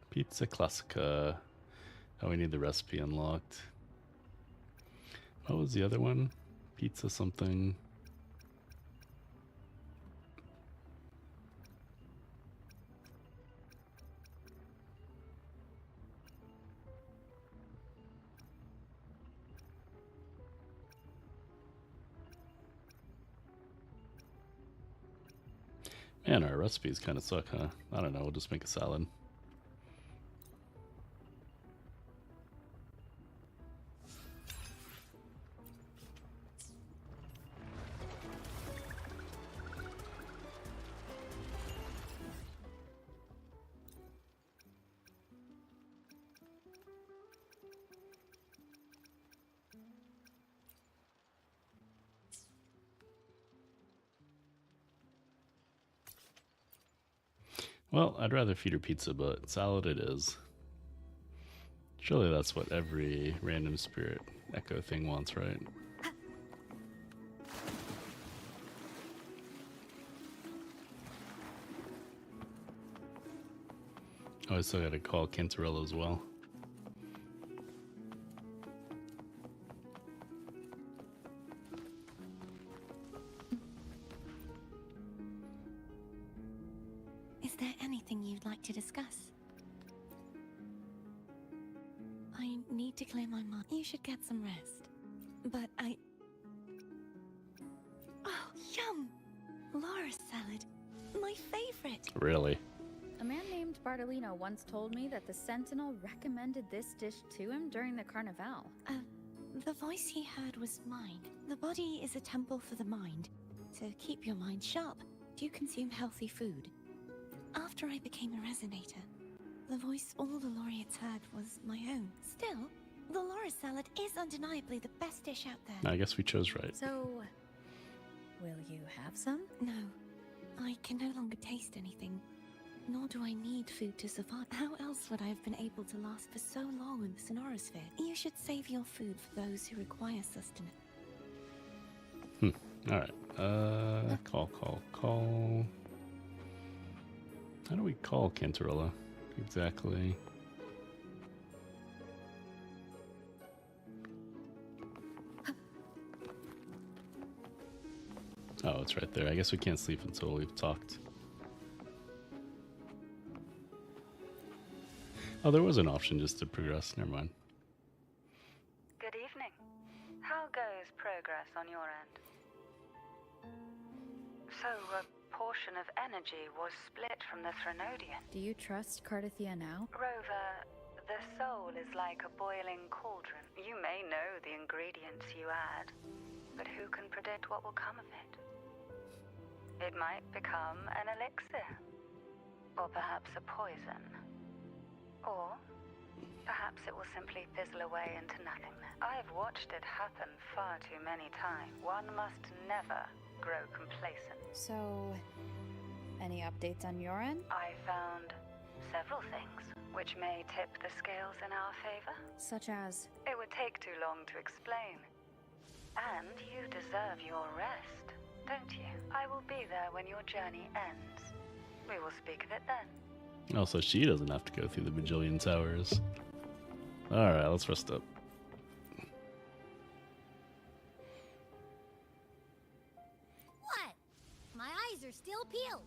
Pizza Classica. Oh, we need the recipe unlocked. What was the other one? Pizza something. Man, our recipes kind of suck, huh? I don't know, we'll just make a salad. Well, I'd rather feed her pizza, but salad it is. Surely that's what every random spirit echo thing wants, right? Oh, I still gotta call Cantarella as well.
Is there anything you'd like to discuss? I need to clear my mind. You should get some rest. But Oh, yum! Laura's salad. My favorite.
Really?
A man named Bartolino once told me that the Sentinel recommended this dish to him during the Carnival.
The voice he heard was mine. The body is a temple for the mind. To keep your mind sharp, do you consume healthy food? After I became a resonator, the voice all the laureates heard was my own. Still, the Laura salad is undeniably the best dish out there.
I guess we chose right.
So, will you have some?
No, I can no longer taste anything. Nor do I need food to survive. How else would I have been able to last for so long in the Sonorosphere? You should save your food for those who require sustenance.
Alright. Call. How do we call Cantarella? Exactly. Oh, it's right there. I guess we can't sleep until we've talked. Oh, there was an option just to progress. Never mind.
Good evening. How goes progress on your end? So, a portion of energy was split from the Threnodian.
Do you trust Cardathia now?
Rover, the soul is like a boiling cauldron. You may know the ingredients you add, but who can predict what will come of it? It might become an elixir, or perhaps a poison. Or perhaps it will simply fizzle away into nothingness. I've watched it happen far too many times. One must never grow complacent.
So, any updates on your end?
I found several things which may tip the scales in our favor.
Such as?
It would take too long to explain. And you deserve your rest, don't you? I will be there when your journey ends. We will speak of it then.
Also, she doesn't have to go through the bajillion towers. Alright, let's rest up.
What? My eyes are still peeled.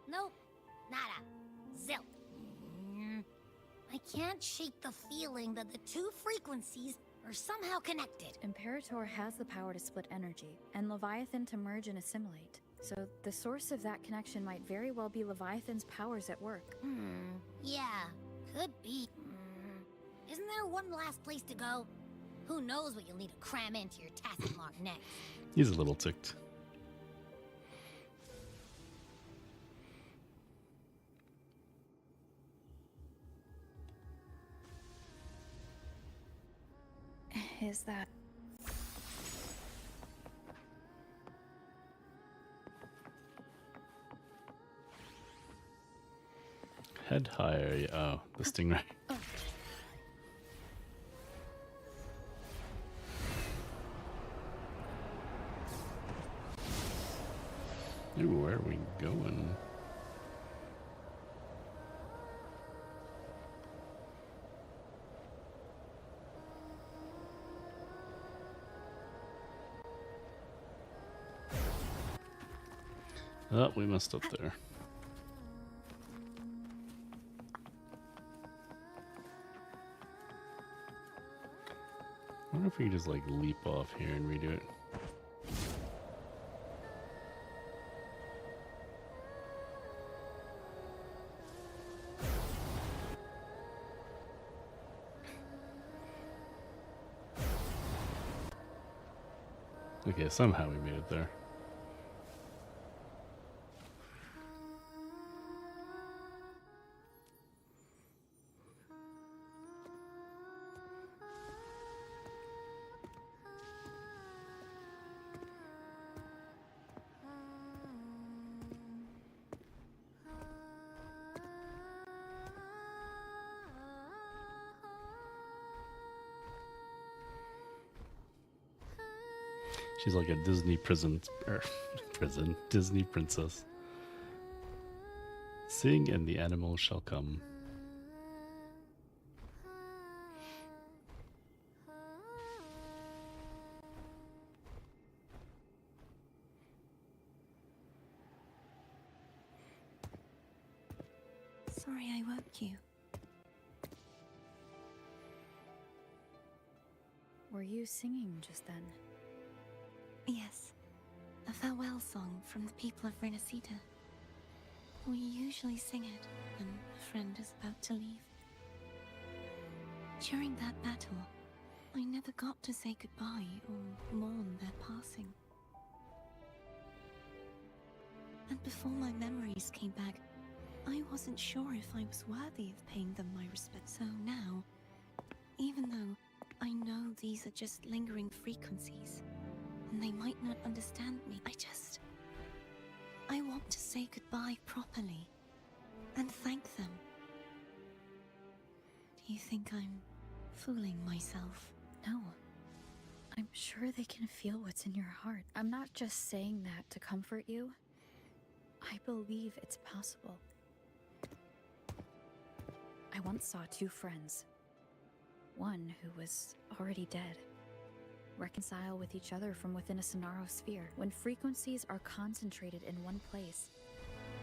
Nope. Nada. Zilch. I can't shake the feeling that the two frequencies are somehow connected.
Imperator has the power to split energy, and Leviathan to merge and assimilate. So the source of that connection might very well be Leviathan's powers at work.
Yeah, could be. Isn't there one last place to go? Who knows what you'll need to cram into your task mark next?
He's a little ticked.
Is that...
Head higher. Yeah. Oh, the stingray. Ooh, where are we going? Oh, we messed up there. I wonder if we could just like leap off here and redo it. Okay, somehow we made it there. She's like a Disney Disney princess. Sing and the animals shall come.
Sorry I woke you.
Were you singing just then?
Yes. A farewell song from the people of Renacita. We usually sing it when a friend is about to leave. During that battle, I never got to say goodbye or mourn their passing. And before my memories came back, I wasn't sure if I was worthy of paying them my respect. So now, even though I know these are just lingering frequencies, and they might not understand me, I want to say goodbye properly, and thank them. Do you think I'm fooling myself?
No. I'm sure they can feel what's in your heart. I'm not just saying that to comfort you. I believe it's possible. I once saw two friends. One who was already dead. Reconcile with each other from within a Sonaro sphere. When frequencies are concentrated in one place,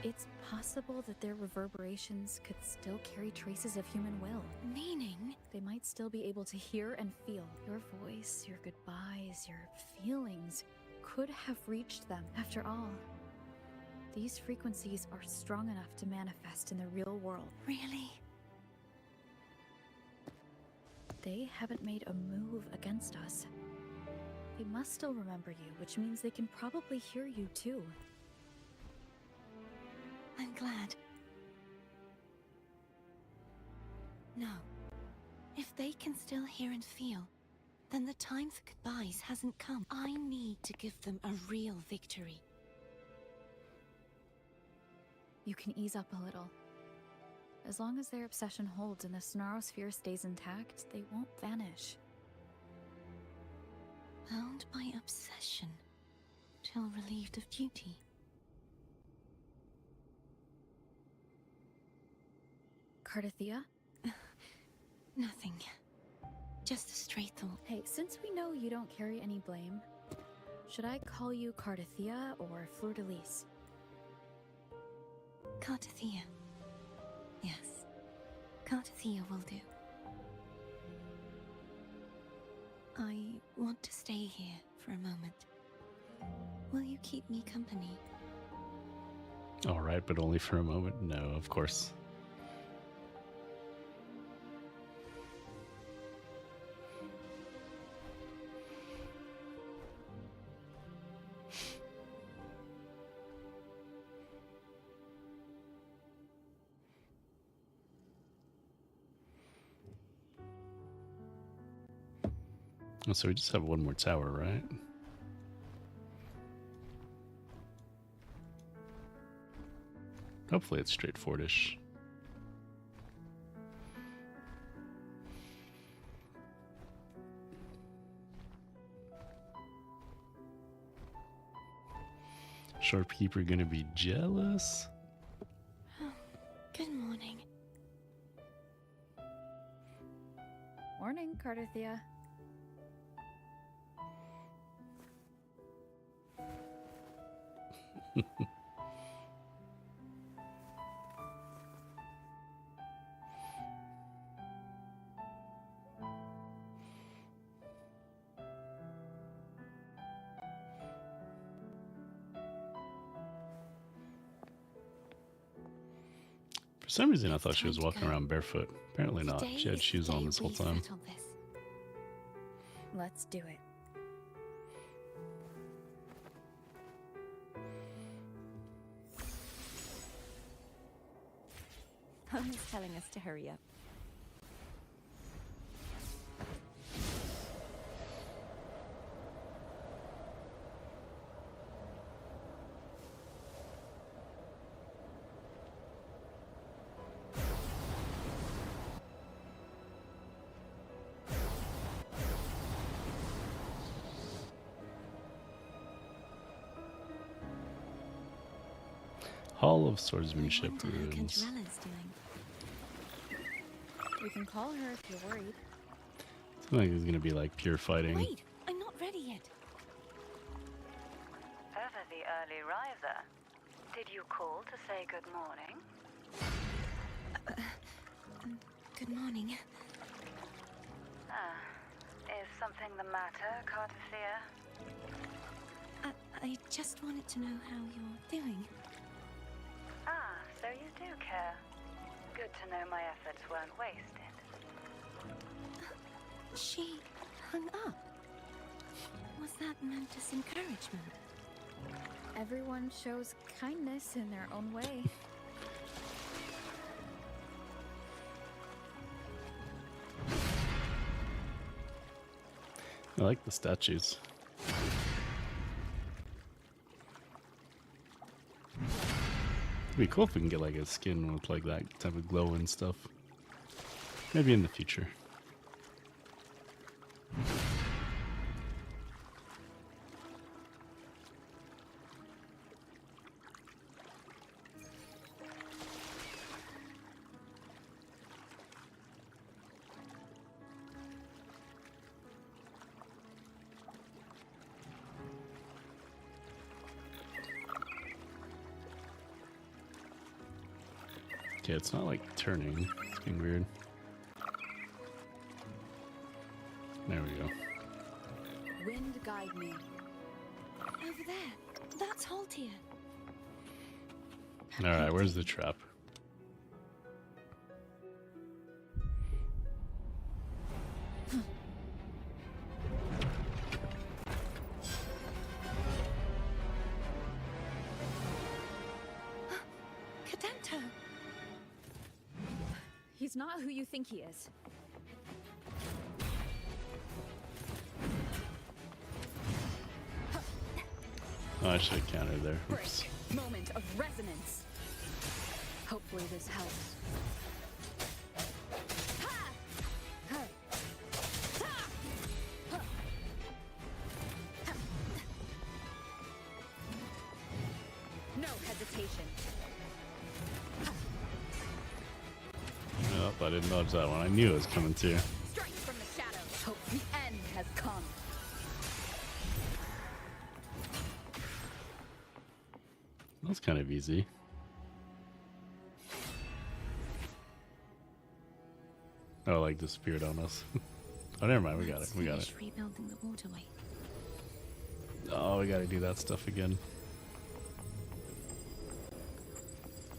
it's possible that their reverberations could still carry traces of human will.
Meaning?
They might still be able to hear and feel. Your voice, your goodbyes, your feelings could have reached them. After all, these frequencies are strong enough to manifest in the real world.
Really?
They haven't made a move against us. They must still remember you, which means they can probably hear you too.
I'm glad. No. If they can still hear and feel, then the time for goodbyes hasn't come. I need to give them a real victory.
You can ease up a little. As long as their obsession holds and the Sonaro sphere stays intact, they won't vanish.
Bound by obsession, till relieved of duty.
Cardathia?
Nothing. Just a stray thought.
Hey, since we know you don't carry any blame, should I call you Cardathia or Fleur-de-Lis?
Cardathia. Yes. Cardathia will do. I want to stay here for a moment. Will you keep me company?
All right, but only for a moment. No, of course. Oh, so we just have one more tower, right? Hopefully it's straightforwardish. Shopkeeper gonna be jealous?
Good morning.
Morning, Cardathia.
For some reason, I thought she was walking around barefoot. Apparently not. She had shoes on this whole time.
Let's do it.
Home is telling us to hurry up.
Hall of Swordsmanship
I wonder how
runes.
Cantarella's doing.
We can call her if you're worried.
It's not like it's gonna be like pure fighting.
Wait, I'm not ready yet.
Ever the early riser. Did you call to say good morning?
Good morning.
Ah, is something the matter, Cartafia?
I just wanted to know how you're doing.
Ah, so you do care. Good to know my efforts weren't wasted.
She hung up. Was that meant as encouragement?
Everyone shows kindness in their own way.
I like the statues. It'd be cool if we can get like a skin with like that type of glow and stuff. Maybe in the future. Okay, it's not like turning. It's being weird. There we go.
Wind guide me.
Over there. That's Haltia.
Alright, where's the trap?
Cadento!
He's not who you think he is.
Oh, I should have countered there. Oops.
Break. Moment of resonance. Hopefully this helps. Ha! Ha! Ha! Ha! Ha! No hesitation.
Nope, I didn't dodge that one. I knew it was coming too.
Strike from the shadows. Hope the end has come.
That was kind of easy. Oh, like disappeared on us. Oh, never mind. We got it. We got it.
Let's finish rebuilding the waterway.
Oh, we got to do that stuff again.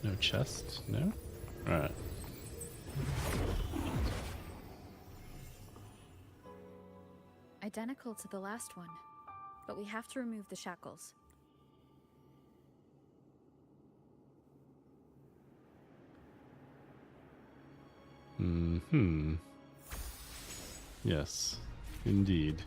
No chest? No? Alright.
Identical to the last one, but we have to remove the shackles.
Hmm. Yes, indeed.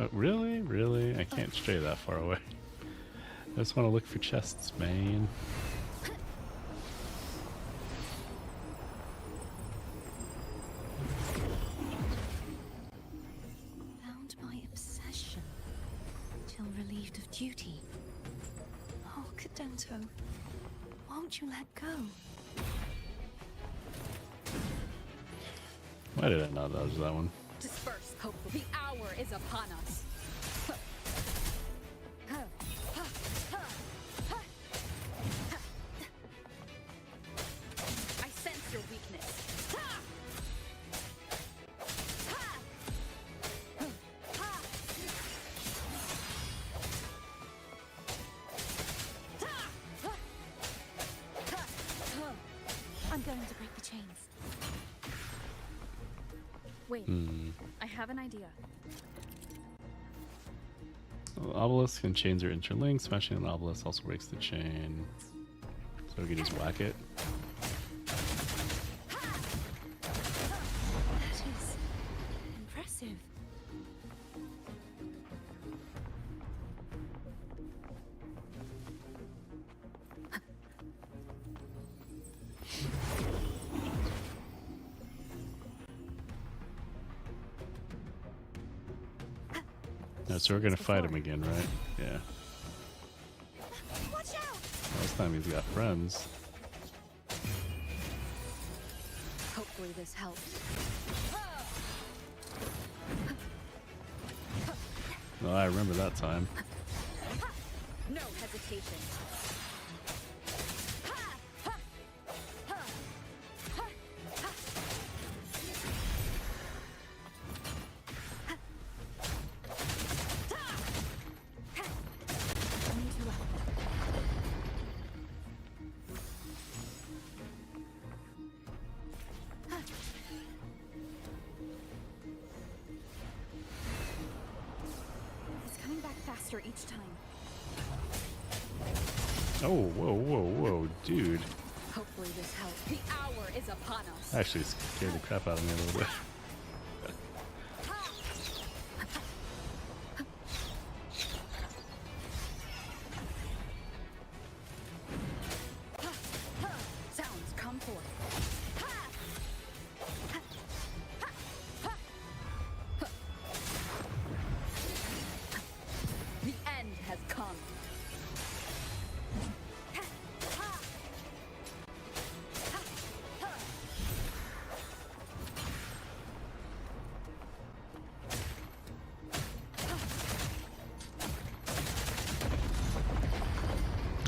Oh, really? Really? I can't stray that far away. I just want to look for chests, man.
Bound by obsession, till relieved of duty. Oh, Cadento, won't you let go?
Why did I not dodge that one?
Disperse, hope. The hour is upon us. I sense your weakness.
I'm going to break the chains.
Wait, I have an idea.
Obelisk and chains are interlinked. Smashing an obelisk also breaks the chain. So we can just whack it.
That is impressive.
So we're gonna fight him again, right? Yeah.
Watch out!
Last time he's got friends.
Hopefully this helps.
Oh, I remember that time.
No hesitation. It's coming back faster each time.
Oh, whoa, dude.
Hopefully this helps. The hour is upon us.
Actually scared the crap out of me a little bit.
Sounds come forth. The end has come.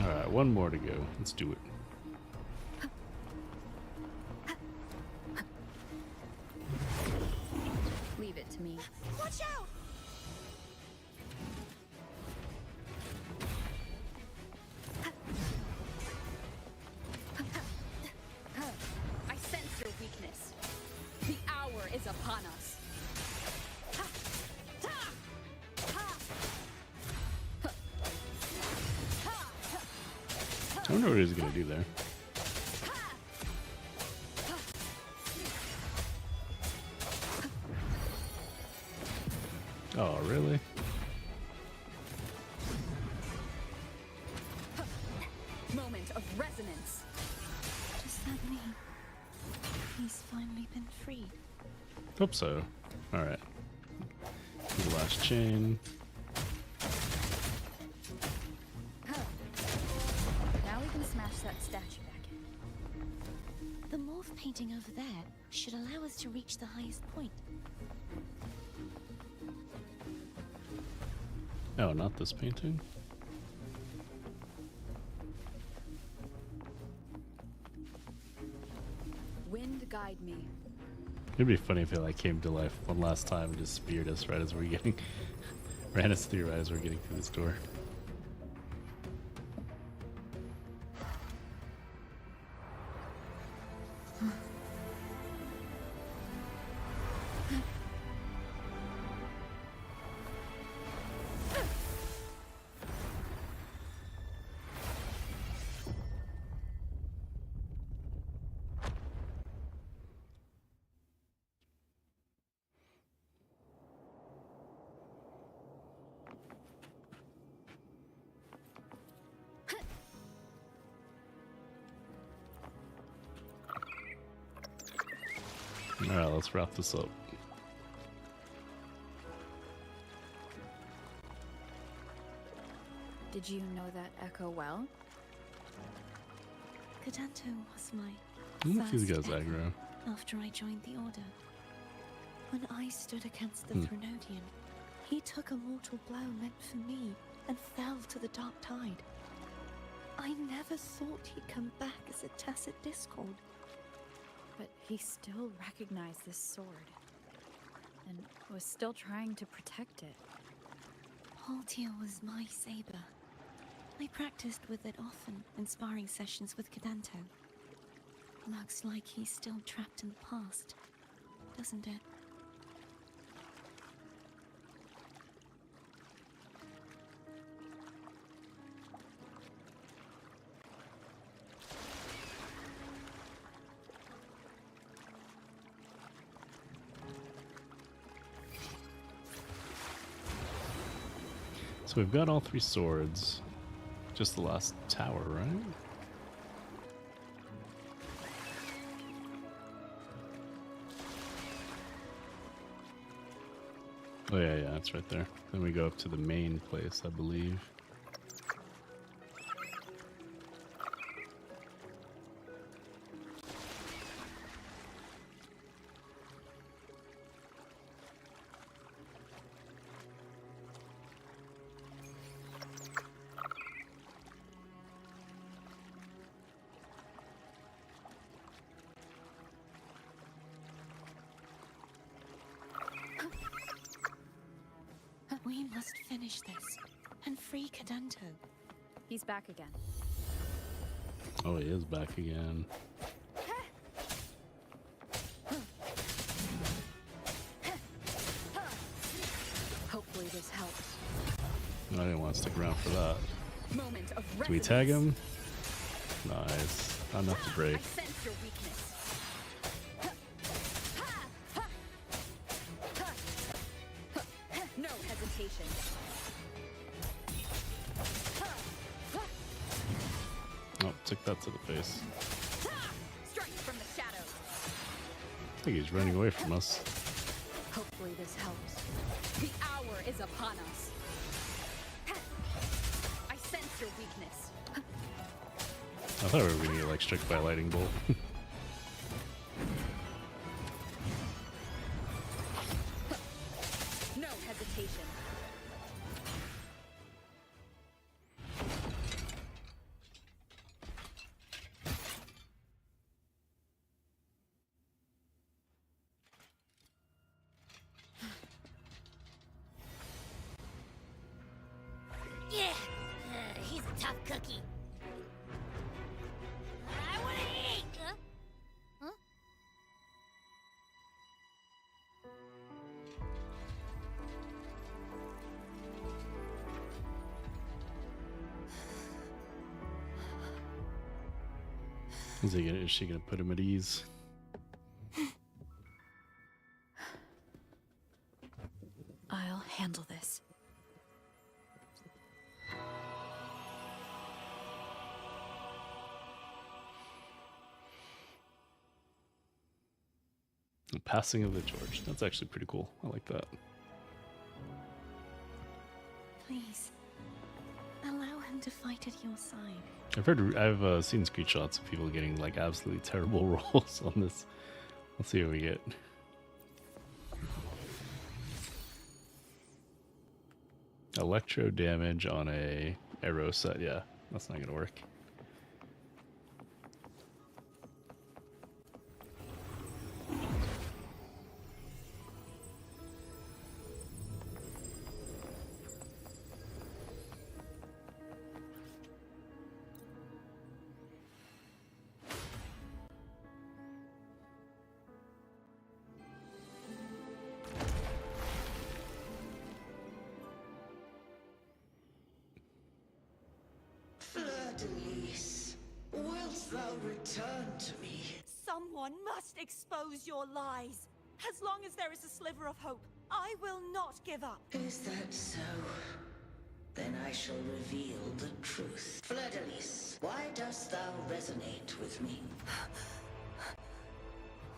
Alright, one more to go. Let's do it.
Leave it to me.
Watch out!
I sense your weakness. The hour is upon us.
I wonder what he's gonna do there. Oh, really?
Moment of resonance.
Does that mean he's finally been freed?
Hope so. Alright. The last chain.
Now we can smash that statue back in.
The morph painting over there should allow us to reach the highest point.
Oh, not this painting?
Wind guide me.
It'd be funny if it like came to life one last time and just speared us right as we're getting ran us through right as we're getting through this door. Alright, let's wrap this up.
Did you know that echo well?
Cadanto was my
I wonder if these
first
guys
echo
aggro.
after I joined the Order. When I stood against the
Hmm.
Threnodian, he took a mortal blow meant for me and fell to the Dark Tide. I never thought he'd come back as a tacit discord.
But he still recognized this sword. And was still trying to protect it.
Haltia was my saber. I practiced with it often in sparring sessions with Cadanto. Looks like he's still trapped in the past, doesn't it?
So we've got all three swords. Just the last tower, right? Oh yeah, yeah, it's right there. Then we go up to the main place, I believe.
We must finish this and free Kadento.
He's back again.
Oh, he is back again.
Hopefully this helps.
I didn't want to stick around for that.
Moment of
Do we tag him? Nice. Not enough to break.
I sense your weakness. No hesitation.
Oh, took that to the face.
Strike from the shadows.
I think he's running away from us.
Hopefully this helps. The hour is upon us. I sense your weakness.
I thought we were gonna get like struck by a lightning bolt.
No hesitation.
Yeah, he's a tough cookie. I want to eat. Huh?
Is she gonna put him at ease?
I'll handle this.
The passing of the torch. That's actually pretty cool. I like that.
Please, allow him to fight at your side.
I've seen screenshots of people getting like absolutely terrible rolls on this. Let's see what we get. Electro damage on a arrow set. Yeah, that's not gonna work.
Fleur-de-Lis, wilt thou return to me?
Someone must expose your lies. As long as there is a sliver of hope, I will not give up.
Is that so? Then I shall reveal the truth. Fleur-de-Lis, why dost thou resonate with me?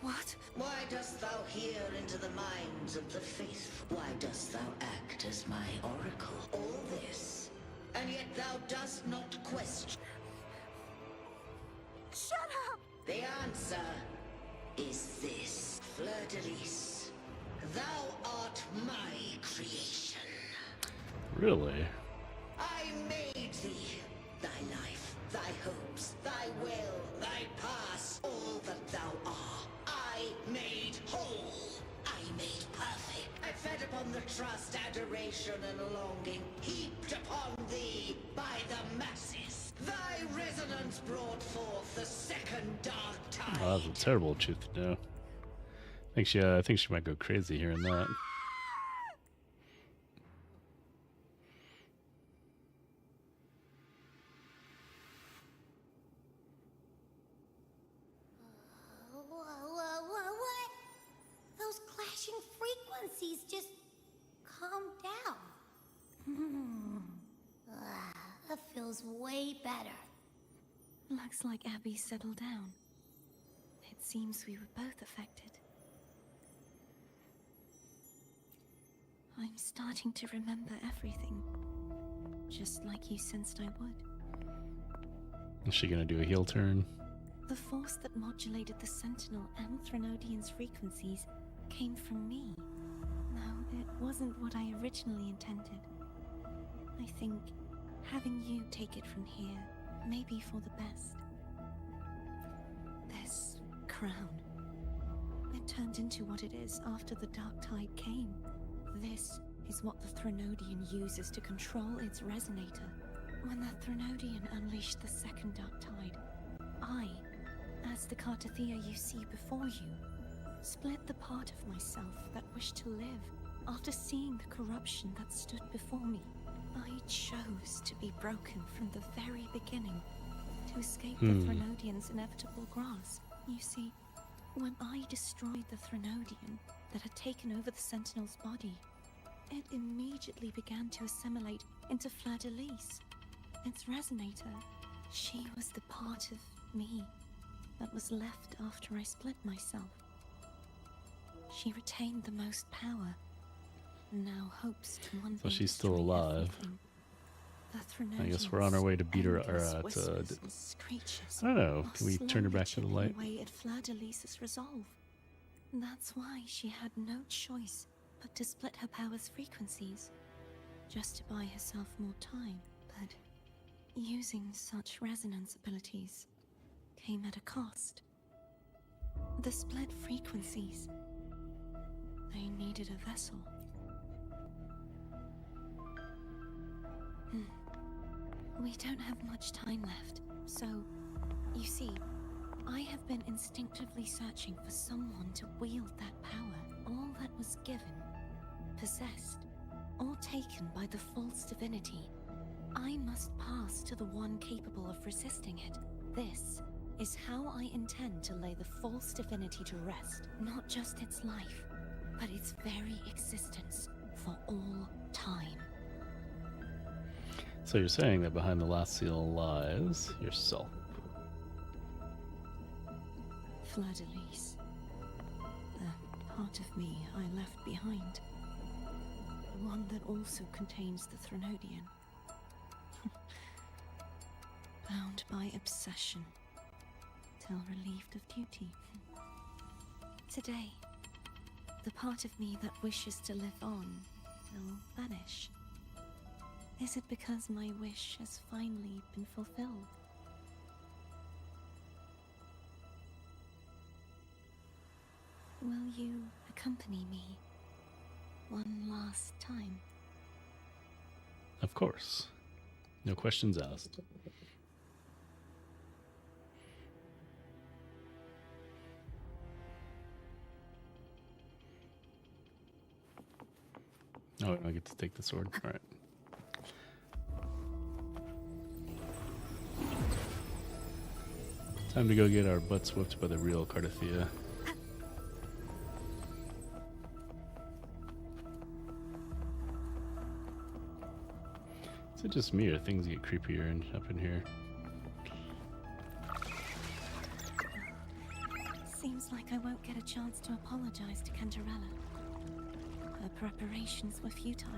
What?
Why dost thou hear into the minds of the faithful? Why dost thou act as my oracle? All this, and yet thou dost not question.
Shut up!
The answer is this. Fleur-de-Lis, thou art my creation.
Really?
I made thee. Thy life, thy hopes, thy will, thy past, all that thou art. I made whole. I made perfect. I fed upon the trust, adoration, and longing heaped upon thee by the masses. Thy resonance brought forth the second dark tide.
Oh, that's a terrible truth to know. I think she might go crazy hearing that.
What? Those clashing frequencies just calm down. That feels way better.
Looks like Abby settled down. It seems we were both affected. I'm starting to remember everything. Just like you sensed I would.
Is she gonna do a heel turn?
The force that modulated the Sentinel and Threnodian's frequencies came from me. No, it wasn't what I originally intended. I think having you take it from here may be for the best. This crown. It turned into what it is after the Dark Tide came. This is what the Threnodian uses to control its resonator. When the Threnodian unleashed the second Dark Tide, I, as the Cartathea you see before you, split the part of myself that wished to live after seeing the corruption that stood before me. I chose to be broken from the very beginning, to escape the Threnodian's inevitable grasp. You see, when I destroyed the Threnodian that had taken over the Sentinel's body, it immediately began to assimilate into Fleur-de-Lis, its resonator. She was the part of me that was left after I split myself. She retained the most power, and now hopes to one day
So she's still
destroy
alive.
everything.
I guess we're on our way to beat her. Or, I don't know. Can we turn her back to the light?
Away at Fleur-de-Lis's resolve. That's why she had no choice but to split her power's frequencies, just to buy herself more time. But using such resonance abilities came at a cost. The split frequencies. They needed a vessel. We don't have much time left, so, you see, I have been instinctively searching for someone to wield that power. All that was given, possessed, or taken by the false divinity, I must pass to the one capable of resisting it. This is how I intend to lay the false divinity to rest. Not just its life, but its very existence for all time.
So you're saying that behind the last seal lies yourself.
Fleur-de-Lis. The part of me I left behind. One that also contains the Threnodian. Bound by obsession, till relieved of duty. Today, the part of me that wishes to live on will vanish. Is it because my wish has finally been fulfilled? Will you accompany me one last time?
Of course. No questions asked. Oh, I get to take the sword. All right. Time to go get our butts whooped by the real Cartathea. Is it just me or things get creepier and up in here?
Seems like I won't get a chance to apologize to Cantarella. Her preparations were futile.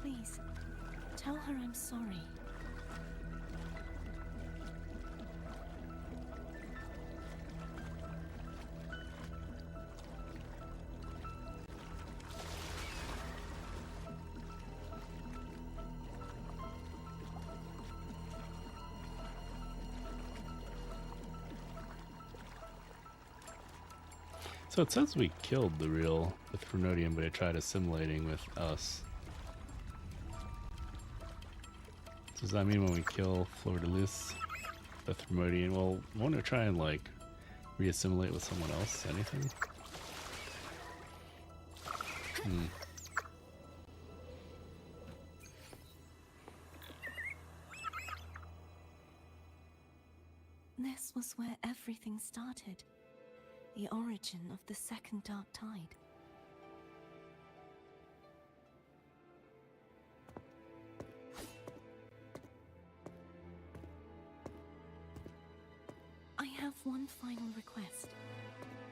Please, tell her I'm sorry.
So it says we killed the Threnodian, but it tried assimilating with us. Does that mean when we kill Fleur-de-Lis, the Threnodian, well, won't it try and like re-assimilate with someone else? Anything?
This was where everything started. The origin of the second Dark Tide. I have one final request.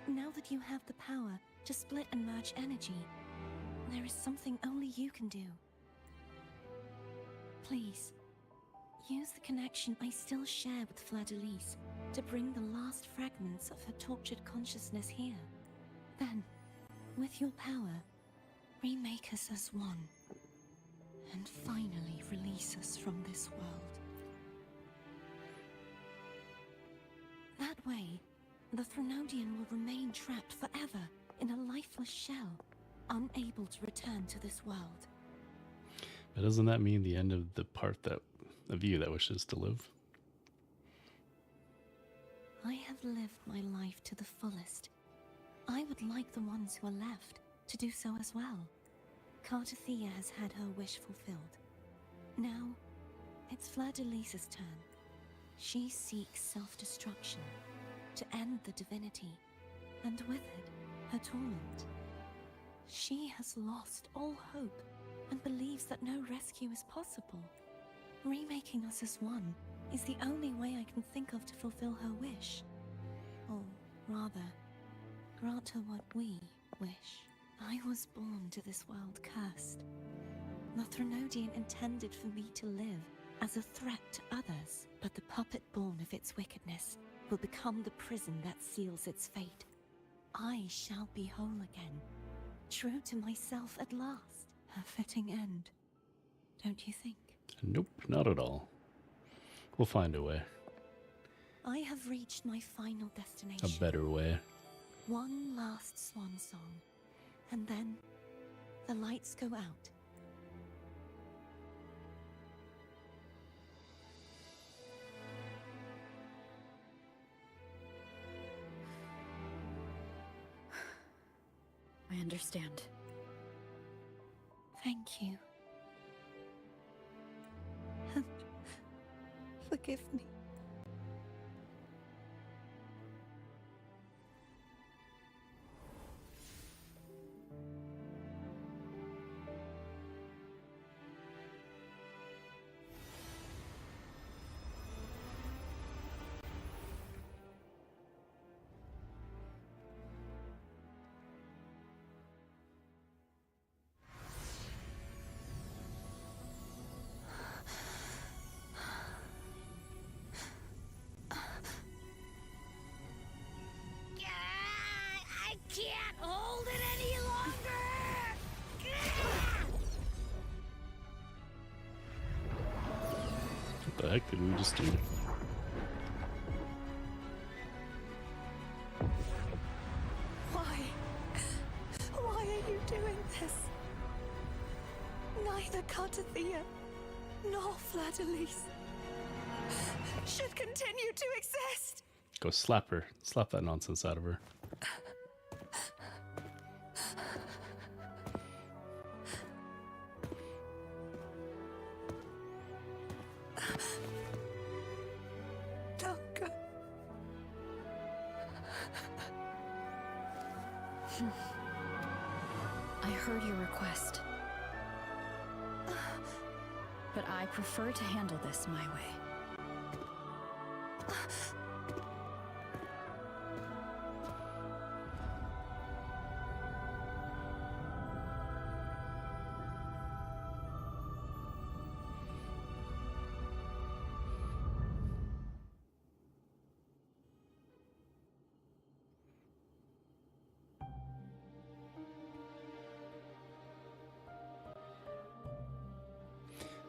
Now that you have the power to split and merge energy, there is something only you can do. Please, use the connection I still share with Fleur-de-Lis to bring the last fragments of her tortured consciousness here. Then, with your power, remake us as one, and finally release us from this world. That way, the Threnodian will remain trapped forever in a lifeless shell, unable to return to this world.
But doesn't that mean the end of the part of you that wishes to live?
I have lived my life to the fullest. I would like the ones who are left to do so as well. Cartathea has had her wish fulfilled. Now, it's Fleur-de-Lis's turn. She seeks self-destruction to end the divinity, and with it, her torment. She has lost all hope and believes that no rescue is possible. Remaking us as one is the only way I can think of to fulfill her wish. Or rather, grant her what we wish. I was born to this world cursed. The Threnodian intended for me to live as a threat to others, but the puppet born of its wickedness will become the prison that seals its fate. I shall be whole again, true to myself at last. A fitting end, don't you think?
Nope, not at all. We'll find a way.
I have reached my final destination.
A better way.
One last swan song, and then the lights go out.
I understand.
Thank you. And forgive me.
I can't hold it any longer!
What the heck did we just do?
Why? Why are you doing this? Neither Cartathea nor Fleur-de-Lis should continue to exist.
Go slap her. Slap that nonsense out of her.
Don't go.
I heard your request. But I prefer to handle this my way.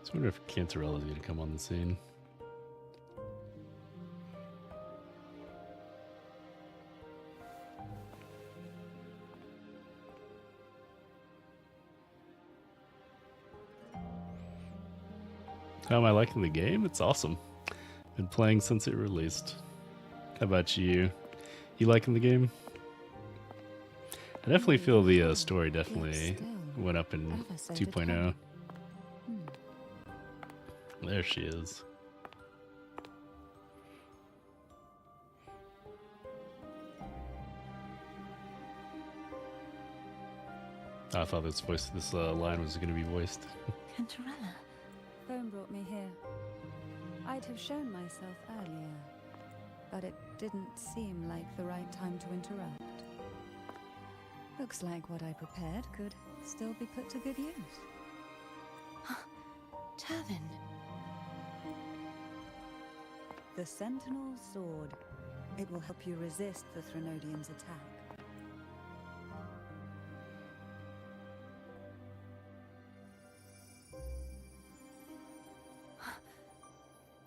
I wonder if Cantarella's going to come on the scene. How am I liking the game? It's awesome. Been playing since it released. How about you? You liking the game? I definitely feel the story definitely went up in 2.0. There she is. I thought this line was going to be voiced.
Cantarella.
Thone brought me here. I'd have shown myself earlier, but it didn't seem like the right time to interrupt. Looks like what I prepared could still be put to good use.
Turvin.
The Sentinel's sword. It will help you resist the Threnodians' attack.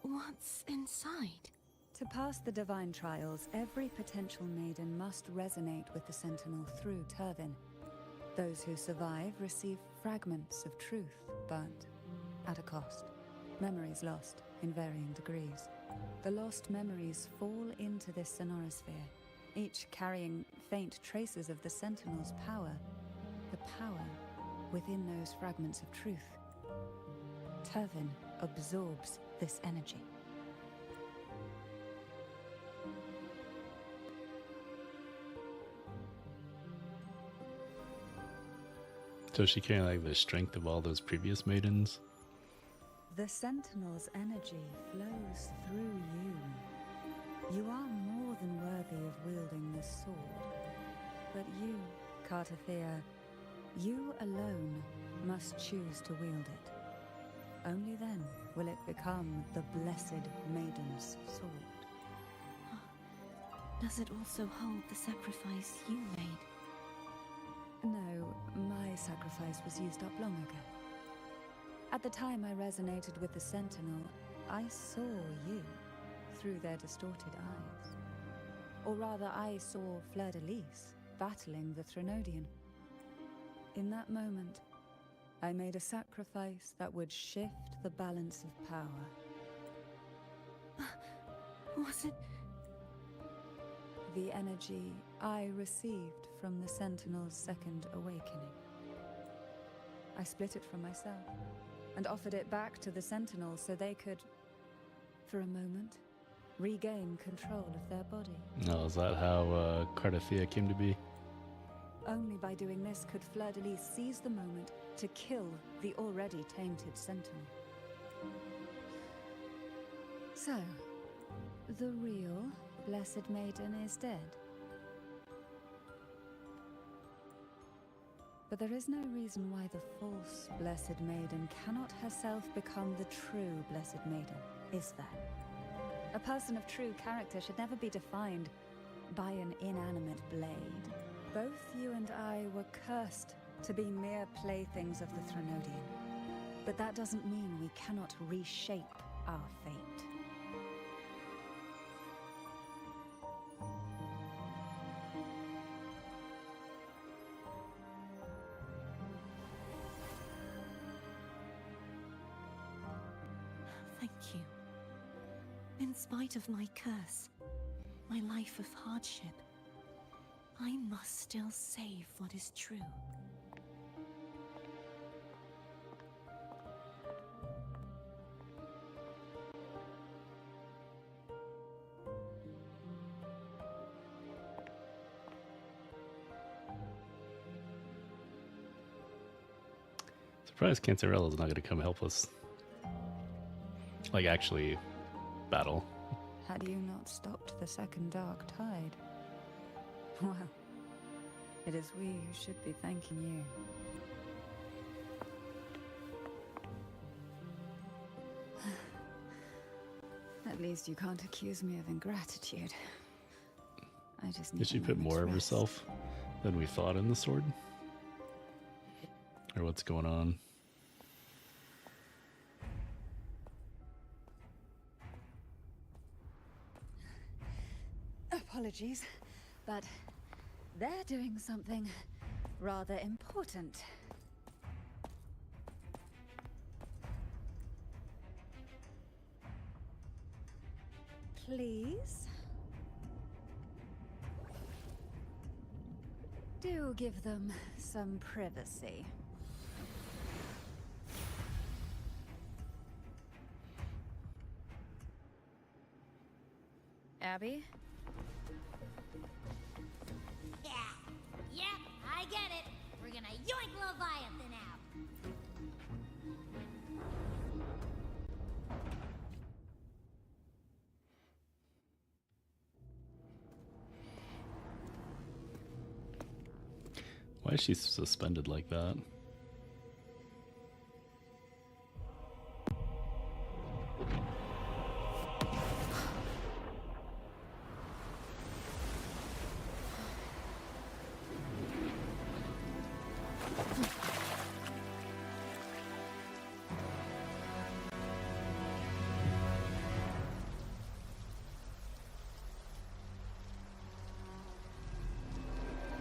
What's inside?
To pass the divine trials, every potential maiden must resonate with the Sentinel through Turvin. Those who survive receive fragments of truth, but at a cost. Memories lost in varying degrees. The lost memories fall into this sonorosphere, each carrying faint traces of the Sentinel's power. The power within those fragments of truth. Turvin absorbs this energy.
So she can't like the strength of all those previous maidens?
The Sentinel's energy flows through you. You are more than worthy of wielding this sword. But you, Cartathea, you alone must choose to wield it. Only then will it become the Blessed Maiden's sword.
Does it also hold the sacrifice you made?
No, my sacrifice was used up long ago. At the time I resonated with the Sentinel, I saw you through their distorted eyes. Or rather, I saw Fleur-de-Lis battling the Threnodian. In that moment, I made a sacrifice that would shift the balance of power.
Was it?
The energy I received from the Sentinel's second awakening. I split it from myself and offered it back to the Sentinels so they could, for a moment, regain control of their body.
Oh, is that how Cartathea came to be?
Only by doing this could Fleur-de-Lis seize the moment to kill the already tainted Sentinel. So, the real Blessed Maiden is dead. But there is no reason why the false Blessed Maiden cannot herself become the true Blessed Maiden, is there? A person of true character should never be defined by an inanimate blade. Both you and I were cursed to be mere playthings of the Threnodian. But that doesn't mean we cannot reshape our fate.
Thank you. In spite of my curse, my life of hardship, I must still save what is true.
Surprised Cancerella's not going to come help us. Like, actually battle.
Had you not stopped the second dark tide? Well, it is we who should be thanking you. At least you can't accuse me of ingratitude. I just need
Did she put more of herself than we thought in the sword? Or what's going on?
Apologies, but they're doing something rather important. Please? Do give them some privacy.
Abby?
Yep, I get it. We're gonna yoink Leviathan out.
Why is she suspended like that?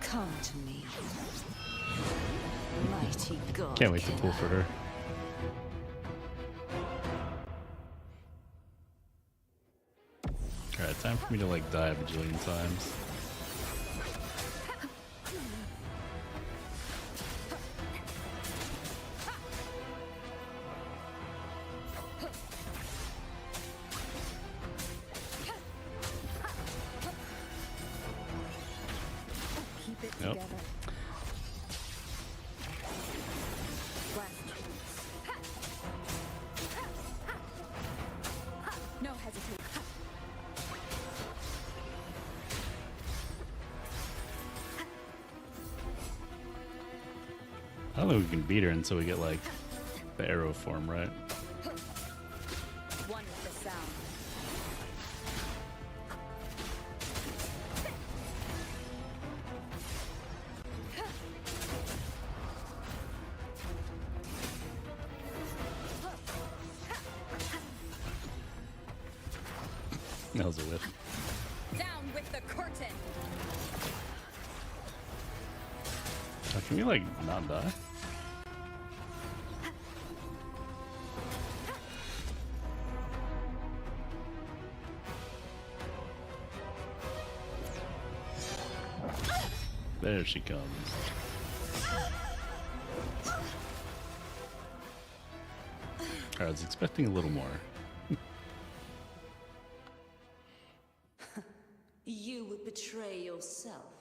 Come to me, mighty God.
Can't wait to pull for her. Alright, time for me to like die a bajillion times.
Keep it
Yep.
together. Blast. No hesitation.
I don't think we can beat her until we get like the arrow form, right?
One with the sound.
That was a whiff.
Down with the curtain.
Can we like not die? There she comes. I was expecting a little more.
You would betray yourself.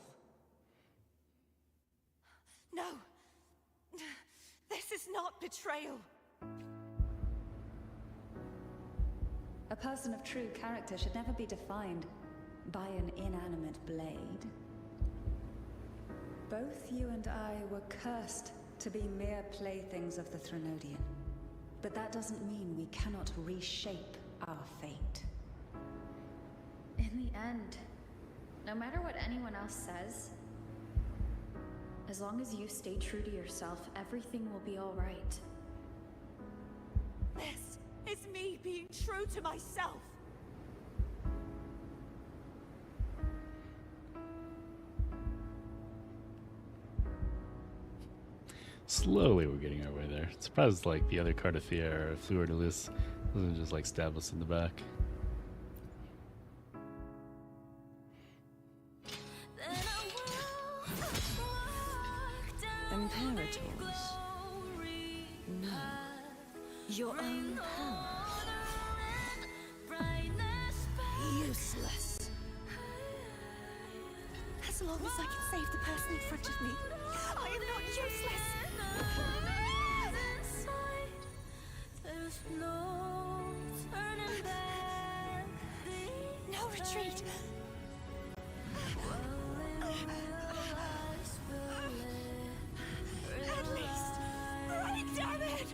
No! This is not betrayal!
A person of true character should never be defined by an inanimate blade. Both you and I were cursed to be mere playthings of the Threnodian. But that doesn't mean we cannot reshape our fate.
In the end, no matter what anyone else says, as long as you stay true to yourself, everything will be all right.
This is me being true to myself!
Slowly we're getting our way there. Surprised like the other Cardathia or Fleur de Lis doesn't just like stab us in the back.
Imperators? No. Your own power. Useless.
As long as I can save the person in front of me, I am not useless! No retreat! At least, right, damn it!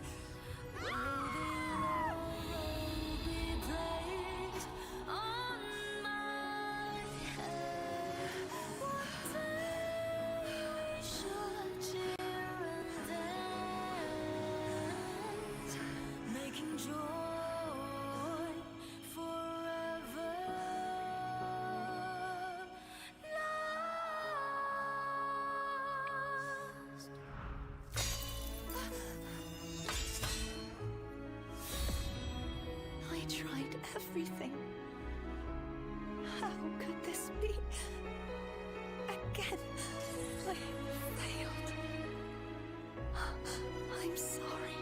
I tried everything. How could this be? Again, I failed. I'm sorry.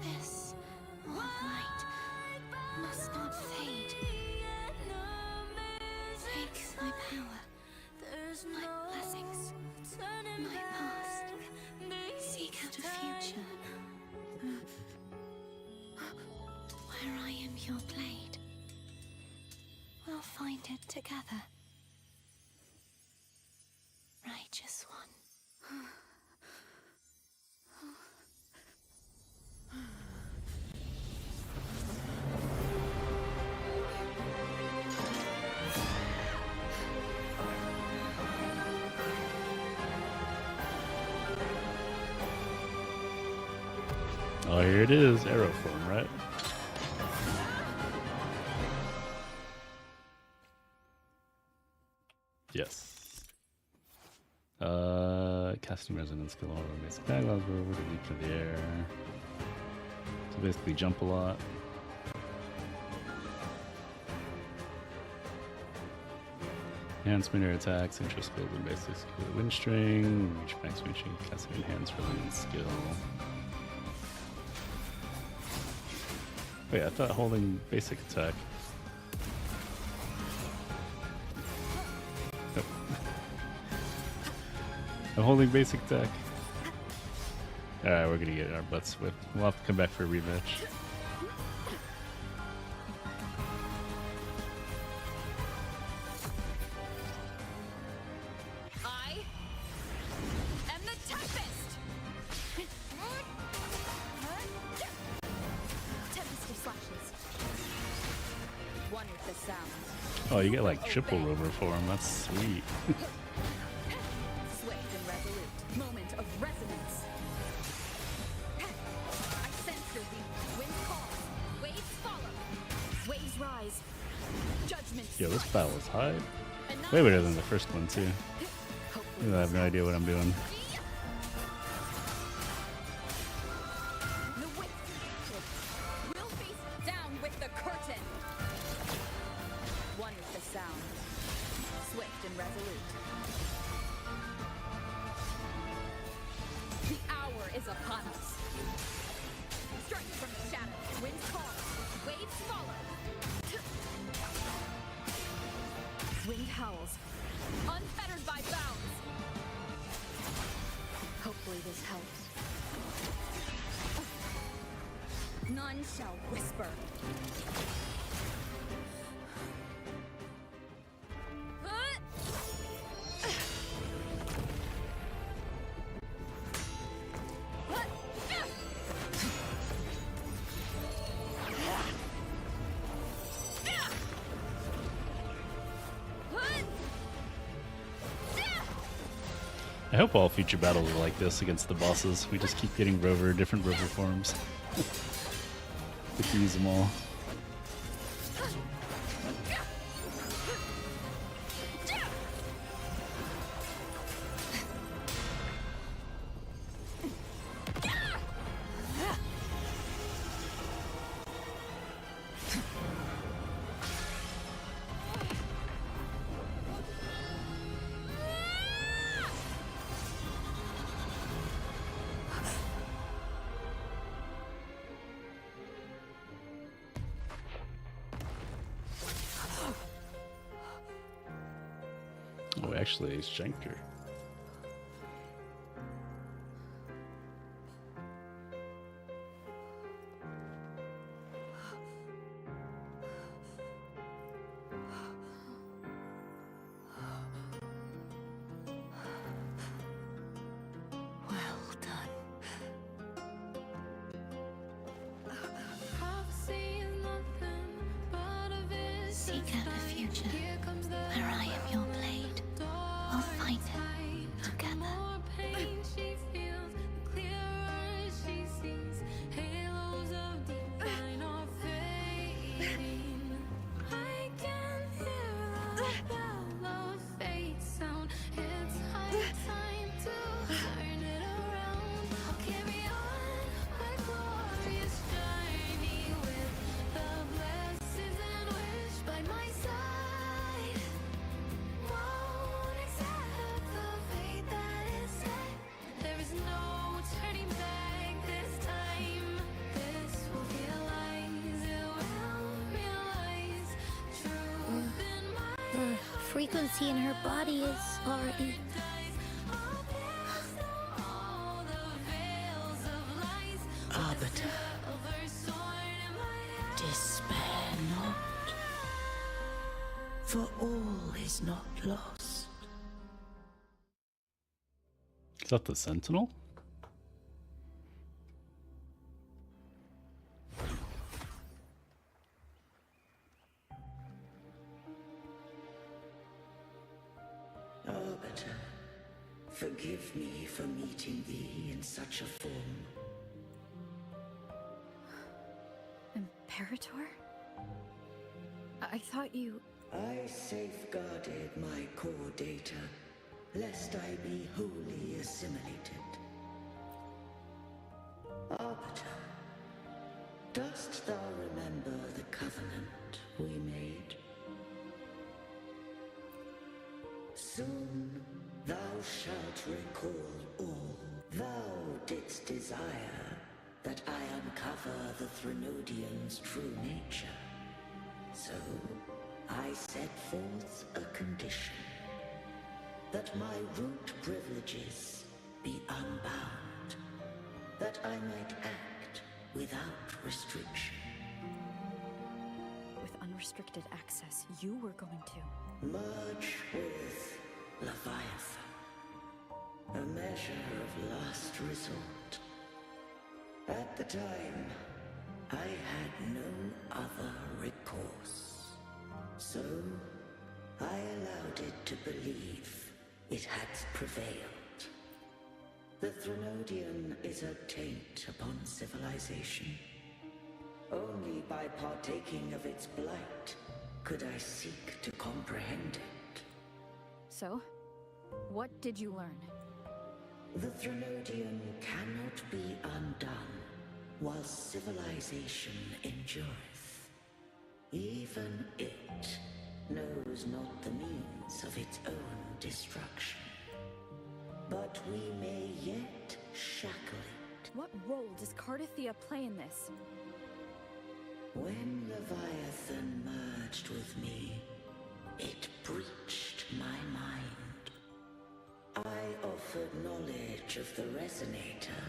This all might
must not fade. Take my power, my blessings, my past. Seek out a future where I am your blade. We'll find it together. Righteous one.
Oh, here it is, arrow form, right? Yes. Casting resonance skill over basic backgrounds over to leap through the air. So basically jump a lot. Enhancement air attacks, interest skills and basic skill. Wind string, reach max reaching, casting enhanced resonance skill. Wait, I thought holding basic attack. Nope. I'm holding basic attack. Alright, we're gonna get our butts whipped. We'll have to come back for a rematch.
I am the Tempest! Tempest of slashes. One with the sound.
Oh, you get like triple rover form. That's sweet.
Swift and resolute. Moment of resonance. I sense your beat. Wind calls. Waves follow. Waves rise. Judgment.
Yo, this battle is high. Way better than the first one too. I have no idea what I'm doing.
The witch. We'll face down with the curtain. One with the sound. Swift and resolute. The hour is upon us. Strike from the shadows. Winds call. Waves follow. Wind howls. Unfettered by bounds. Hopefully this helps. None shall whisper.
I hope all future battles are like this against the bosses. We just keep getting different rover forms. We can use them all. Oh, actually, it's Schenker.
Seek out a future where I am your blade. We'll find it together.
By my side.
frequency in her body is already...
Arbiter, despair not, for all is not lost.
Is that the Sentinel?
Arbiter, forgive me for meeting thee in such a form.
Imperator? I thought you...
I safeguarded my core data, lest I be wholly assimilated. Arbiter, dost thou remember the covenant we made? Soon thou shalt recall all. Thou didst desire that I uncover the Threnodian's true nature. So, I set forth a condition. That my root privileges be unbound. That I might act without restriction.
With unrestricted access, you were going to...
Merge with Leviathan. A measure of last resort. At the time, I had no other recourse. So, I allowed it to believe it had prevailed. The Threnodian is a taint upon civilization. Only by partaking of its blight could I seek to comprehend it.
So, what did you learn?
The Threnodian cannot be undone while civilization endureth. Even it knows not the means of its own destruction. But we may yet shackle it.
What role does Cardathia play in this?
When Leviathan merged with me, it breached my mind. I offered knowledge of the Resonator,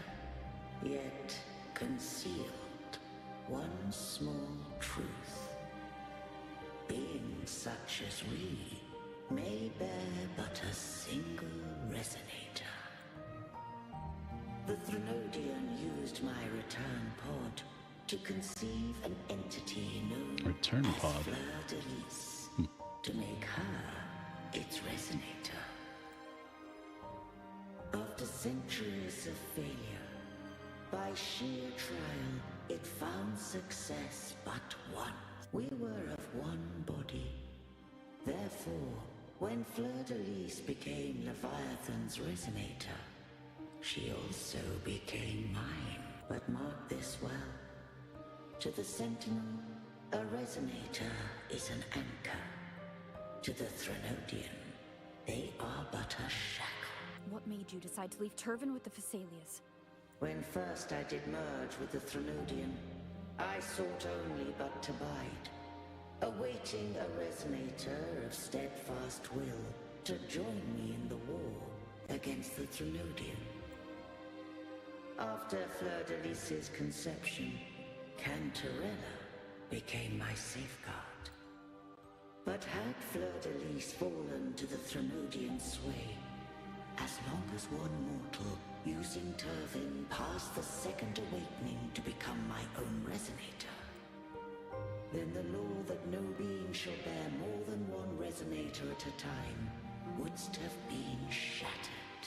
yet concealed one small truth. Beings such as we may bear but a single Resonator. The Threnodian used my return pod to conceive an entity known
Return
as
pod.
Fleur-de-Lis, to make her its Resonator. After centuries of failure, by sheer trial, it found success but once. We were of one body. Therefore, when Fleur-de-Lis became Leviathan's Resonator, she also became mine. But mark this well. To the Sentinel, a Resonator is an anchor. To the Threnodian, they are but a shackle.
What made you decide to leave Turvan with the Phasaelias?
When first I did merge with the Threnodian, I sought only but to bide, awaiting a Resonator of steadfast will to join me in the war against the Threnodian. After Fleur-de-Lis's conception, Cantarella became my safeguard. But had Fleur-de-Lis fallen to the Threnodian sway, as long as one mortal using Turvan passed the second awakening to become my own Resonator, then the law that no being shall bear more than one Resonator at a time wouldst have been shattered.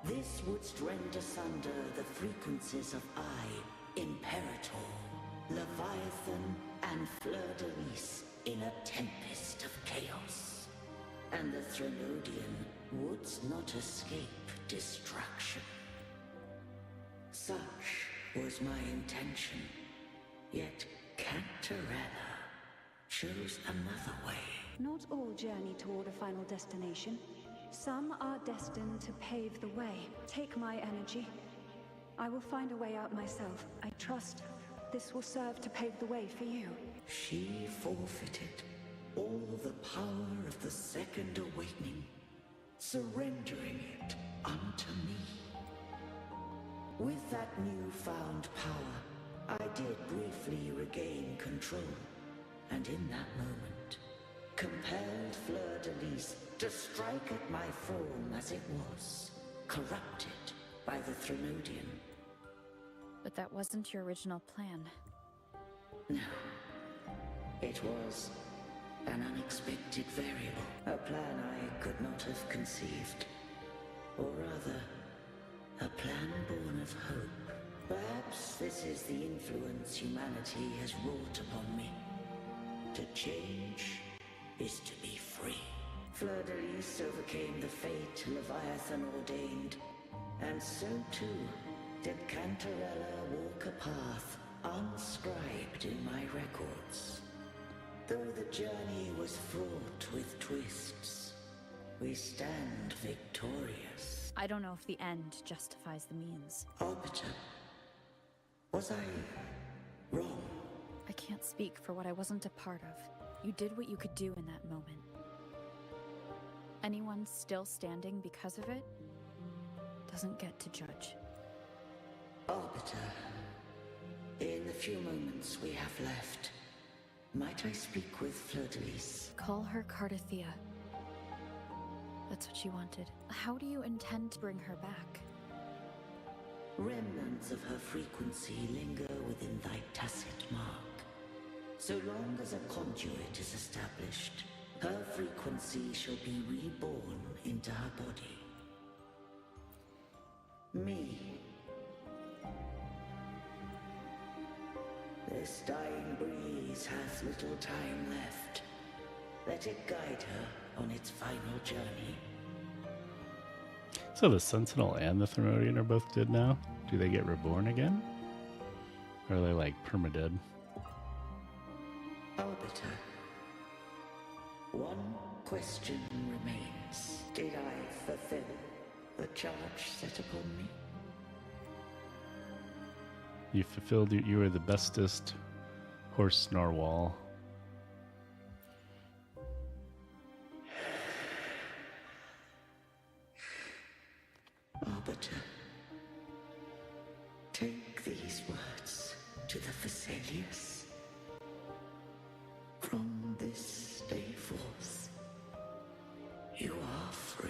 This wouldst rend asunder the frequencies of I, Imperator, Leviathan, and Fleur-de-Lis in a tempest of chaos. And the Threnodian wouldst not escape destruction. Such was my intention. Yet Cantarella chose another way.
Not all journey toward a final destination. Some are destined to pave the way. Take my energy. I will find a way out myself. I trust this will serve to pave the way for you.
She forfeited all the power of the Second Awakening, surrendering it unto me. With that newfound power, I did briefly regain control, and in that moment, compelled Fleur-de-Lis to strike at my form as it was, corrupted by the Threnodian.
But that wasn't your original plan.
No. It was an unexpected variable, a plan I could not have conceived. Or rather, a plan born of hope. Perhaps this is the influence humanity has wrought upon me. To change is to be free. Fleur-de-Lis overcame the fate Leviathan ordained, and so too did Cantarella walk a path unscribed in my records. Though the journey was fraught with twists, we stand victorious.
I don't know if the end justifies the means.
Arbiter, was I wrong?
I can't speak for what I wasn't a part of. You did what you could do in that moment. Anyone still standing because of it doesn't get to judge.
Arbiter, in the few moments we have left, might I speak with Fleur-de-Lis?
Call her Cardathea. That's what she wanted. How do you intend to bring her back?
Remnants of her frequency linger within thy tacit mark. So long as a conduit is established, her frequency shall be reborn into her body. Me. This dying breeze hath little time left. Let it guide her on its final journey.
So the Sentinel and the Threnodian are both dead now? Do they get reborn again? Or are they like permadead?
Arbiter, one question remains. Did I fulfill the charge set upon me?
You fulfilled it. You were the bestest horse narwhal.
Arbiter, take these words to the Phasaelius. From this day forth, you are free.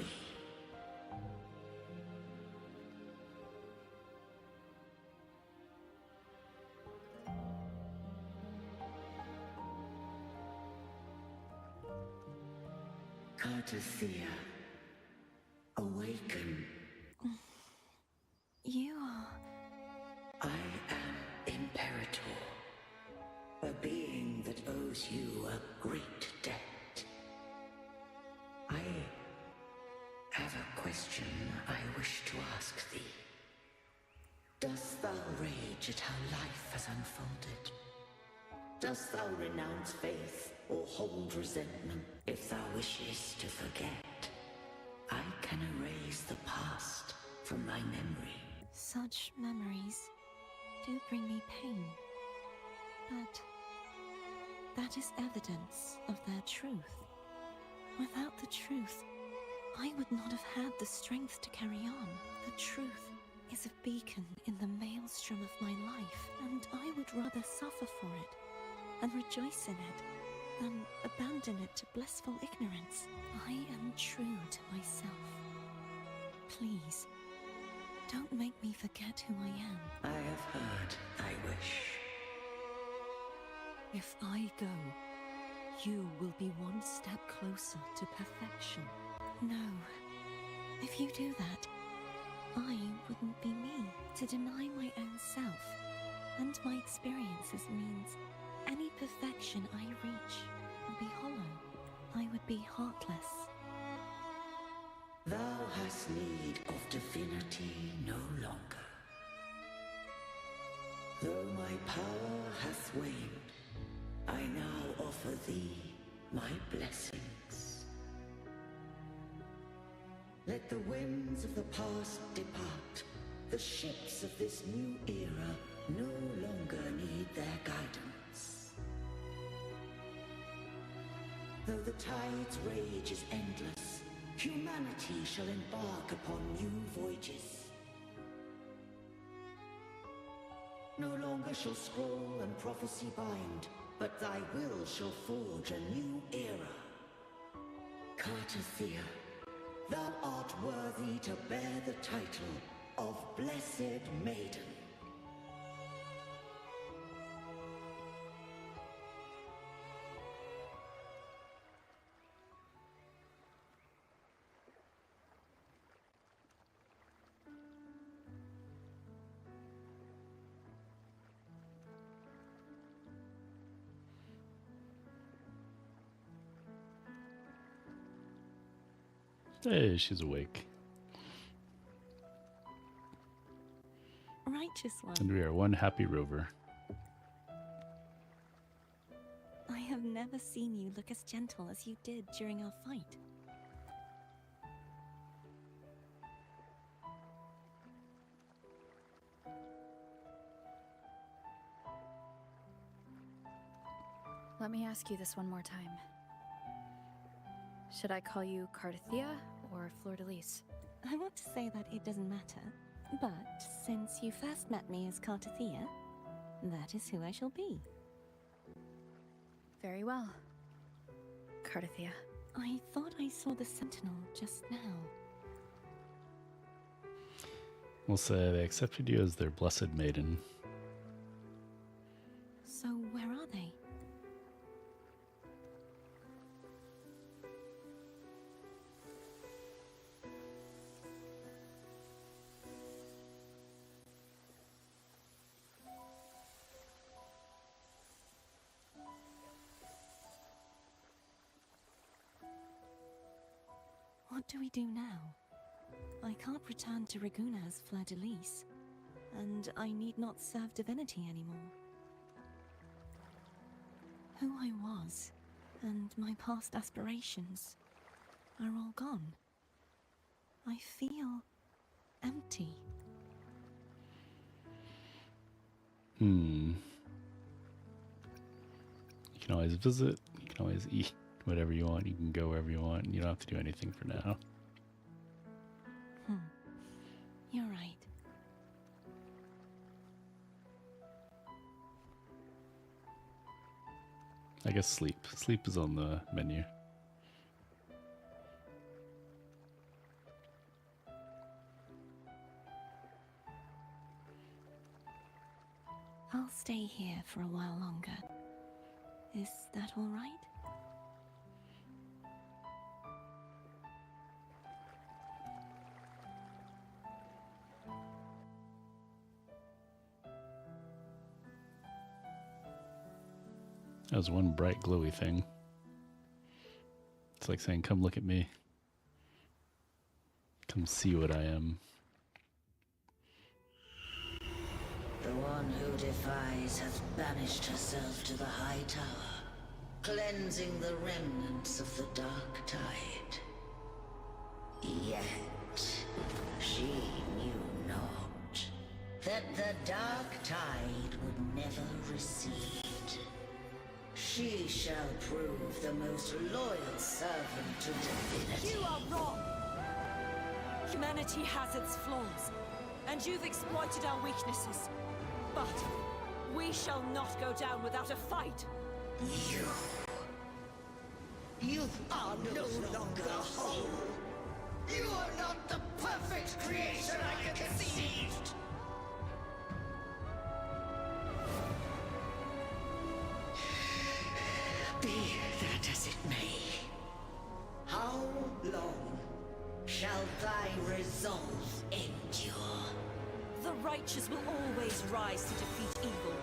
Cardathea, awaken.
You are...
I am Imperator, a being that owes you a great debt. I have a question I wish to ask thee. Dost thou rage at how life has unfolded? Dost thou renounce faith or hold resentment? If thou wishest to forget, I can erase the past from thy memory.
Such memories do bring me pain. But that is evidence of their truth. Without the truth, I would not have had the strength to carry on. The truth is a beacon in the maelstrom of my life, and I would rather suffer for it and rejoice in it than abandon it to blissful ignorance. I am true to myself. Please, don't make me forget who I am.
I have heard thy wish.
If I go, you will be one step closer to perfection. No. If you do that, I wouldn't be me. To deny my own self and my experiences means any perfection I reach will be hollow. I would be heartless.
Thou hast need of divinity no longer. Though my power hath waned, I now offer thee my blessings. Let the winds of the past depart. The ships of this new era no longer need their guidance. Though the tide's rage is endless, humanity shall embark upon new voyages. No longer shall scroll and prophecy bind, but thy will shall forge a new era. Cartathea, thou art worthy to bear the title of Blessed Maiden.
Hey, she's awake.
Righteous one.
And we are one happy rover.
I have never seen you look as gentle as you did during our fight.
Let me ask you this one more time. Should I call you Cartathea or Fleur-de-Lis?
I want to say that it doesn't matter, but since you first met me as Cartathea, that is who I shall be.
Very well. Cartathea.
I thought I saw the Sentinel just now.
We'll say they accepted you as their blessed maiden.
So where are they? What do we do now? I can't return to Reguna as Fleur-de-Lis, and I need not serve divinity anymore. Who I was, and my past aspirations, are all gone. I feel empty.
You can always visit, you can always eat whatever you want, you can go wherever you want, and you don't have to do anything for now.
You're right.
I guess sleep. Sleep is on the menu.
I'll stay here for a while longer. Is that all right?
That was one bright glowy thing. It's like saying, come look at me. Come see what I am.
The one who defies has banished herself to the High Tower, cleansing the remnants of the Dark Tide. Yet, she knew not that the Dark Tide would never recede. She shall prove the most loyal servant to divinity.
You are wrong! Humanity has its flaws, and you've exploited our weaknesses. But we shall not go down without a fight.
You are no longer whole. You are not the perfect creation I conceived. Be that as it may, how long shall thy resolve endure?
The righteous will always rise to defeat evil.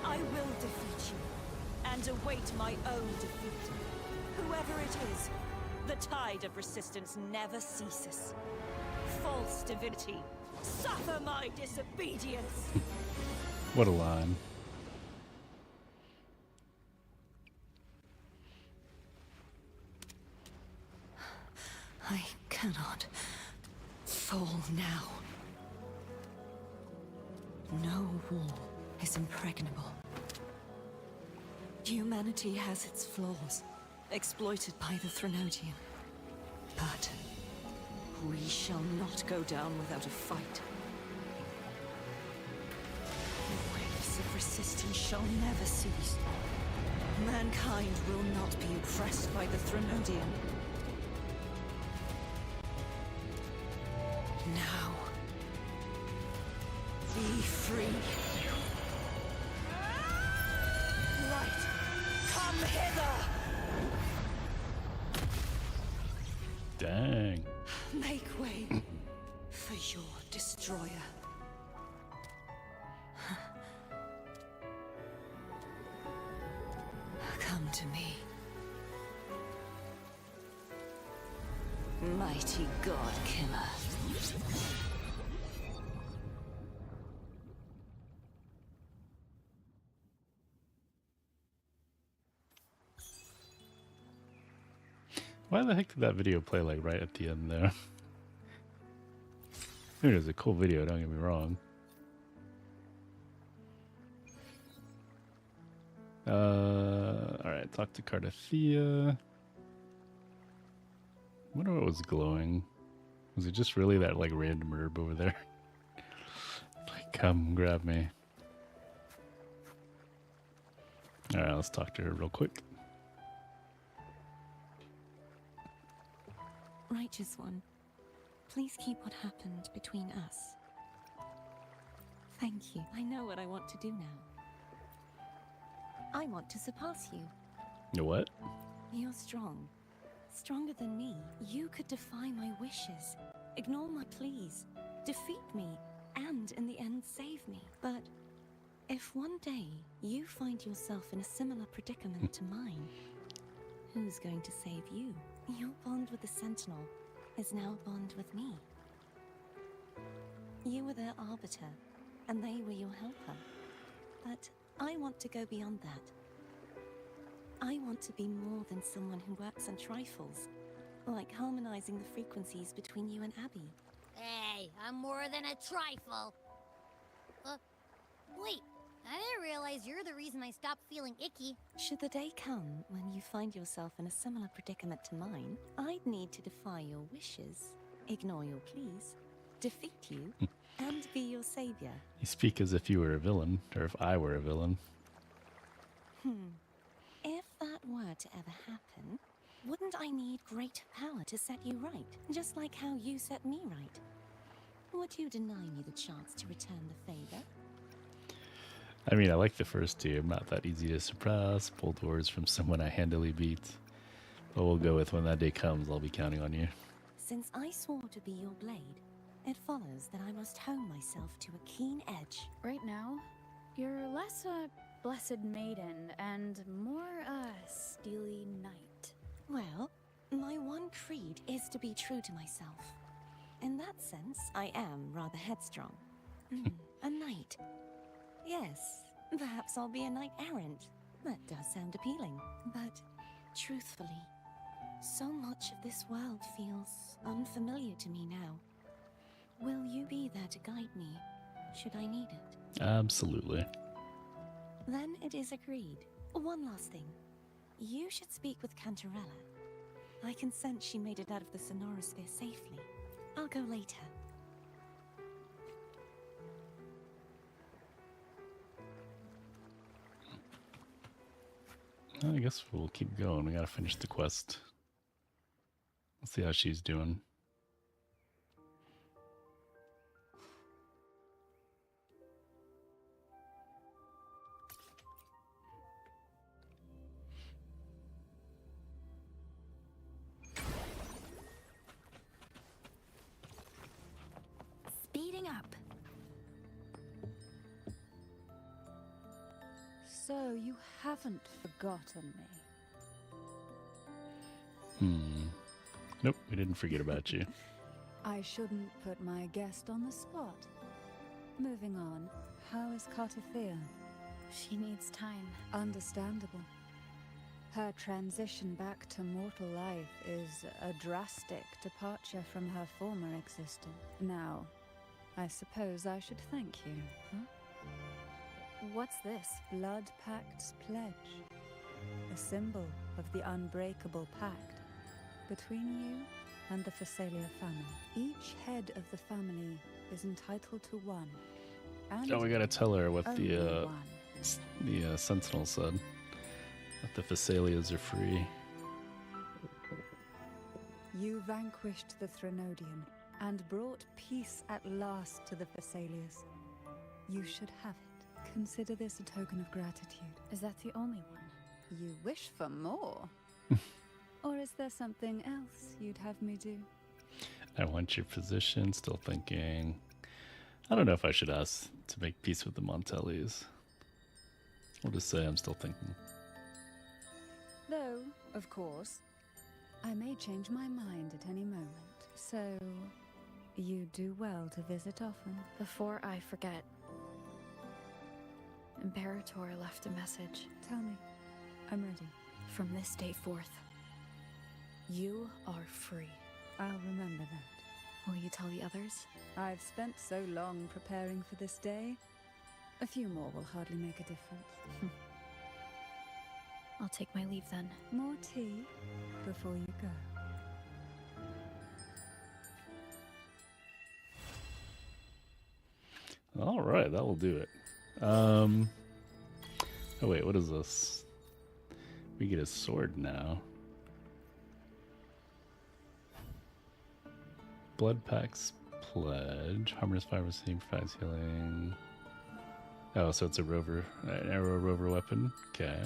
I will defeat you, and await my own defeat. Whoever it is, the tide of resistance never ceases. False divinity, suffer my disobedience!
What a line.
I cannot fall now. No wall is impregnable. Humanity has its flaws,
exploited by the Threnodian. But we shall not go down without a fight. The waves of resistance shall never cease. Mankind will not be oppressed by the Threnodian. Now, be free. Light, come hither!
Dang.
Make way for your destroyer. Come to me. Mighty God Killer.
Why the heck did that video play like right at the end there? It was a cool video, don't get me wrong. Alright, talk to Cardathea. I wonder what was glowing. Was it just really that like random herb over there? Like, come grab me. Alright, let's talk to her real quick.
Righteous One, please keep what happened between us. Thank you. I know what I want to do now. I want to surpass you.
You what?
You're strong. Stronger than me. You could defy my wishes, ignore my pleas, defeat me, and in the end save me. But if one day you find yourself in a similar predicament to mine, who's going to save you? Your bond with the Sentinel is now a bond with me. You were their arbiter, and they were your helper. But I want to go beyond that. I want to be more than someone who works on trifles, like harmonizing the frequencies between you and Abby.
Hey, I'm more than a trifle. Wait, I didn't realize you're the reason I stopped feeling icky.
Should the day come when you find yourself in a similar predicament to mine, I'd need to defy your wishes, ignore your pleas, defeat you, and be your savior.
You speak as if you were a villain, or if I were a villain.
If that were to ever happen, wouldn't I need great power to set you right, just like how you set me right? Would you deny me the chance to return the favor?
I mean, I like the first two. I'm not that easy to surprise. Bold words from someone I handily beat. But we'll go with when that day comes, I'll be counting on you.
Since I swore to be your blade, it follows that I must hone myself to a keen edge.
Right now, you're less a blessed maiden and more a steely knight.
Well, my one creed is to be true to myself. In that sense, I am rather headstrong. A knight. Yes, perhaps I'll be a knight errant. That does sound appealing. But, truthfully, so much of this world feels unfamiliar to me now. Will you be there to guide me, should I need it?
Absolutely.
Then it is agreed. One last thing. You should speak with Cantarella. I can sense she made it out of the Sonorosphere safely. I'll go later.
I guess we'll keep going. We gotta finish the quest. Let's see how she's doing.
Speeding up.
So you haven't forgotten me?
Nope, we didn't forget about you.
I shouldn't put my guest on the spot. Moving on, how is Cardathea?
She needs time.
Understandable. Her transition back to mortal life is a drastic departure from her former existence. Now, I suppose I should thank you, huh?
What's this?
Blood Pact's pledge. A symbol of the unbreakable pact between you and the Phasalia family. Each head of the family is entitled to one. And
Oh, we gotta tell her what
only
the
one.
Sentinel said. That the Phasalias are free.
You vanquished the Threnodian and brought peace at last to the Phasalias. You should have it. Consider this a token of gratitude.
Is that the only one?
You wish for more? Or is there something else you'd have me do?
I want your position. Still thinking. I don't know if I should ask to make peace with the Montellis. We'll just say I'm still thinking.
Though, of course, I may change my mind at any moment. So, you do well to visit often.
Before I forget, Imperator left a message.
Tell me. I'm ready.
From this day forth, you are free.
I'll remember that.
Will you tell the others?
I've spent so long preparing for this day. A few more will hardly make a difference.
I'll take my leave then.
More tea before you go.
All right, that will do it. Oh wait, what is this? We get a sword now. Blood Pack's Pledge. Harmless Fire receiving provides healing. Oh, so it's a rover, an arrow rover weapon. Okay.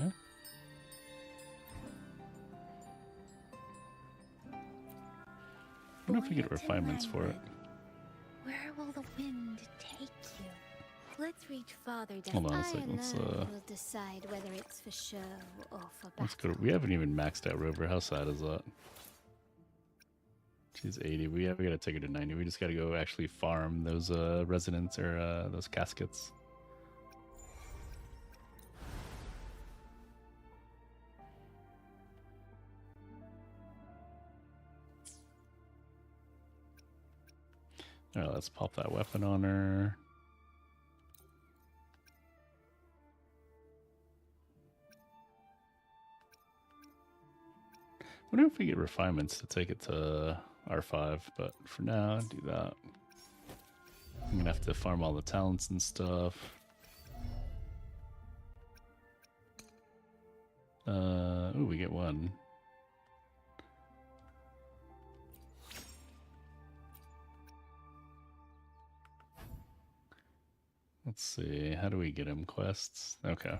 I wonder if we get refinements for it.
Where will the wind take you? Let's reach farther down.
Hold on a second.
We'll decide whether it's for show or for
Let's
battle.
go. We haven't even maxed out rover. How sad is that? She's 80. We gotta take her to 90. We just gotta go actually farm those resonance or those caskets. All right, let's pop that weapon on her. I wonder if we get refinements to take it to R5, but for now, do that. I'm gonna have to farm all the talents and stuff. Ooh, we get one. Let's see, how do we get him quests? Okay.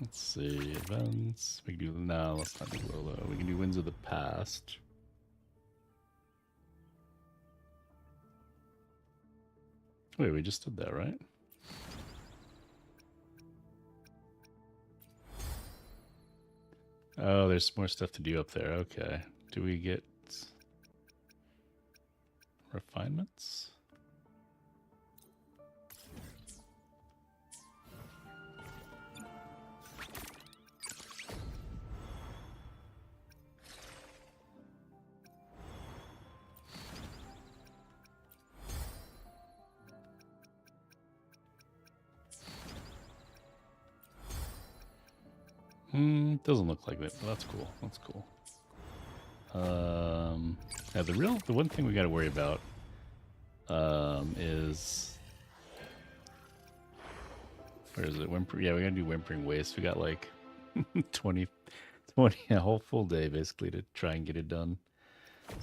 Let's see, events. We can do, no, let's not do Lolo. We can do Winds of the Past. Wait, we just did that, right? Oh, there's more stuff to do up there. Okay. Do we get refinements? Doesn't look like that, but that's cool. That's cool. Yeah, the one thing we got to worry about is, where is it? Yeah, we got to do Whimpering Waste. We got like 20, a whole full day basically to try and get it done.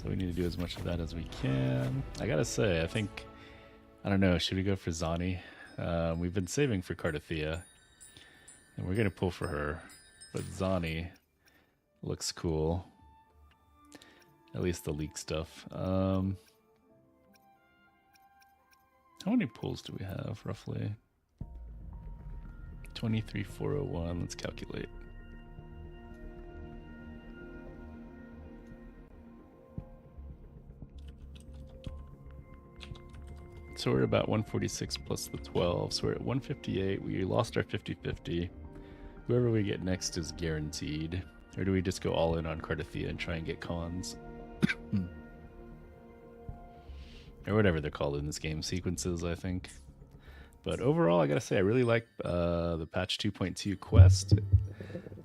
So we need to do as much of that as we can. I gotta say, I don't know, should we go for Zani? We've been saving for Cardathea, and we're gonna pull for her. But Zani looks cool. At least the leak stuff. How many pulls do we have, roughly? 23,401. Let's calculate. So we're about 146 plus the 12. So we're at 158. We lost our 50-50. Whoever we get next is guaranteed. Or do we just go all in on Cardathea and try and get cons? Or whatever they're called in this game. Sequences, I think. But overall, I gotta say, I really like the patch 2.2 quest.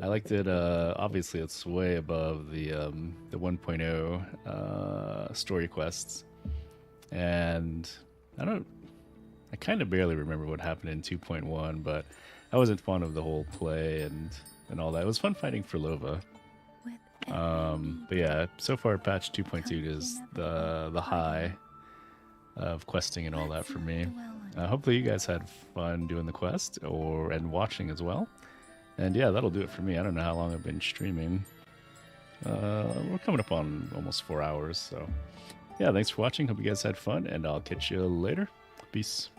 I liked it. Obviously, it's way above the 1.0 story quests, and I kind of barely remember what happened in 2.1, but I wasn't fond of the whole play and all that. It was fun fighting for Lova. But yeah, so far patch 2.2 is the high of questing and all that for me. Hopefully you guys had fun doing the quest and watching as well. And yeah, that'll do it for me. I don't know how long I've been streaming. We're coming up on almost 4 hours, so yeah, thanks for watching. Hope you guys had fun, and I'll catch you later. Peace.